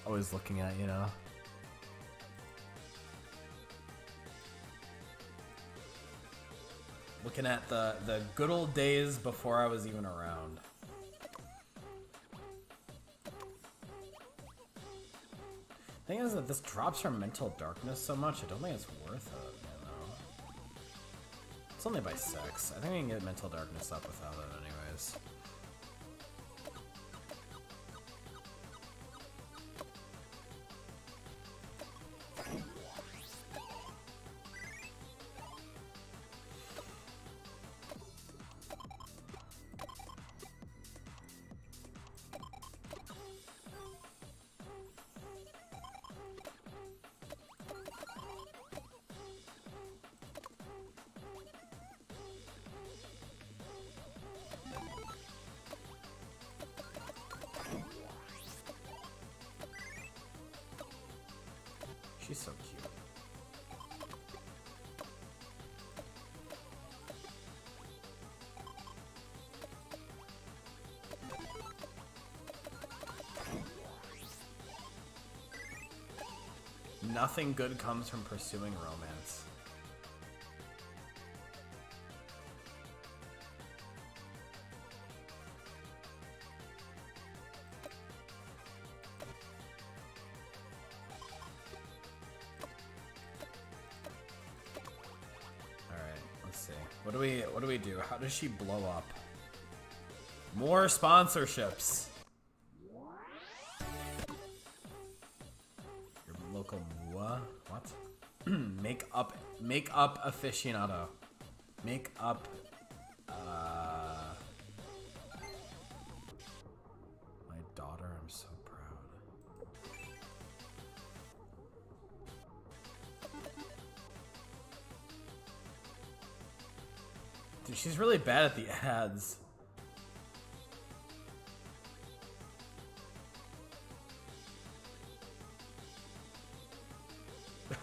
Always looking at, you know. Looking at the good old days before I was even around. The thing is that this drops our mental darkness so much, I don't think it's worth it, you know? It's only by 6. I think we can get mental darkness up without it anyways. She's so cute. Nothing good comes from pursuing romance. What do we do? How does she blow up? More sponsorships. Your local what? Make up aficionado. Make up my daughter, I'm so proud. Dude, she's really bad at the ads.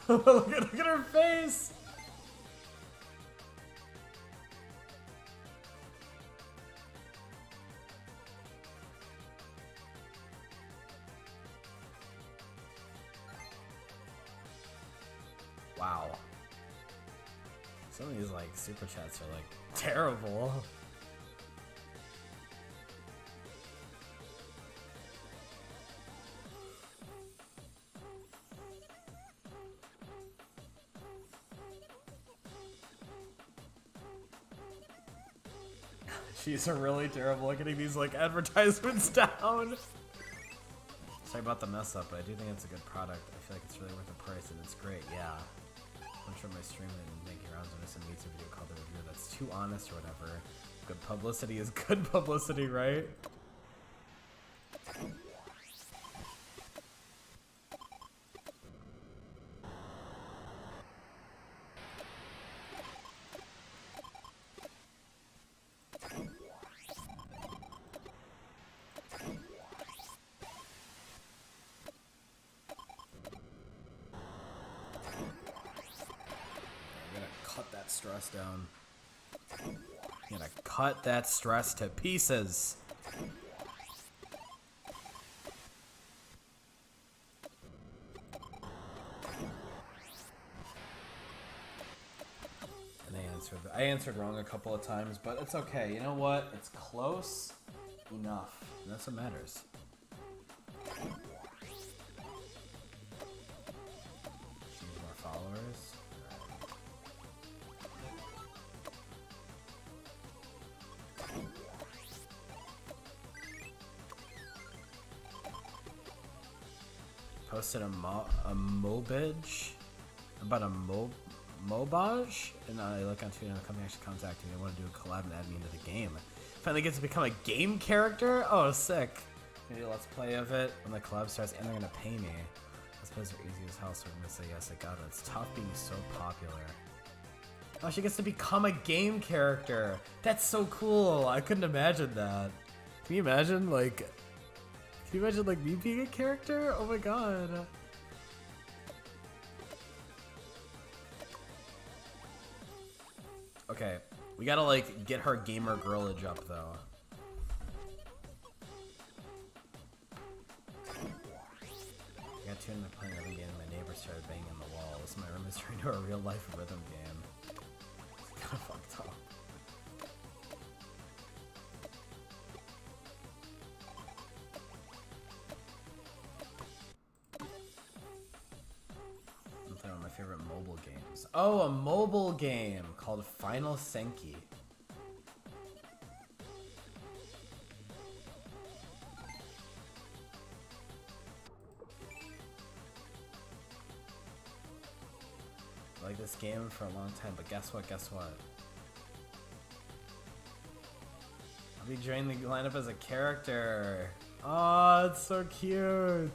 look at her face! Wow. Some of these like super chats are like terrible. She's really terrible at getting these like advertisements down. Sorry about the mess up, but I do think it's a good product. I feel like it's really worth the price and it's great, yeah. I'm sure my stream and making rounds when I send meets a video called the review that's too honest or whatever. Good publicity is good publicity, right? Stress down. I'm gonna cut that stress to pieces. And I answered wrong a couple of times, but it's okay. You know what? It's close enough. And that's what matters. She needs more followers. Posted a mobage about a mobage, and I look on Twitter and the company actually contacted me. I want to do a collab and add me into the game. Finally get to become a game character. Oh, sick! Maybe a let's play of it when the collab starts, and they're gonna pay me. I suppose they're easy as hell, so I'm gonna say yes. I got it. It's tough being so popular. Oh, she gets to become a game character. That's so cool. I couldn't imagine that. Can you imagine like? Can you imagine like me being a character? Oh my god. Okay, we gotta like get her gamer girlage up though. I got tuned to playing a rhythm game and my neighbor started banging on the walls. My room is turned into a real life rhythm game. It's kinda fucked up. Favorite mobile games. Oh, a mobile game called Final Senki. I like this game for a long time, but guess what? I'll be joining the lineup as a character. Oh, it's so cute.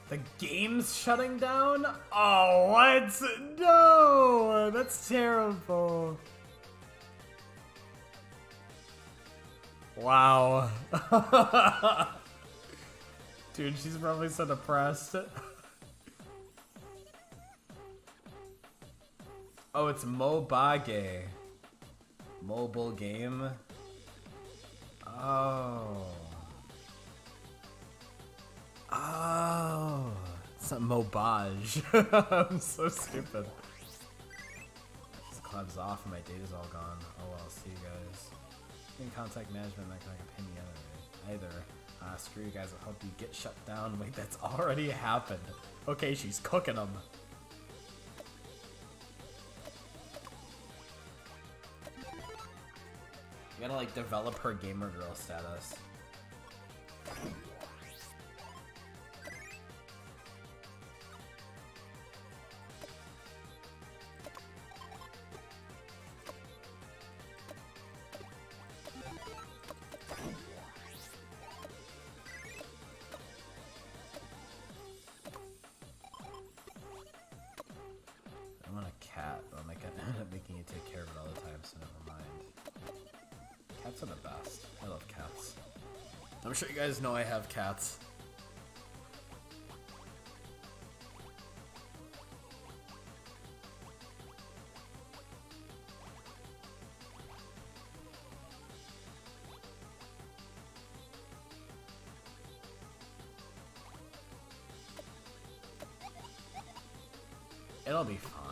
The game's shutting down? Oh, what? No! That's terrible. Wow. Dude, she's probably so depressed. Oh, it's Mobage. Mobile game? Oh. Oh, it's not Mobage. I'm so stupid. Collab's off and my data's all gone. Oh well, see you guys. In contact management, not gonna pay me either. Screw you guys, I'll help you get shut down. Wait, that's already happened. Okay, she's cooking them. You gotta like develop her gamer girl status. I want a cat, but I'm gonna end up making you take care of it all the time, so never mind. Cats are the best. I love cats. I'm sure you guys know I have cats. It'll be fine.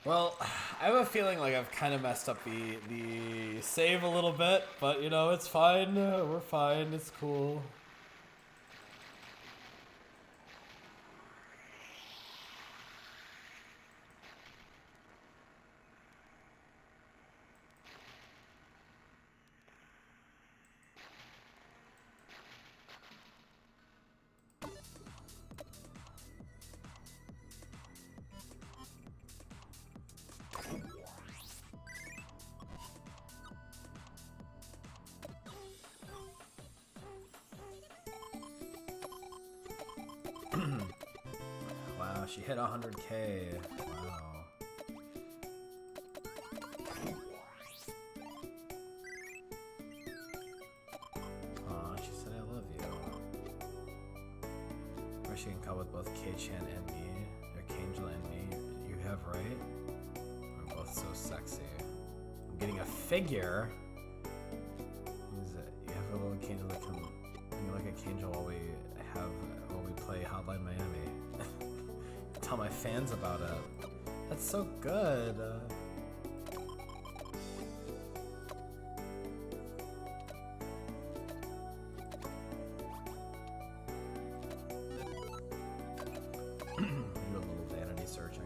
Well, I have a feeling like I've kind of messed up the save a little bit, but you know, it's fine. We're fine. It's cool. Wow, she hit 100K. Wow. Aw, she said I love you. Or she can call with both K-Chan and me, or Kangela and me. You have, right? We're both so sexy. I'm getting a figure. You have a little Kangela that can you look at Kangela while we play Hotline Miami. Tell my fans about it. That's so good. Do a little vanity searching.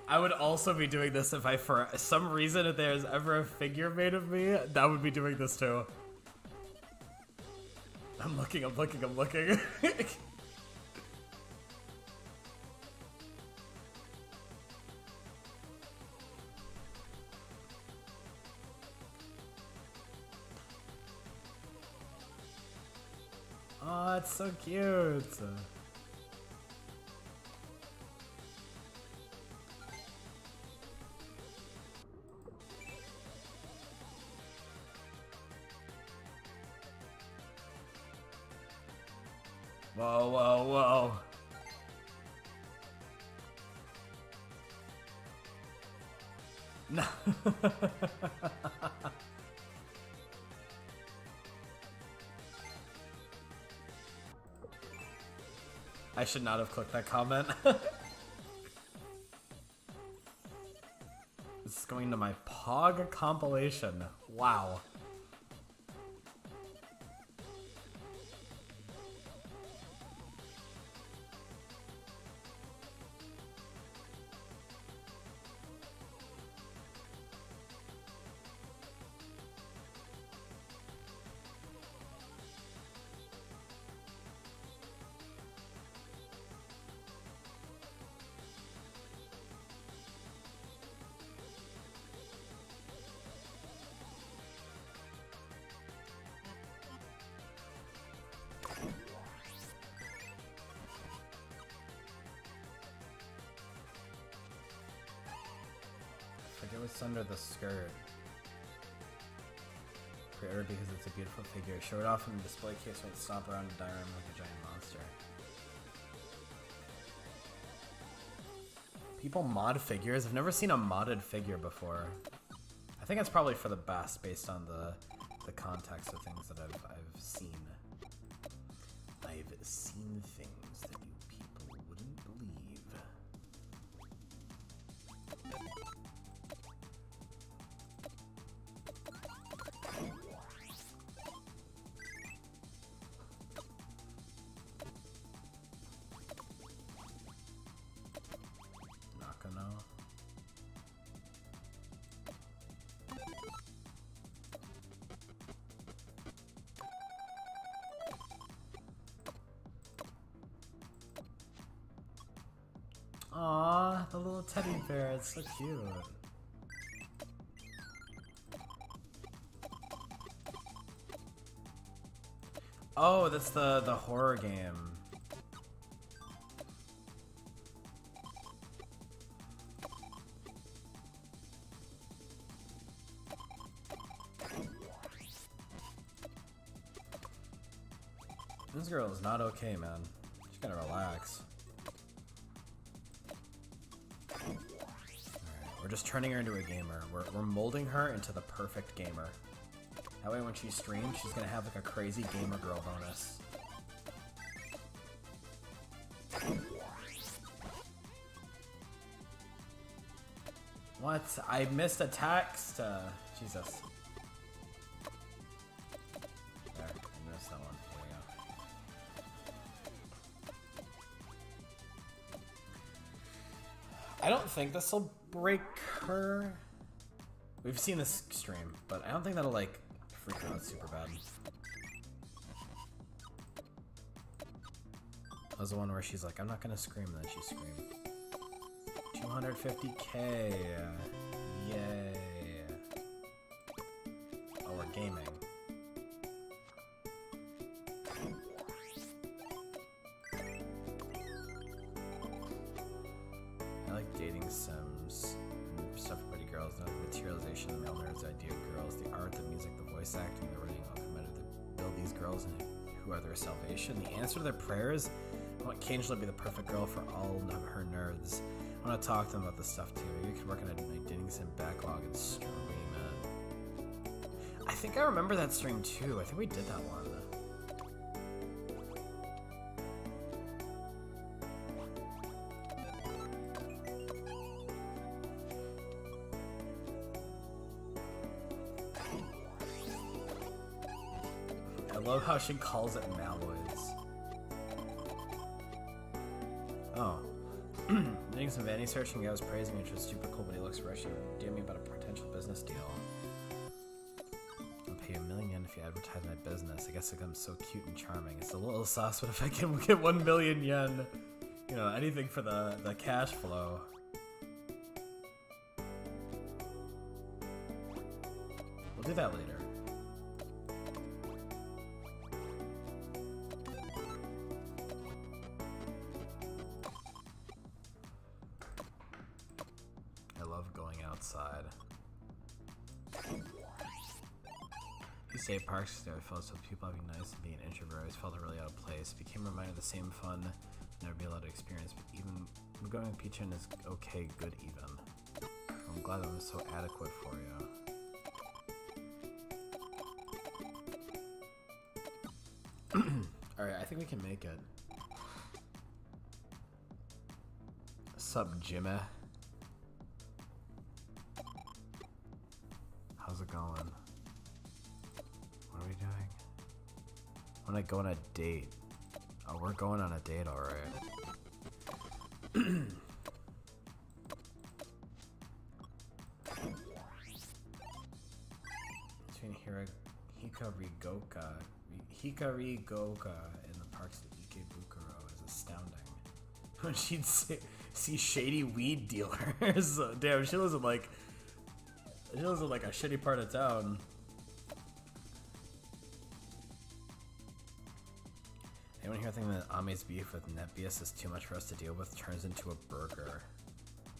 I would also be doing this if I, for some reason, if there's ever a figure made of me, that would be doing this too. I'm looking. Oh, it's so cute. Whoa, whoa, whoa. No. I should not have clicked that comment. This is going to my Pog compilation. Wow. what's under the skirt. Pre-order because it's a beautiful figure. Show it off in the display case when it stomp around a diorama like a giant monster. People mod figures? I've never seen a modded figure before. I think it's probably for the best based on the context of things that I've seen. I've seen things that you people wouldn't believe. Nakano. Aww, the little teddy bear, it's so cute. Oh, that's the horror game. This girl is not okay, man. She's gotta relax. We're just turning her into a gamer. We're molding her into the perfect gamer. That way when she streams, she's gonna have like a crazy gamer girl bonus. What? I missed a text? Jesus. There, I missed that one. There we go. I don't think this will break her. We've seen this stream, but I don't think that'll like freak her out super bad. That was the one where she's like, I'm not gonna scream, and then she screamed. 250k. Yay. Oh, we're gaming. I like dating sims and stuff for pretty girls. The materialization of male nerds, the idea of girls, the art, the music, the voice acting, the writing, all committed to build these girls and who are their salvation. The answer to their prayers. I want Kangela to be the perfect girl for all of her nerds. I want to talk to them about this stuff too. Maybe you could work on a dating sim backlog and stream it. I think I remember that stream too. I think we did that one. I love how she calls it Maloids. Oh. Doing some vanity searching, I was praising me, which was super cool, but he looks rushy. DM me about a potential business deal. I'll pay you $1 million if you advertise my business. I guess I'm so cute and charming. It's a little sauce, but if I can get 1 million yen, you know, anything for the cash flow. We'll do that later. Outside. You say parks, I felt so people having nice and being an introvert. I always felt really out of place. Became reminded of the same fun never be allowed to experience, but even going with Peachin is okay, good even. I'm glad I'm so adequate for you. Alright, I think we can make it. Sup, Jimmy? How's it going? What are we doing? I want to go on a date. Oh, we're going on a date, alright. Between Hikarigoka and the parks of Ikebukuro is astounding. When she'd see shady weed dealers. Damn, she lives in like a shitty part of town. Anyone here think that Ame's beef with Nebius is too much for us to deal with turns into a burger?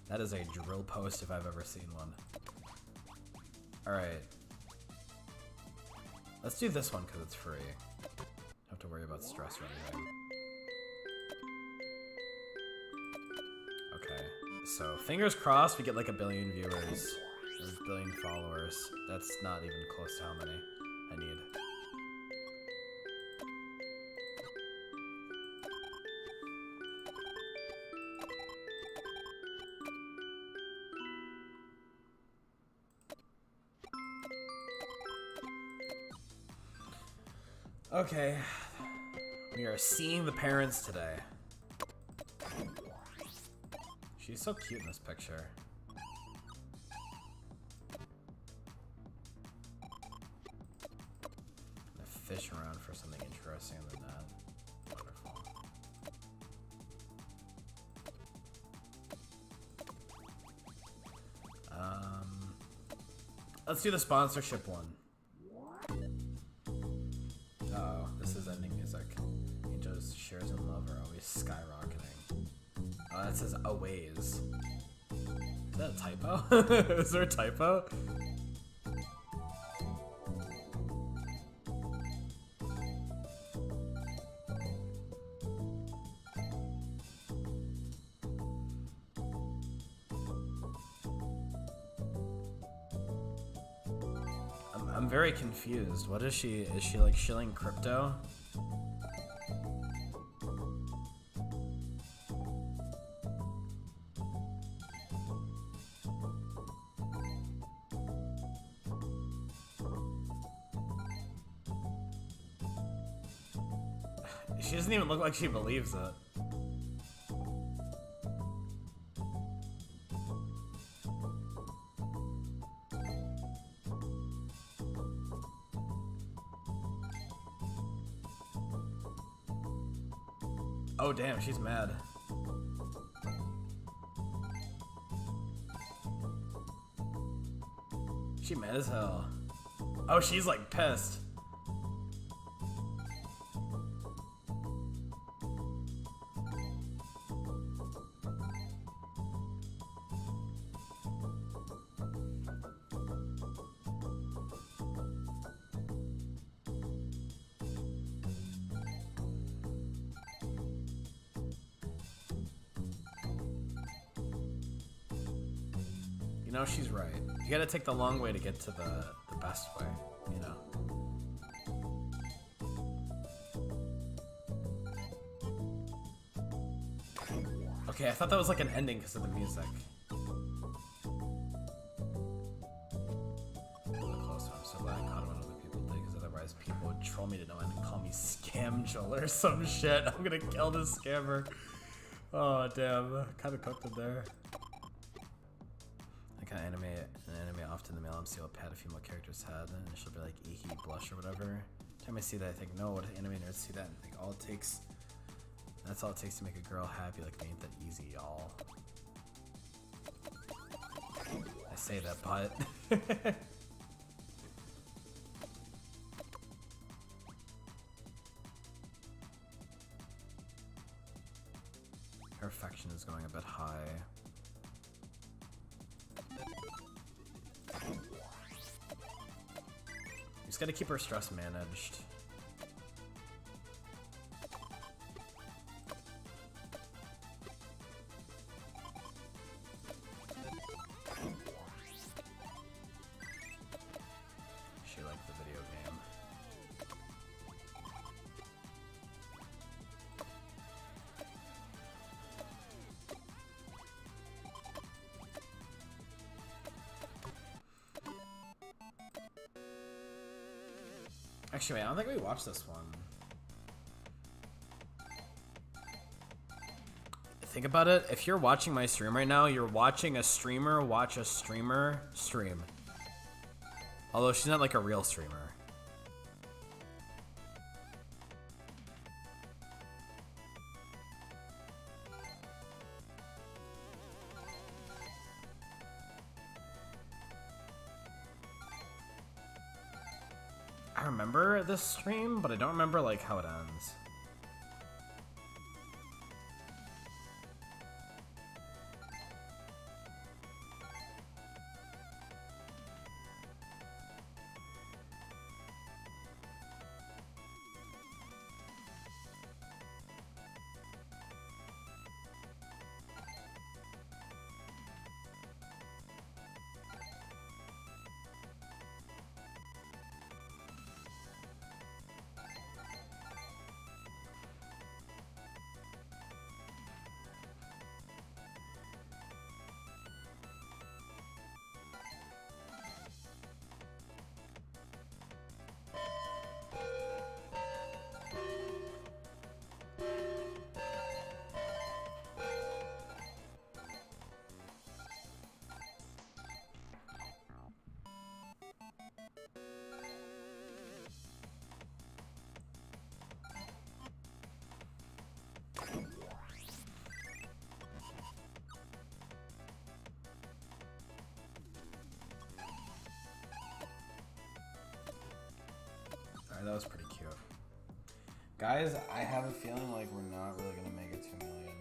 That is a drill post if I've ever seen one. Alright. Let's do this one because it's free. Don't have to worry about stress or anything. Okay. So, fingers crossed we get like 1 billion viewers. Or 1 billion followers. That's not even close to how many I need. Okay, we are seeing the parents today. She's so cute in this picture. I fish around for something interesting than that. Wonderful. Let's do the sponsorship one. Shares in love are always skyrocketing. Oh, that says a ways. Is that a typo? Is there a typo? I'm very confused. What is she? Is she like shilling crypto? She doesn't even look like she believes it. Oh damn, she's mad. She mad as hell. Oh, she's like pissed. You know, she's right. You gotta take the long way to get to the best way, you know? Okay, I thought that was like an ending because of the music. Really close to him, so glad I caught him when other people did, because otherwise people would troll me to no end and call me Scam Joel or some shit. I'm gonna kill this scammer. Oh, damn. Kinda cooked it there. An anime often the male MC will pat a female character's head and she'll be like eehee blush or whatever. Every time I see that I think, no, what anime nerds see that and think that's all it takes to make a girl happy, like ain't that easy, y'all. I say that, but her affection is going a bit high. Just gotta keep her stress managed. She liked the video game. Actually, wait, I don't think we watched this one. Think about it. If you're watching my stream right now, you're watching a streamer watch a streamer stream. Although she's not like a real streamer. I remember this stream, but I don't remember like how it ends. Alright, that was pretty cute. Guys, I have a feeling like we're not really gonna make it to 1 million.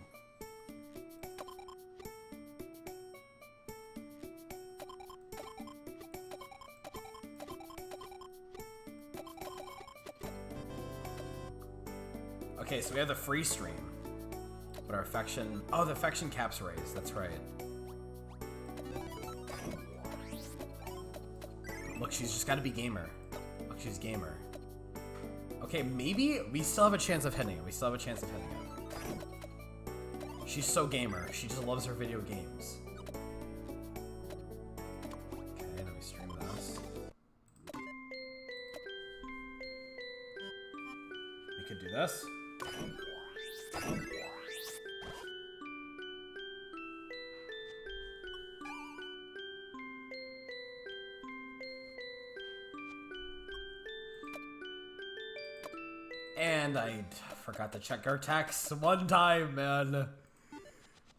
Okay, so we have the free stream. But our affection... Oh, the affection cap's raised. That's right. Look, she's just gotta be gamer. Look, she's gamer. Okay, maybe we still have a chance of hitting it. We still have a chance of hitting it. She's so gamer. She just loves her video games. Okay, let me stream this. We could do this. And I forgot to check our text one time, man.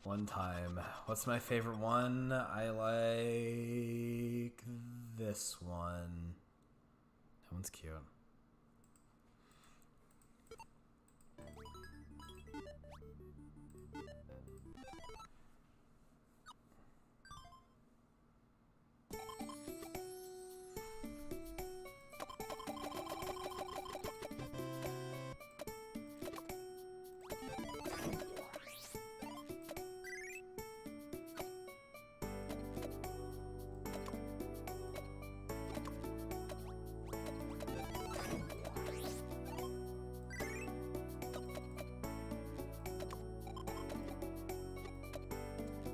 One time. What's my favorite one? I like this one. That one's cute.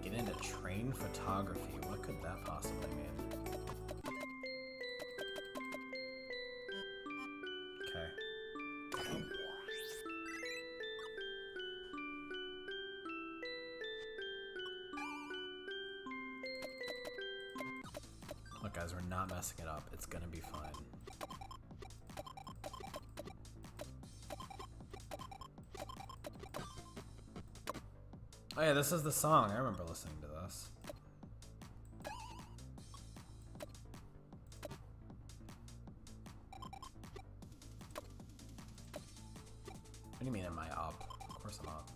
Get into train photography. What could that possibly mean? Okay. Look, guys, we're not messing it up. It's gonna be fine. Oh yeah, this is the song. I remember listening to this. What do you mean, am I up? Of course I'm up.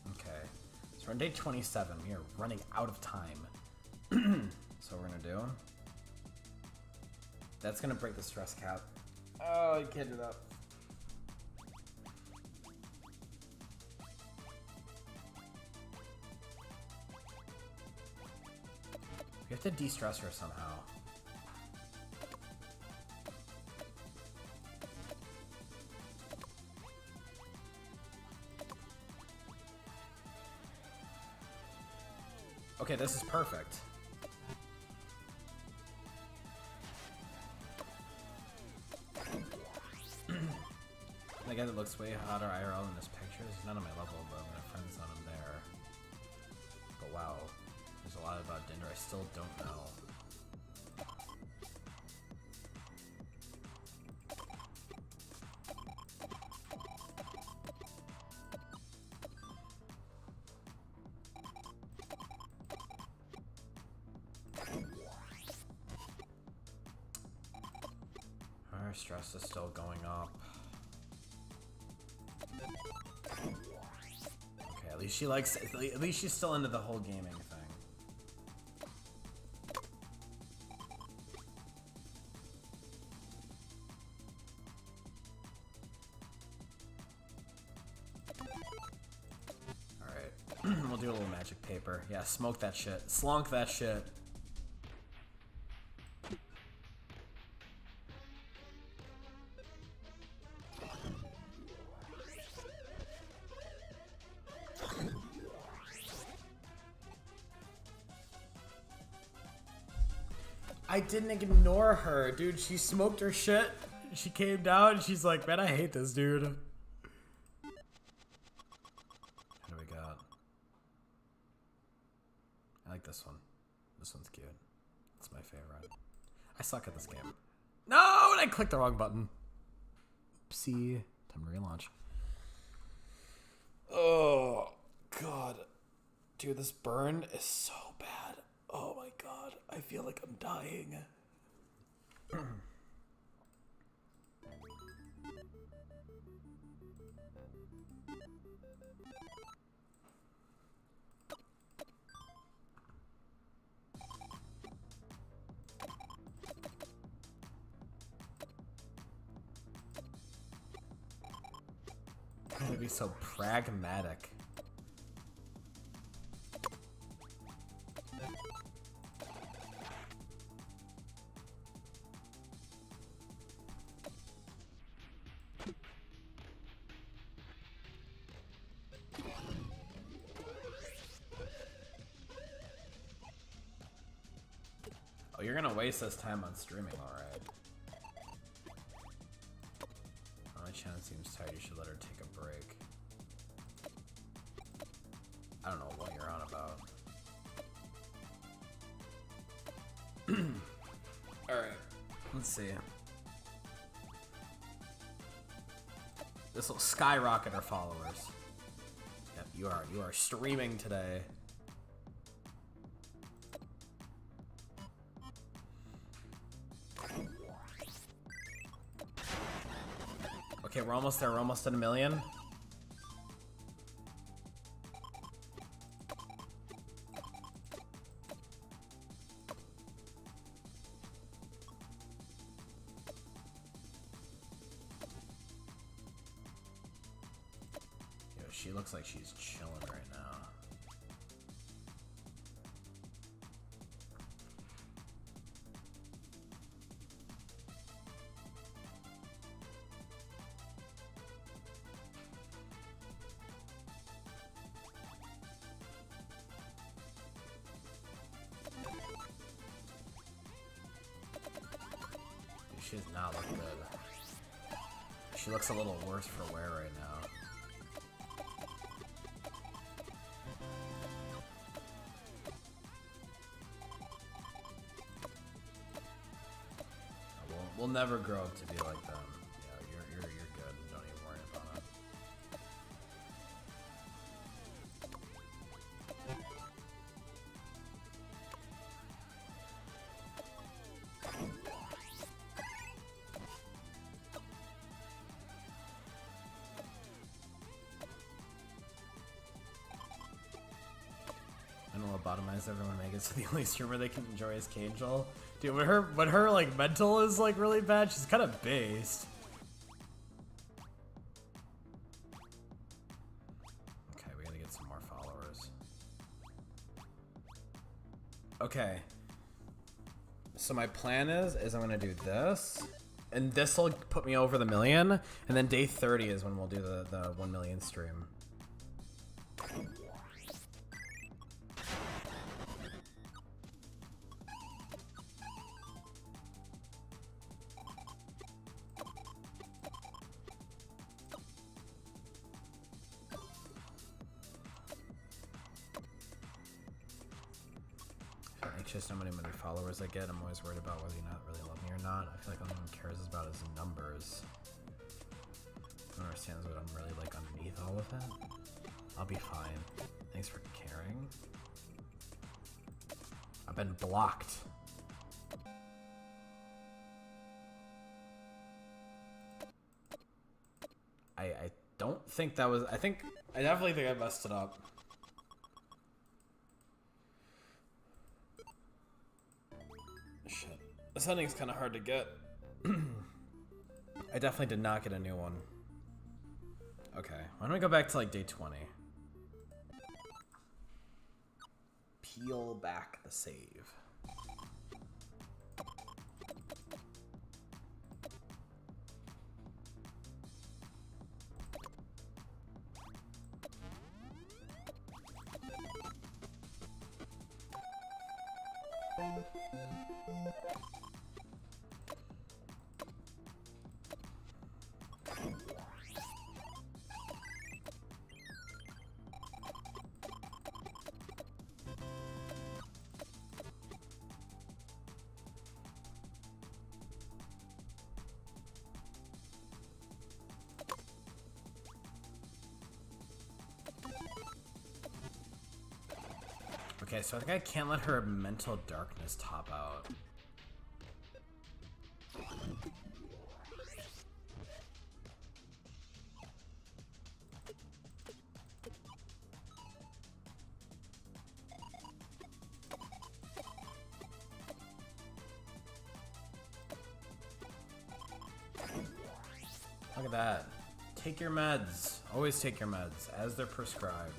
Okay. So we're on day 27. We are running out of time. So we're gonna do... That's gonna break the stress cap. Oh, you can't do that. We have to de-stress her somehow. Okay, this is perfect. The guy that looks way hotter IRL in this picture is not on my level, but I'm gonna friend zone him there. But wow, there's a lot about Dinder I still don't know. Our stress is still going up. Okay, at least she likes. At least she's still into the whole gaming thing. All right, we'll do a little magic paper. Yeah, smoke that shit. Slonk that shit. I didn't ignore her, dude. She smoked her shit. She came down and she's like, man, I hate this dude. What do we got? I like this one. This one's cute. It's my favorite. I suck at this game. No, and I clicked the wrong button. Oopsie. Time to relaunch. Oh, God. Dude, this burn is so bad. Oh my god, I feel like I'm dying. I'm gonna be so pragmatic. Oh, you're gonna waste this time on streaming, alright. Oh, my channel seems tired. You should let her take a break. I don't know what you're on about. Alright, let's see. This will skyrocket our followers. Yep, you are streaming today. Okay, we're almost there. We're almost at 1 million. Yo, she looks like she's chilling right now. She does not look good. She looks a little worse for wear right now. We'll never grow up to be like them. Yeah, you're good. Don't even worry about it. And lobotomize everyone, make it so the only streamer they can enjoy is Kangel. Dude, when her like mental is like really bad, she's kind of based. Okay, we gotta get some more followers. Okay. So my plan is I'm gonna do this, and this will put me over the 1 million, and then day 30 is when we'll do the 1 million stream. Just how many followers I get. I'm always worried about whether you not really love me or not. I feel like all anyone cares about is numbers. I don't understand what I'm really like underneath all of that. I'll be fine. Thanks for caring. I've been blocked. I don't think that was. I definitely think I messed it up. Shit. The setting's kind of hard to get. I definitely did not get a new one. Okay, why don't we go back to like day 20? Peel back the save. Okay, so I think I can't let her mental darkness top out. Look at that. Take your meds. Always take your meds as they're prescribed.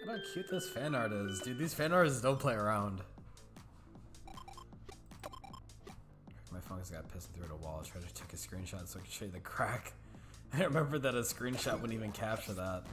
Look how cute this fan art is. Dude, these fan artists don't play around. My phone just got pissed through the wall. I tried to take a screenshot so I could show you the crack. I remember that a screenshot wouldn't even capture that.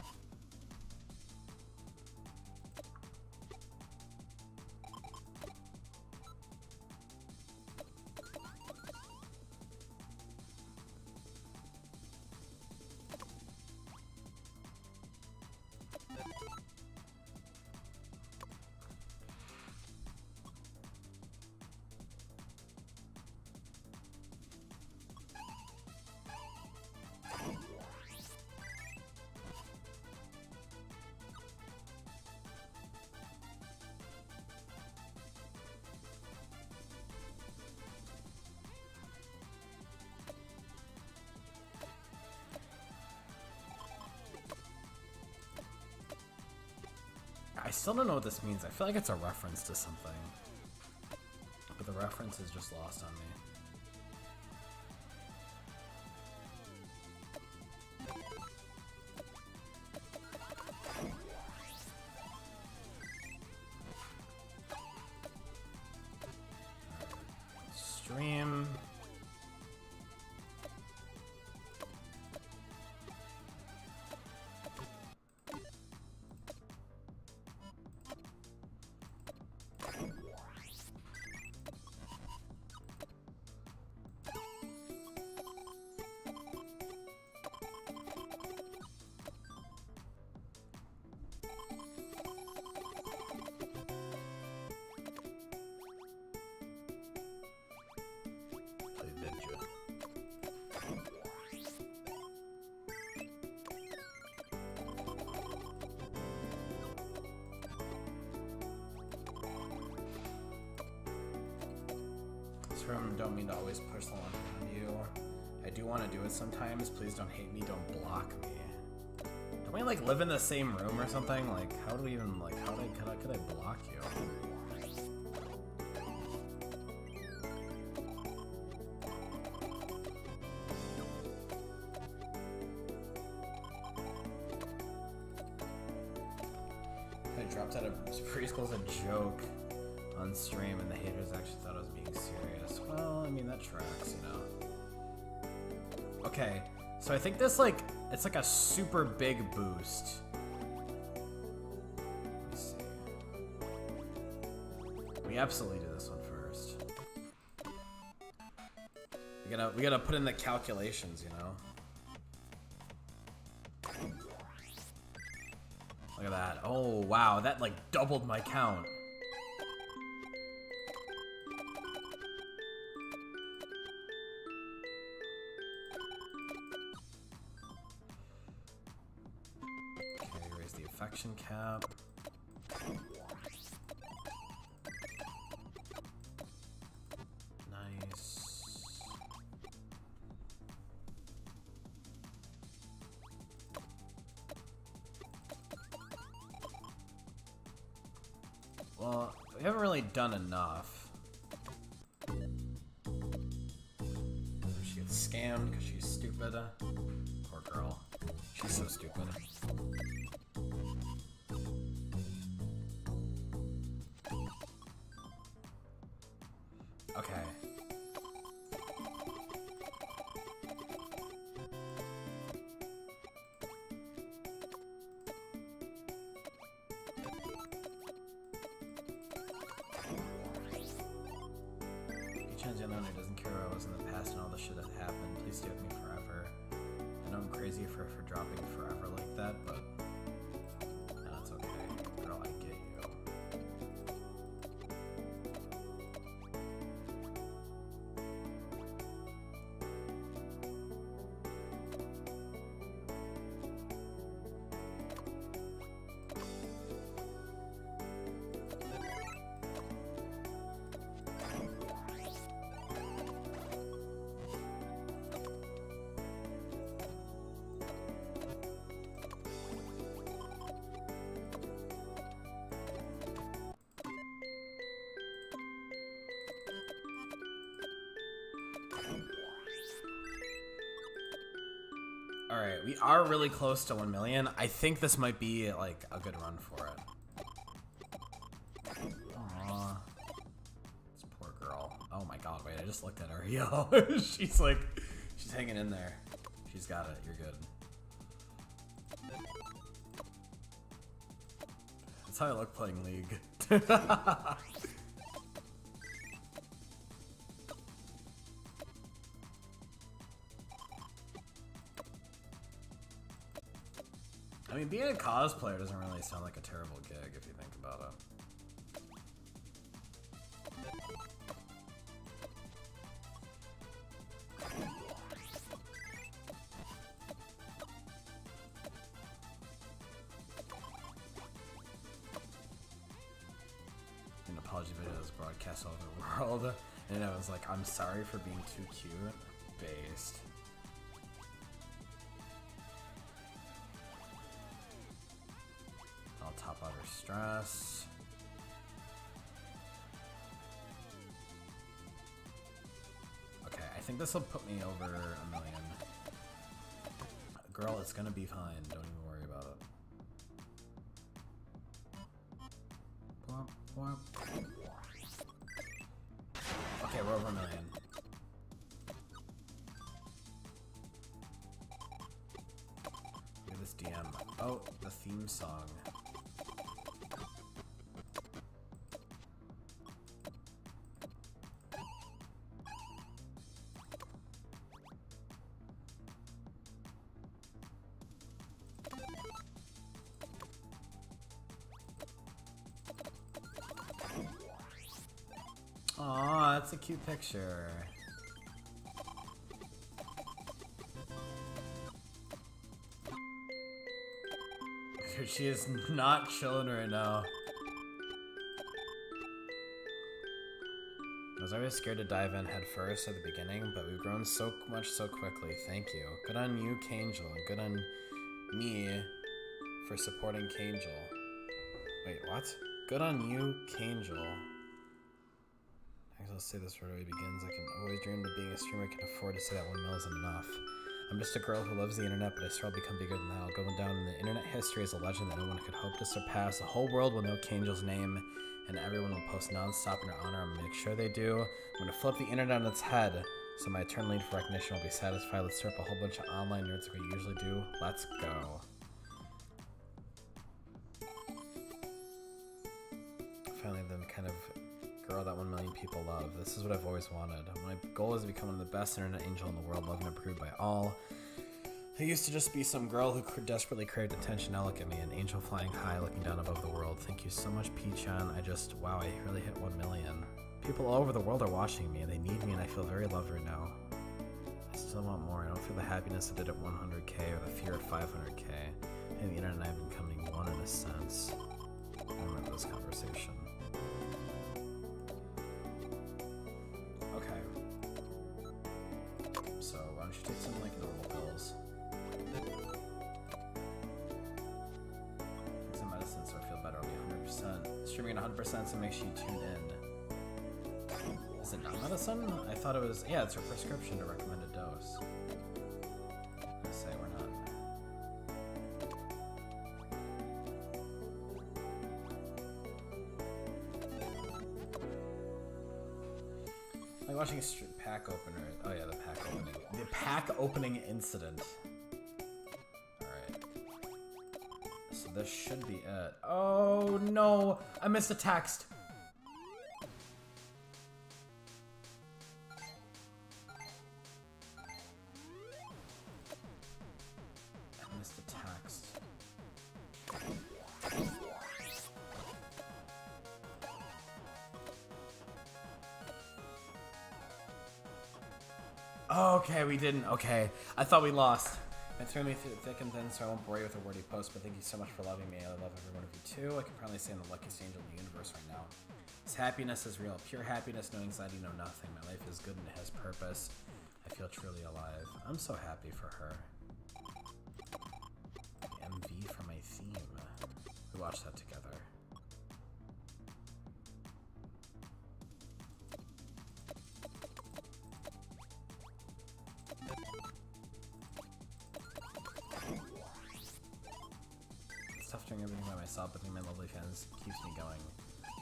I still don't know what this means. I feel like it's a reference to something. But the reference is just lost on me. Stream. Don't mean to always push the one on you. I do want to do it sometimes. Please don't hate me. Don't block me. Don't we like live in the same room or something? Like, how do we even like? How could I block you? I dropped out of preschool as a joke on stream, and the haters actually thought I was being serious. Well, I mean, that tracks, you know. Okay, so I think this, like, it's like a super big boost. Let me see. We absolutely do this one first. We gotta put in the calculations, you know. Look at that. Oh, wow, that, like, doubled my count. Affection cap. Nice. Well, we haven't really done enough. She gets scammed because she's stupid. Poor girl. She's so stupid. the shit that happened. Please stay with me forever. I know I'm crazy for dropping forever like that, but that's okay. Girl, I get you. Alright, we are really close to 1 million. I think this might be, like, a good run for it. Aww. This poor girl. Oh my god, wait, I just looked at her. Yo, she's like, she's hanging in there. She's got it, you're good. That's how I look playing League. I mean, being a cosplayer doesn't really sound like a terrible gig if you think about it. An apology video is broadcast all over the world, and I was like, I'm sorry for being too cute. Based. Top out her stress. Okay, I think this will put me over 1 million. Girl, it's gonna be fine. Don't even worry about it. Womp, womp. Okay, we're over 1 million. Look at this DM. Oh, the theme song. Aw, that's a cute picture. Dude, she is not chilling right now. I was always scared to dive in head first at the beginning, but we've grown so much so quickly. Thank you. Good on you, Kangel, and good on me for supporting Kangel. Wait, what? Good on you, Kangel. I'll say this right away begins. I can always dream of being a streamer. I can afford to say that 1 mil isn't enough. I'm just a girl who loves the internet, but I swear I'll become bigger than that. I'll go down in the internet history as a legend that no one could hope to surpass. The whole world will know Kangel's name, and everyone will post non-stop in her honor. I'm gonna make sure they do. I'm gonna flip the internet on its head, so my eternal need for recognition will be satisfied. Let's stir up a whole bunch of online nerds like we usually do. Let's go. Finally, the kind of girl that 1 million people love. This is what I've always wanted. My goal is to become one of the best internet angel in the world, loved and approved by all. I used to just be some girl who desperately craved attention. Now look at me, an angel flying high, looking down above the world. Thank you so much, Peachan. Wow, I really hit 1 million. People all over the world are watching me, and they need me, and I feel very loved right now. I still want more. I don't feel the happiness I did at 100k or the fear at 500k. And the internet and I have been becoming one in a sense. I remember this conversation. So why don't you take some like normal pills? Take some medicine so I feel better. I'll be 100%. Streaming at 100%, so make sure you tune in. Is it not medicine? I thought it was. Yeah, it's a prescription to recommended dose. I say we're not. Like watching a pack opener. Oh yeah, the pack opening. The pack opening incident. Alright. So this should be it. Oh no! I missed a text! Okay, we didn't. Okay, I thought we lost. It threw me through thick and thin, so I won't bore you with a wordy post, but thank you so much for loving me. I love every one of you too. I can probably say I'm the luckiest angel in the universe right now. This happiness is real. Pure happiness, no anxiety, no nothing. My life is good and it has purpose. I feel truly alive. I'm so happy for her. The MV for my theme. We watched that together. It's tough doing everything by myself, but being my lovely fans keeps me going.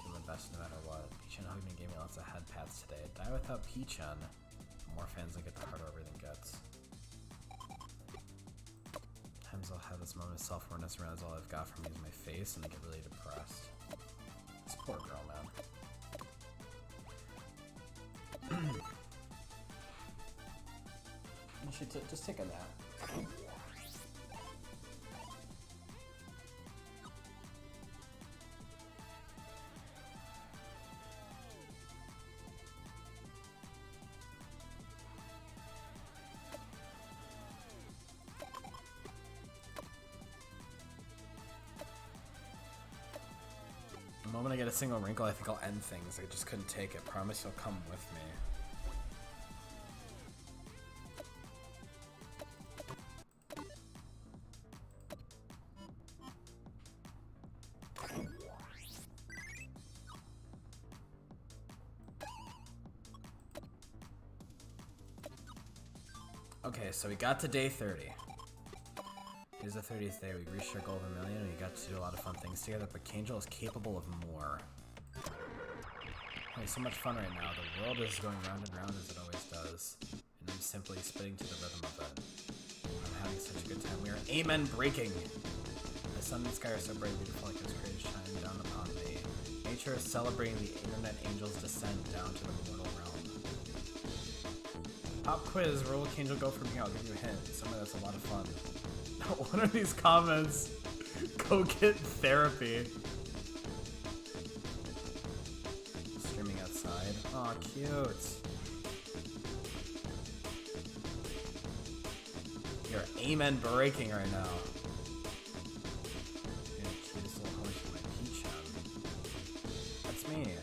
Doing my best no matter what. Peachan hugged me and gave me lots of head pats today. Die without Peachan. The more fans I get, the harder everything gets. Times I'll have this moment of self-awareness and realize all I've got from me is my face, and I get really depressed. This poor girl, man. You should just take a nap. The moment I get a single wrinkle, I think I'll end things. I just couldn't take it. Promise you'll come with me. Okay, so we got to day 30. Here's the 30th day. We reached our goal of 1 million and we got to do a lot of fun things together, but Kangel is capable of more. Having so much fun right now. The world is going round and round as it always does, and I'm simply spitting to the rhythm of it. I'm having such a good time. We are amen breaking. The sun and sky are so bright, beautiful, like His creation shining down upon me. Nature is celebrating the internet angel's descent down to the mortal realm. Pop quiz, where will Kangel go from here? I'll give you a hint. Somewhere that's a lot of fun. One of these comments, go get therapy. Streaming outside. Aw, cute. You're amen breaking right now. You're the cutest little homie from my Peachan. That's me.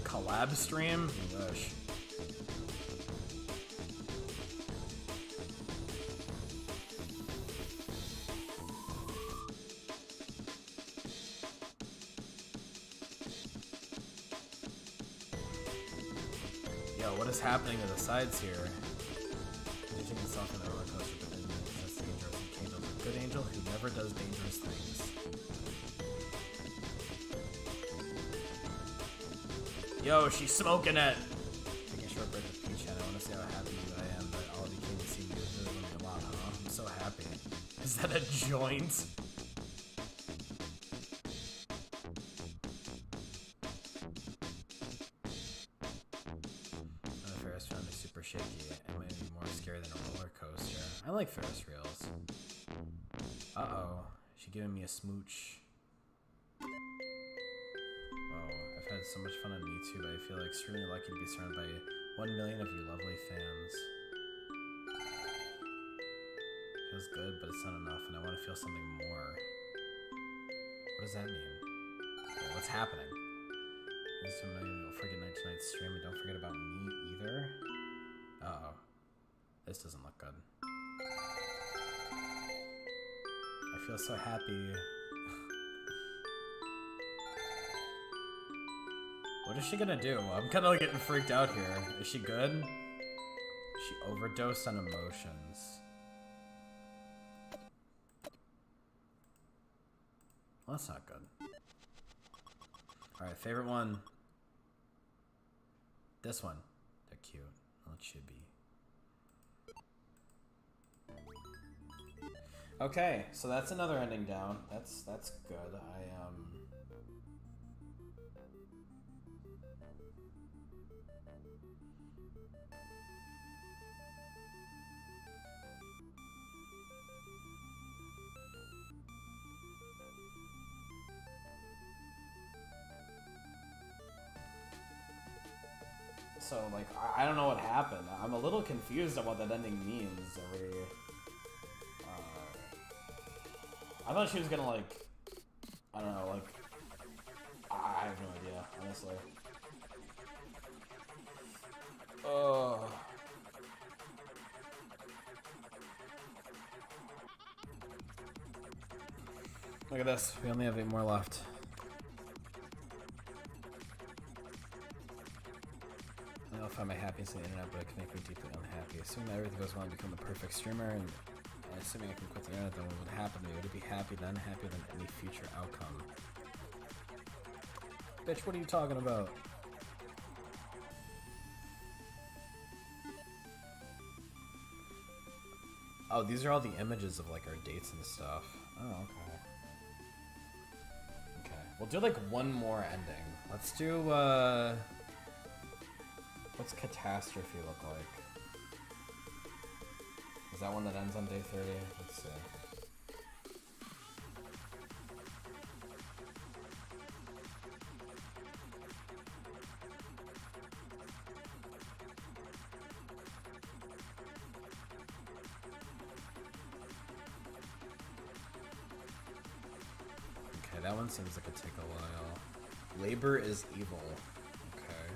Collab stream? You wish. What is happening to the sides here? Losing himself in a roller coaster, but then that's dangerous. And Kangel's a good angel who never does dangerous things. Yo, she's smoking it! Taking a short break with Peachan. I want to see how happy I am that all of you came to see me. It really meant a lot, huh? I'm so happy. Is that a joint? Shaky. It might be more scary than a roller coaster. I like Ferris wheels. Uh-oh. She giving me a smooch. Whoa. I've had so much fun on YouTube. I feel extremely lucky to be surrounded by 1 million of you lovely fans. Feels good, but it's not enough, and I want to feel something more. What does that mean? Wait, what's happening? Don't forget tonight's stream, and don't forget about me either. Uh-oh. This doesn't look good. I feel so happy. What is she gonna do? I'm kinda like getting freaked out here. Is she good? She overdosed on emotions. Well, that's not good. Alright, favorite one. This one. They're cute. Well, it should be. Okay, so that's another ending down. That's good. So, like, I don't know what happened. I'm a little confused on what that ending means. I thought she was gonna, like, I don't know, like, I have no idea, honestly. Look at this. We only have 8 more left. I don't know if I'm happiness on the internet, but it can make me deeply unhappy. Assuming that everything goes well and become the perfect streamer, and assuming I can quit the internet, then what would happen to me? Would it be happier than any future outcome? Bitch, what are you talking about? Oh, these are all the images of, like, our dates and stuff. Oh, okay. Okay. We'll do, like, one more ending. Let's do, what's Catastrophe look like? Is that one that ends on day 30? Let's see. Okay, that one seems like it'd take a while. Labor is evil. Okay.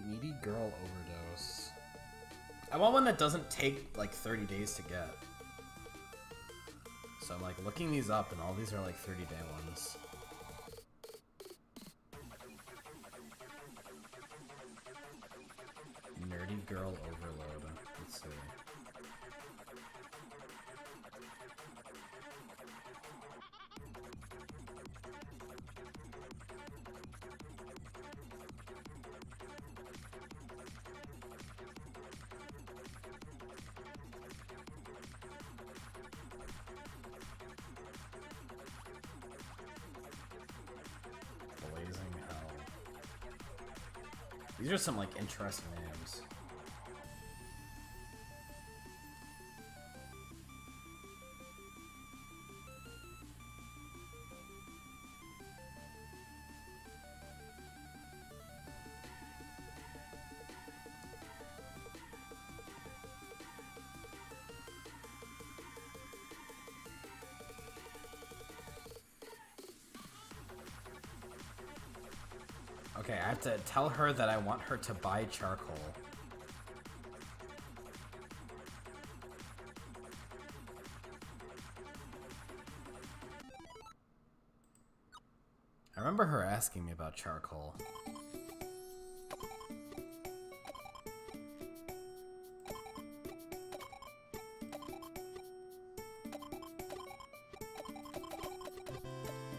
Needy girl overdose. I want one that doesn't take like 30 days to get. So I'm like looking these up, and all these are like 30-day ones. Nerdy girl overload. Let's see. Blazing hell. These are some like interesting names. Okay, I have to tell her that I want her to buy charcoal. I remember her asking me about charcoal.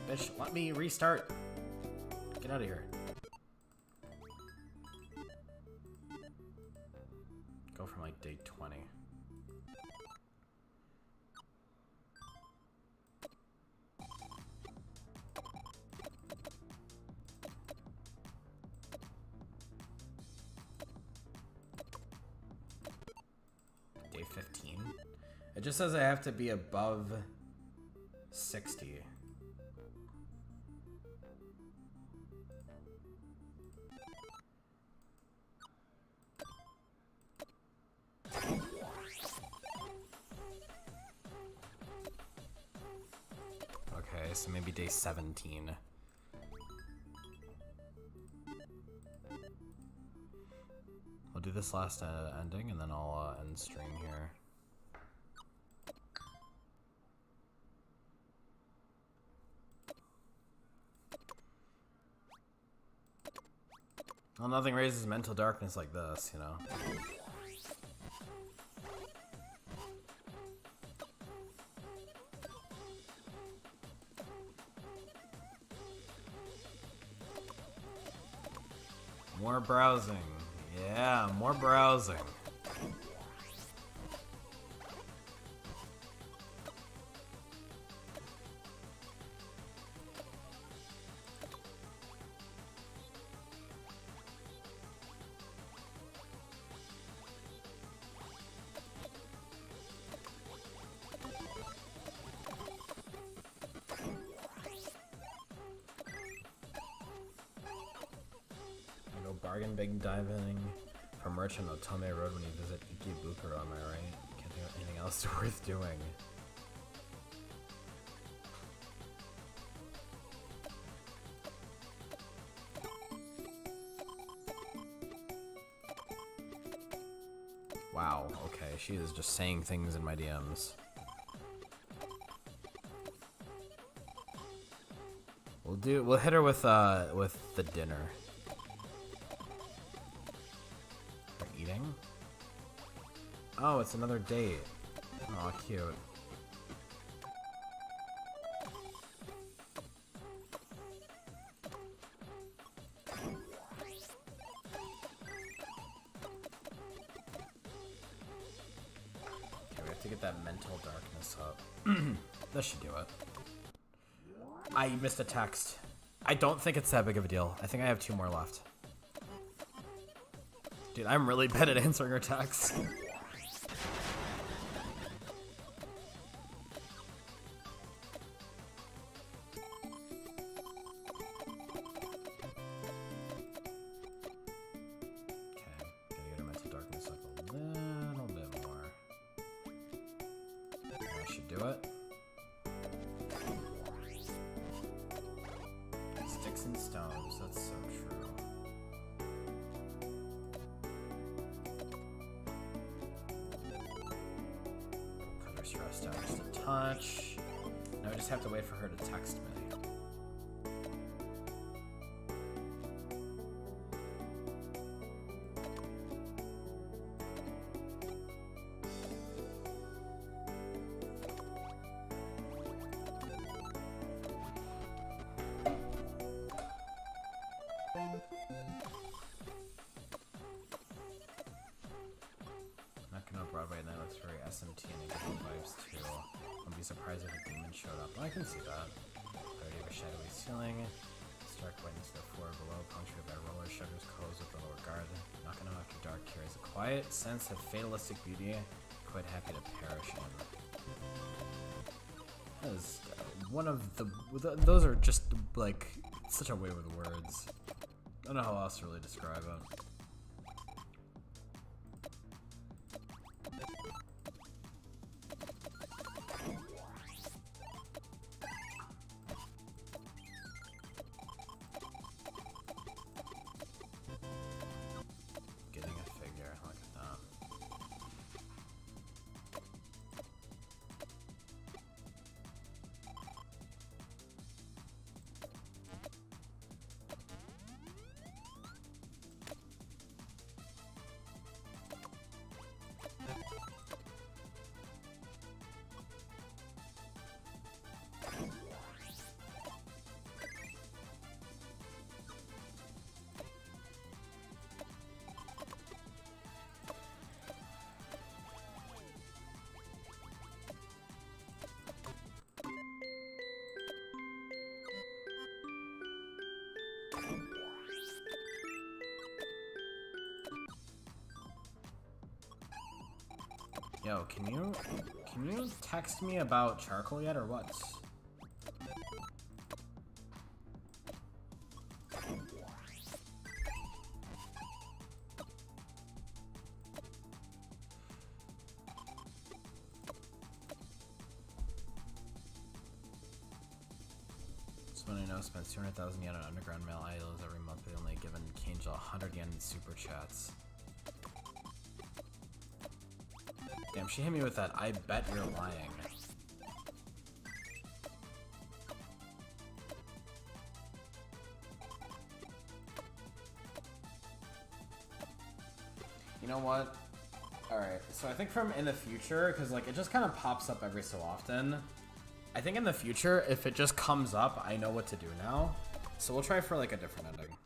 Bitch, let me restart. Get out of here. Go from like day 20. Day 15. It just says I have to be above 60. So maybe day 17. We'll do this last ending, and then I'll end stream here. Well, nothing raises mental darkness like this, you know? More browsing. Yeah, more browsing. bargain big diving for merch on Otome Road when you visit Ikebukuro, am I right? Can't think of anything else worth doing. Wow, okay, she is just saying things in my DMs. We'll hit her with the dinner. We're eating? Oh, it's another date. Aw, cute. To get that mental darkness up. That should do it. I missed a text. I don't think it's that big of a deal. I think I have 2 more left. Dude, I'm really bad at answering her texts. Stressed out just a touch. Now I just have to wait for her to text me. Broadway and that looks very SMT and good vibes too. I'd be surprised if a demon showed up. Oh, I can see that. Already have a shadowy ceiling. Stark witness the floor below, punctured by roller shutters closed with the lower guard. Knocking on after dark carries a quiet sense of fatalistic beauty. Quite happy to perish in. That is one of the. Those are just like such a way with words. I don't know how else to really describe it. Yo, can you text me about charcoal yet or what? Someone I know spends 200,000 yen on underground mail idols every month. They only given Kangel 100 yen in super chats. Damn, she hit me with that, I bet you're lying. You know what? Alright, so I think from in the future, because like it just kind of pops up every so often. I think in the future, if it just comes up, I know what to do now. So we'll try for like a different ending.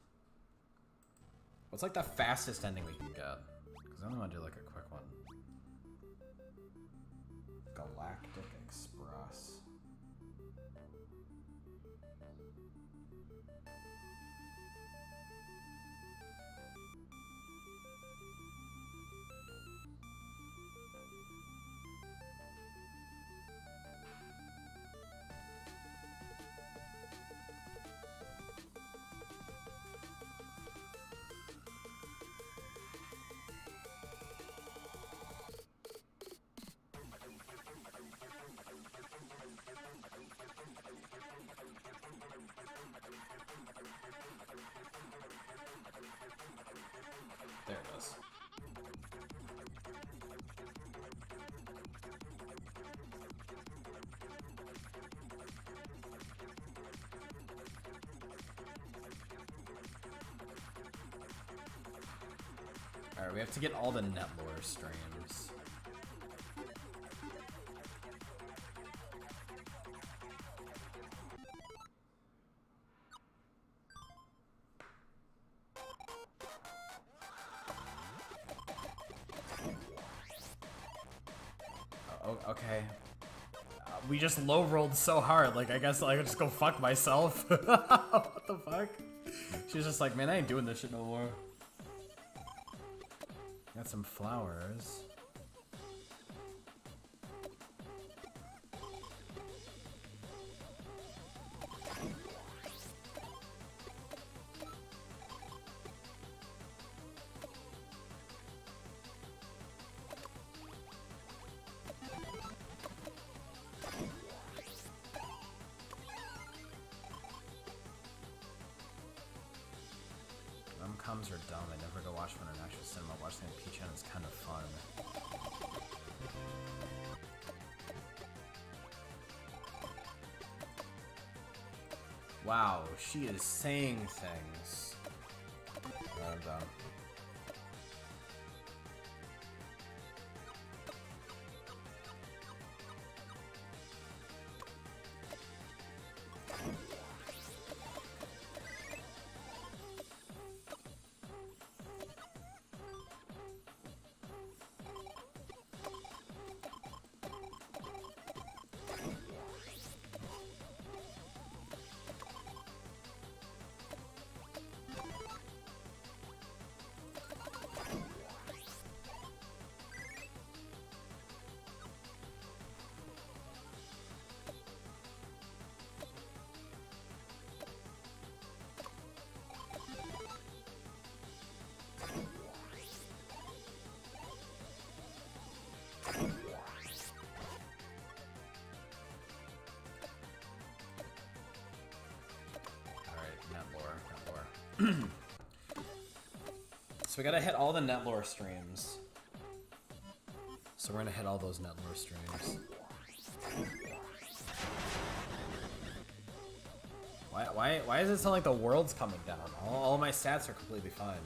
What's like the fastest ending we can get? Because I only want to do like a quick one. Galactic Express. Alright, we have to get all the Netlore streams. Okay. We just low rolled so hard, like I guess I could just go fuck myself. What the fuck? She's just like, man, I ain't doing this shit no more. Got some flowers. Rom-coms are dumb. I never go watch one in actual cinema. Watching on P-Chan is kind of fun. Wow, she is saying things. I'm done. So we gotta hit all the Netlore streams. So we're gonna hit all those Netlore streams. Why does it sound like the world's coming down? All my stats are completely fine.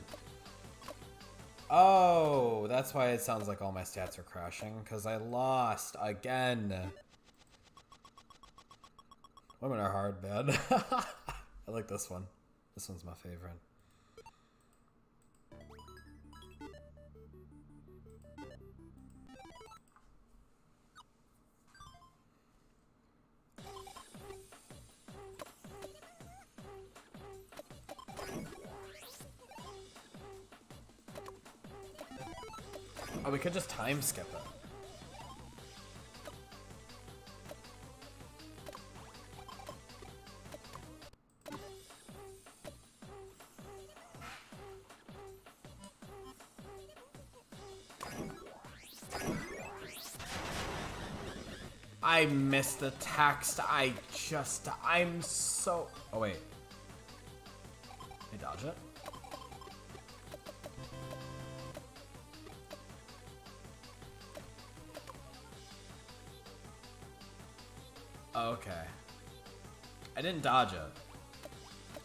Oh, that's why it sounds like all my stats are crashing, because I lost again. Women are hard, man. I like this one. This one's my favorite. Oh, we could just time skip it. I missed the text. I'm so... Oh, wait. I dodge it? Oh, okay. I didn't dodge it. I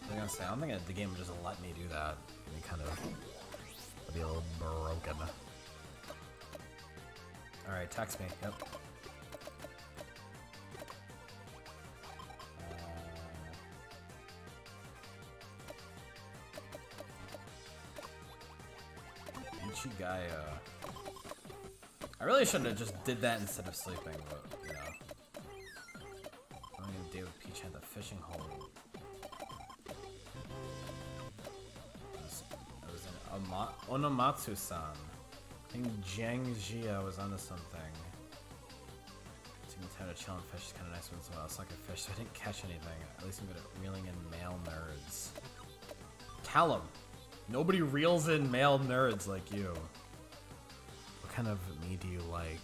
was gonna say, I don't think the game would just let me do that. It kind of would be a little broken. Alright, text me. Yep. Ichigaya. I really should have just did that instead of sleeping, but, you know. I'm gonna do with Peach at the fishing hole. It was an Onomatsu-san. I think Jiang Jia was onto something. Taking time to chill and fish is kind of nice when someone else like a fish, so I didn't catch anything. At least I'm good at reeling in male nerds. Callum! Nobody reels in male nerds like you. What kind of me do you like?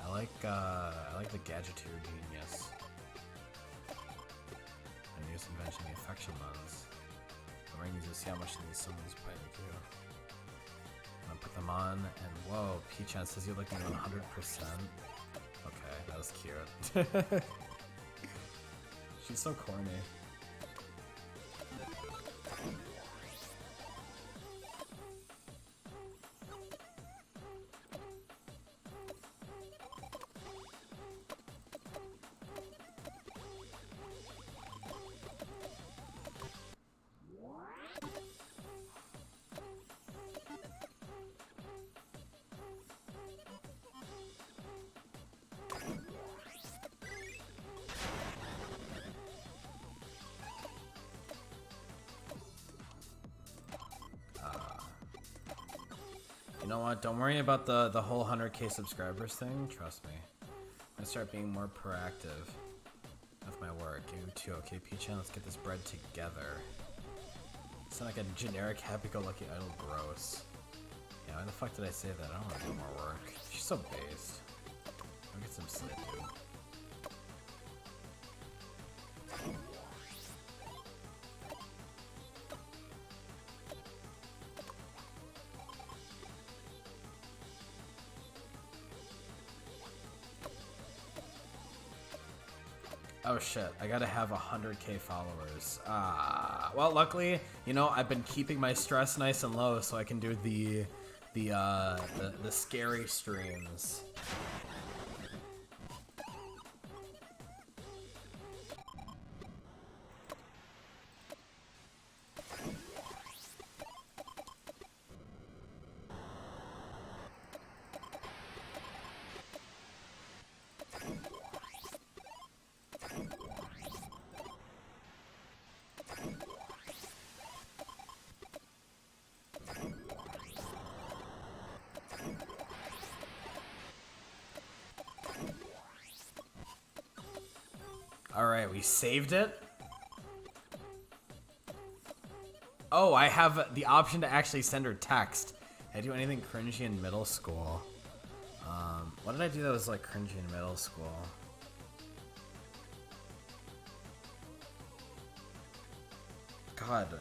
I like the Gadgeteer genius. And use invention the affection lens. The rings to see how much these summons play with you. I'm gonna put them on, and whoa, P-chan says you're looking 100%. Okay, that was cute. She's so corny. know what? Don't worry about the whole 100K subscribers thing. Trust me. I'm gonna start being more proactive with my work. Game 2. Okay, P-Chan, let's get this bread together. Sound like a generic happy-go-lucky idol. Gross. Yeah, why the fuck did I say that? I don't want to do more work. She's so based. I'll get some sleep, dude. Oh shit, I gotta have 100K followers. Well, luckily, you know, I've been keeping my stress nice and low so I can do the scary streams. Alright, we saved it. Oh, I have the option to actually send her text. Did I do anything cringy in middle school? What did I do that was like cringy in middle school? God.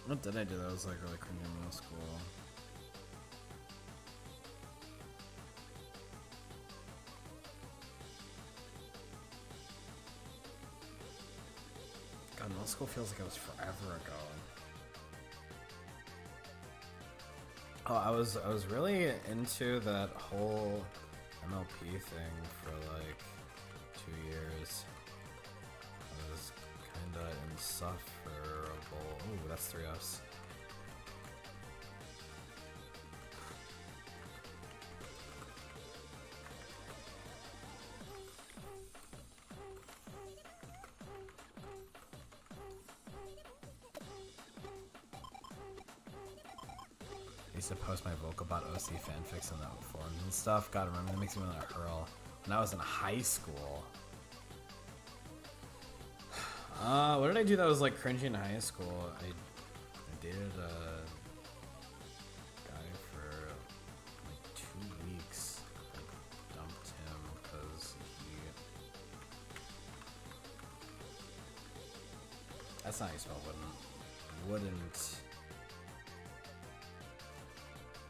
What did I do that was like really cringy in middle school? God, middle school feels like it was forever ago. Oh, I was really into that whole MLP thing for like 2 years. I was kinda insufferable. Ooh, that's 3 Fs. I used to post my Vocalbot OC fanfics on the forums and stuff. God, remember that makes me want to hurl. When I was in high school. What did I do that was like cringy in high school? I dated a guy for like 2 weeks. Like, dumped him because he... That's not how you spell wouldn't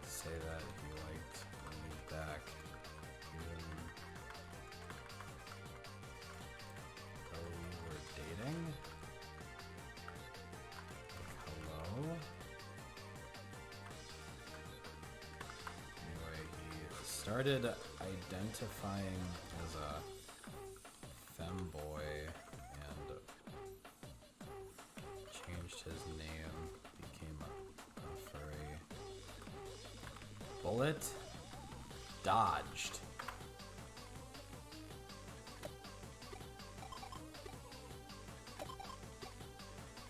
say that he liked me back, even though we were dating. Hello? Anyway, he started identifying as a femboy and changed his name, became a furry. Bullet dodged.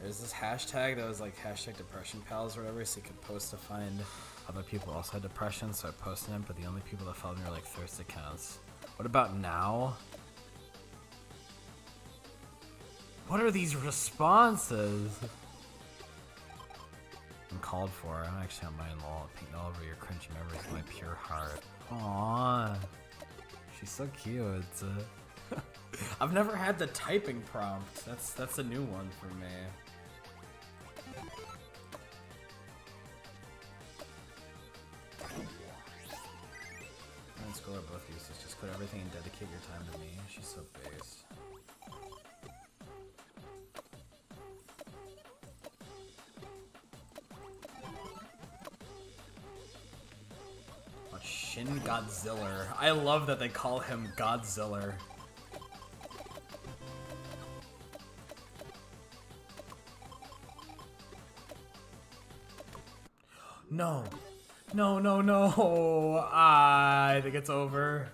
There's this hashtag that was like hashtag depression pals or whatever, so you could post to find other people also had depression, so I posted it, but the only people that followed me were like thirst accounts. What about now? What are these responses? Uncalled for. I don't actually have mine lol. Paint all over your cringy memories of my pure heart. Aww. She's so cute. I've never had the typing prompt. That's a new one for me. School are both useless. Just quit everything and dedicate your time to me. She's so based. Shin Godzilla. I love that they call him Godzilla. No. No, no, no. I think it's over.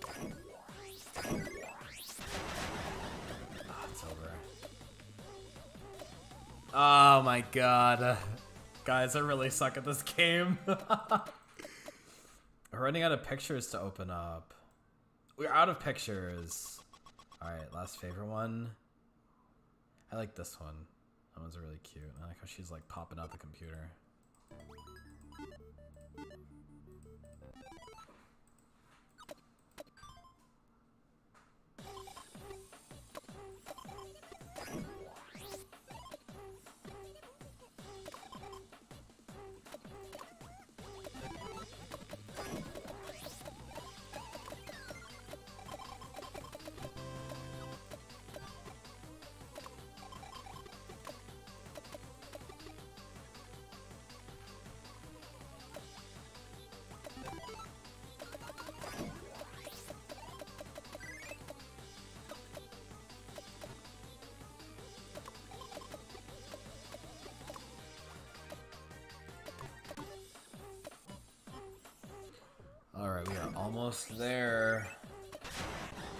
Oh, it's over. Oh my god. Guys, I really suck at this game. We're running out of pictures to open up. We're out of pictures. Alright, last favorite one. I like this one. That one's really cute. I like how she's like popping out the computer. Alright, we are almost there.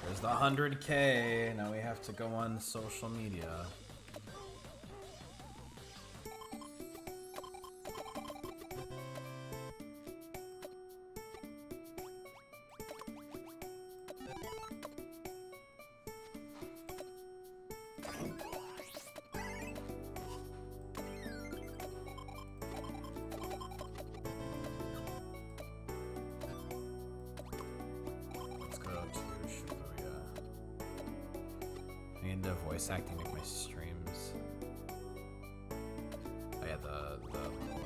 There's the 100K. Now we have to go on social media. Voice acting like my streams. I had the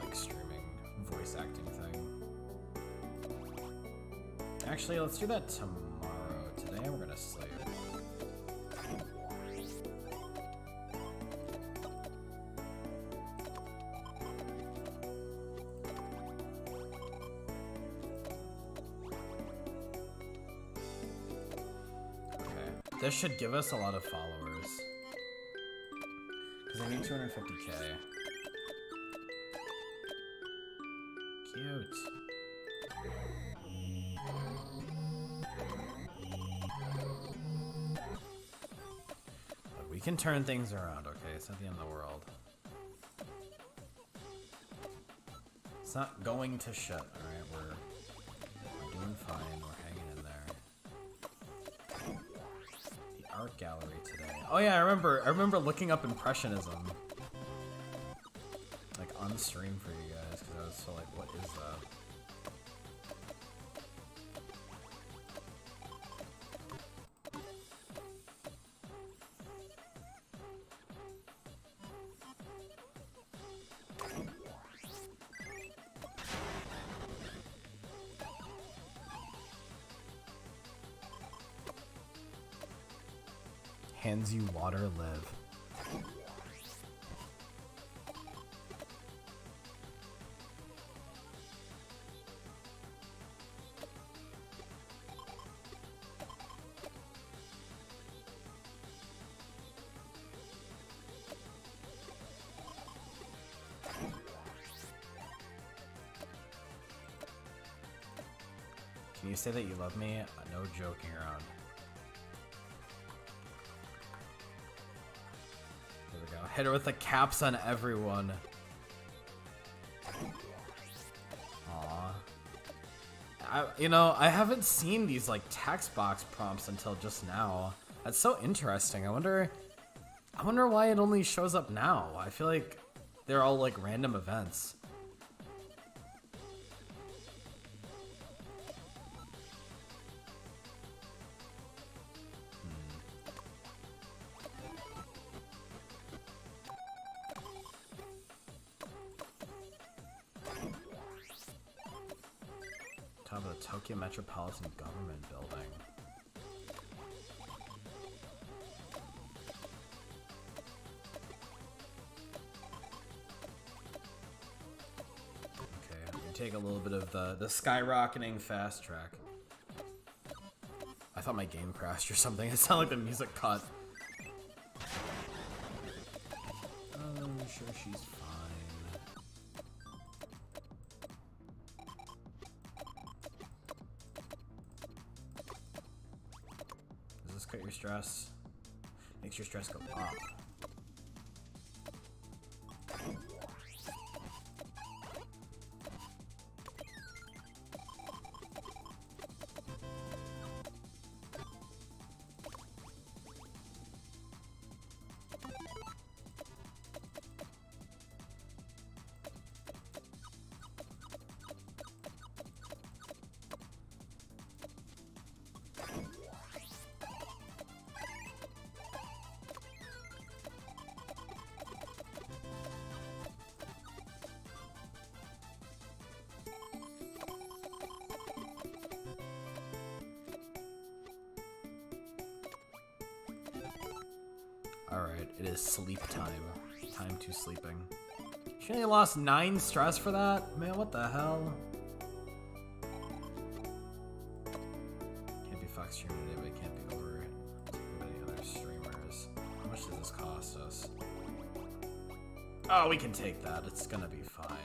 like streaming voice acting thing. Actually, let's do that tomorrow. Today we're gonna sleep. Okay, this should give us a lot of followers. Because I need 250K. Cute. Look, we can turn things around, okay? It's not the end of the world. It's not going to shit, alright? We're doing fine. We're hanging in there. The art gallery today. Oh yeah, I remember looking up Impressionism. Like on stream for you guys, because I was so like, what is that? Hands you water, live. Can you say that you love me? No joking around. There we go. Hit her with the caps on everyone. Aw. I haven't seen these like text box prompts until just now. That's so interesting. I wonder why it only shows up now. I feel like they're all like random events. Top of the Tokyo Metropolitan Government Building. Okay, I'm gonna take a little bit of the skyrocketing fast track. I thought my game crashed or something. It sounded like the music cut. I'm sure she's fine. Does this cut your stress? Makes your stress go up. Alright, it is sleep time. Time to sleeping. She only lost 9 stress for that? Man, what the hell? Can't be Fox streaming today, but it can't be over many other streamers. How much does this cost us? Oh, we can take that. It's gonna be fine.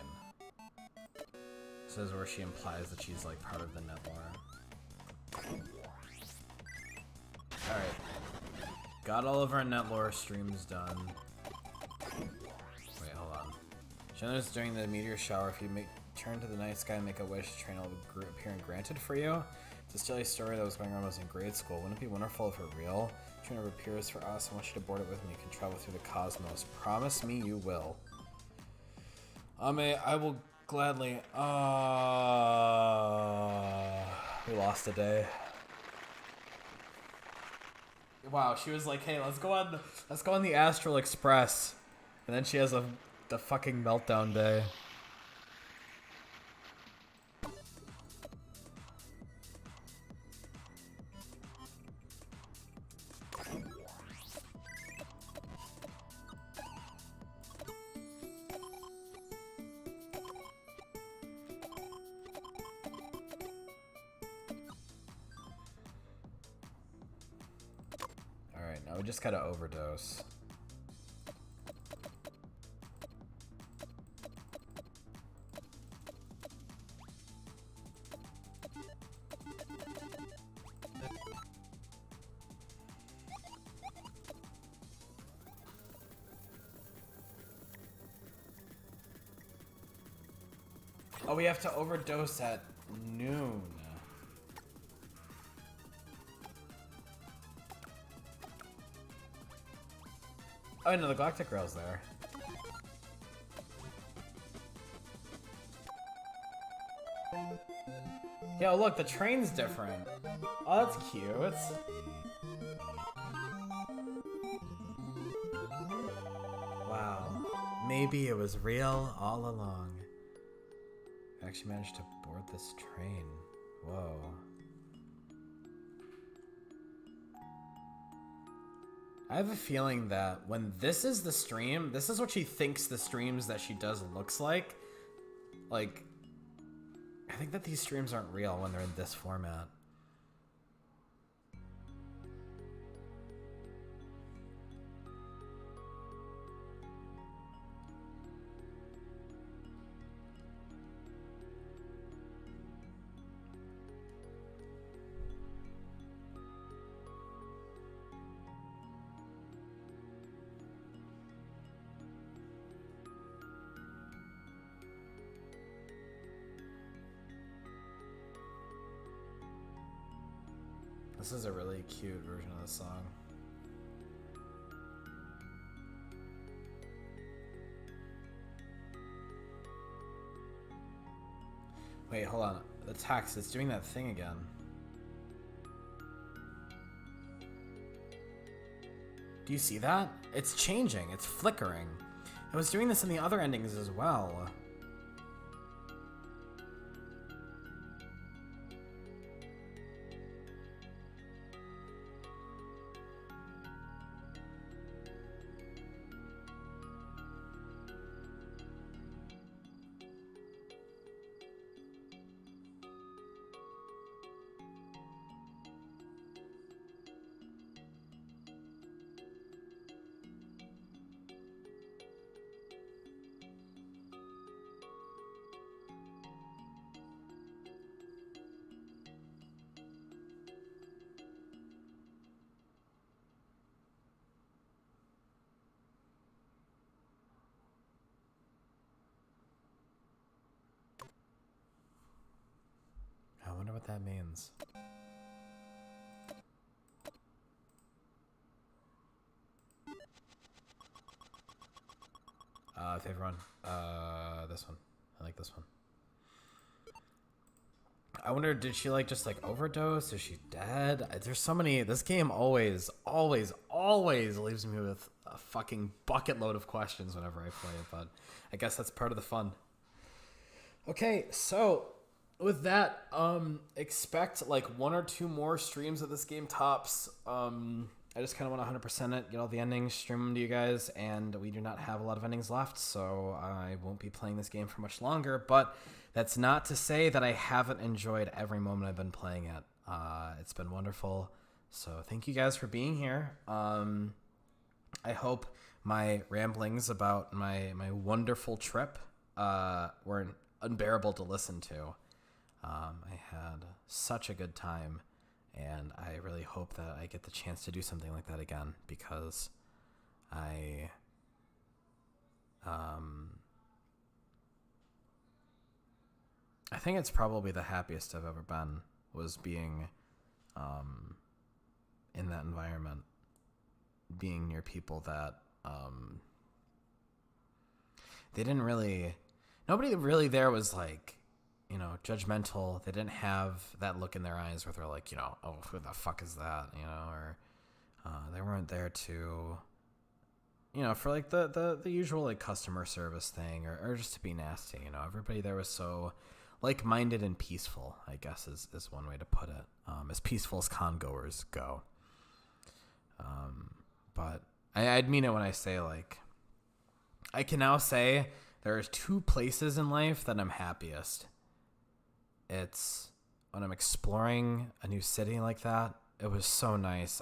This is where she implies that she's like part of the netlore. Alright. Got all of our netlore streams done. Wait, hold on. Chandler's during the meteor shower. If you turn to the night sky and make a wish, train will appear and granted for you. It's a silly story that was going on when I was in grade school. Wouldn't it be wonderful if it were real? Trainer appears for us. I want you to board it with me. You can travel through the cosmos. Promise me you will. I will gladly. We lost a day. Wow, she was like, "Hey, let's go on the Astral Express," and then she has the fucking meltdown day. Now we just gotta overdose. Oh, we have to overdose at noon. Oh no, the Galactic Rail's there. Yo, look, the train's different. Oh, that's cute. Wow. Maybe it was real all along. I actually managed to board this train. Whoa. I have a feeling that when this is the stream, this is what she thinks the streams that she does looks like. Like, I think that these streams aren't real when they're in this format. This is a really cute version of the song. Wait, hold on. The text, it's doing that thing again. Do you see that? It's changing. It's flickering. It was doing this in the other endings as well. I wonder what that means. Favorite one. This one. I like this one. I wonder, did she like just like overdose? Is she dead? There's so many. This game always leaves me with a fucking bucket load of questions whenever I play it, but I guess that's part of the fun. Okay, so with that, expect like 1 or 2 more streams of this game tops. I just kind of want to 100% it, get all the endings, stream them to you guys, and we do not have a lot of endings left, so I won't be playing this game for much longer, but that's not to say that I haven't enjoyed every moment I've been playing it. It's been wonderful, so thank you guys for being here. I hope my ramblings about my wonderful trip weren't unbearable to listen to. I had such a good time, and I really hope that I get the chance to do something like that again, because I think it's probably the happiest I've ever been, was being in that environment, being near people that they didn't really, nobody really there was like, you know, judgmental. They didn't have that look in their eyes where they're like, you know, oh, who the fuck is that, you know, or they weren't there to, you know, for like the usual like customer service thing, or just to be nasty, you know. Everybody there was so like-minded and peaceful, I guess is one way to put it, as peaceful as con-goers go. But I'd mean it when I say, like, I can now say there are two places in life that I'm happiest. It's when I'm exploring a new city like that. It was so nice.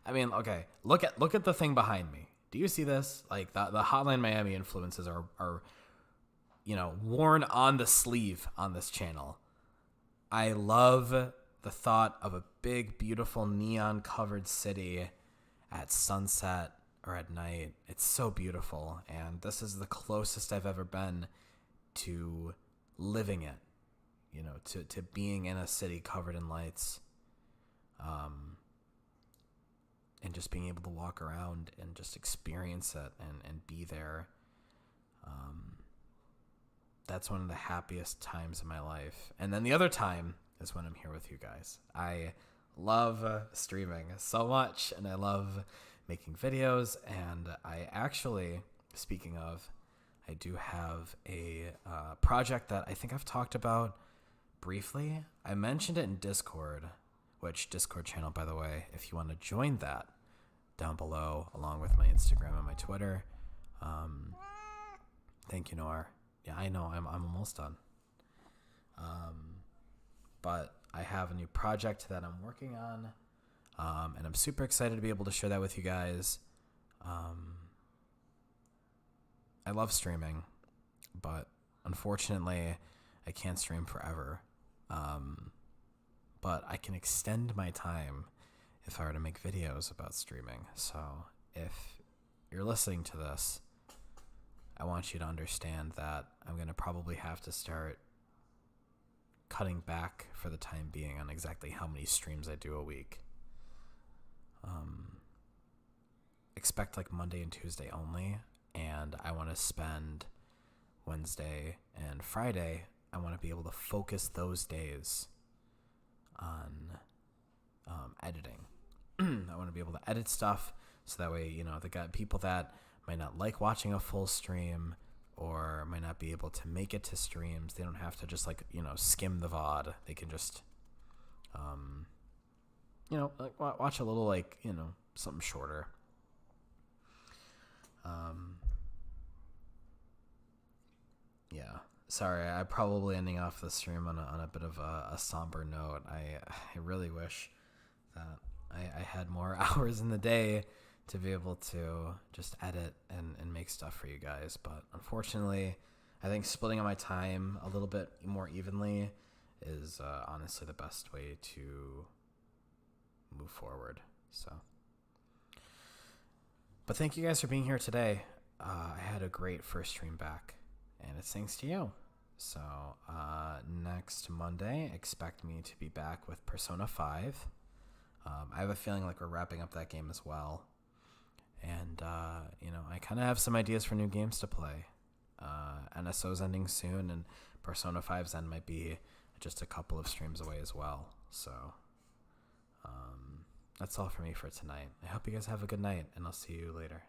Okay, look at the thing behind me. Do you see this? Like the Hotline Miami influences are you know, worn on the sleeve on this channel. I love the thought of a big, beautiful neon covered city at sunset or at night. It's so beautiful, and this is the closest I've ever been to living it. You know, to being in a city covered in lights, and just being able to walk around and just experience it and be there. That's one of the happiest times of my life. And then the other time is when I'm here with you guys. I love streaming so much, and I love making videos. And I actually, speaking of, I do have a project that I think I've talked about briefly. I mentioned it in Discord, which Discord channel, by the way, if you want to join that, down below, along with my Instagram and my Twitter. Thank you, Noir. Yeah, I know, I'm almost done. But I have a new project that I'm working on, and I'm super excited to be able to share that with you guys. I love streaming, but unfortunately, I can't stream forever. But I can extend my time if I were to make videos about streaming. So if you're listening to this, I want you to understand that I'm going to probably have to start cutting back for the time being on exactly how many streams I do a week. Expect like Monday and Tuesday only, and I want to spend Wednesday and Friday, I want to be able to focus those days on editing. I want to be able to edit stuff so that way, you know, the people that might not like watching a full stream or might not be able to make it to streams, they don't have to just, like, you know, skim the VOD. They can just, you know, like watch a little, like, you know, something shorter. Yeah. Sorry, I'm probably ending off the stream on a bit of a somber note. I really wish that I had more hours in the day to be able to just edit and make stuff for you guys. But unfortunately, I think splitting up my time a little bit more evenly is honestly the best way to move forward. So, but thank you guys for being here today. I had a great first stream back, and it's thanks to you. So next Monday, expect me to be back with Persona 5. I have a feeling like we're wrapping up that game as well. And, you know, I kind of have some ideas for new games to play. NSO's ending soon, and Persona 5's end might be just a couple of streams away as well. So that's all for me for tonight. I hope you guys have a good night, and I'll see you later.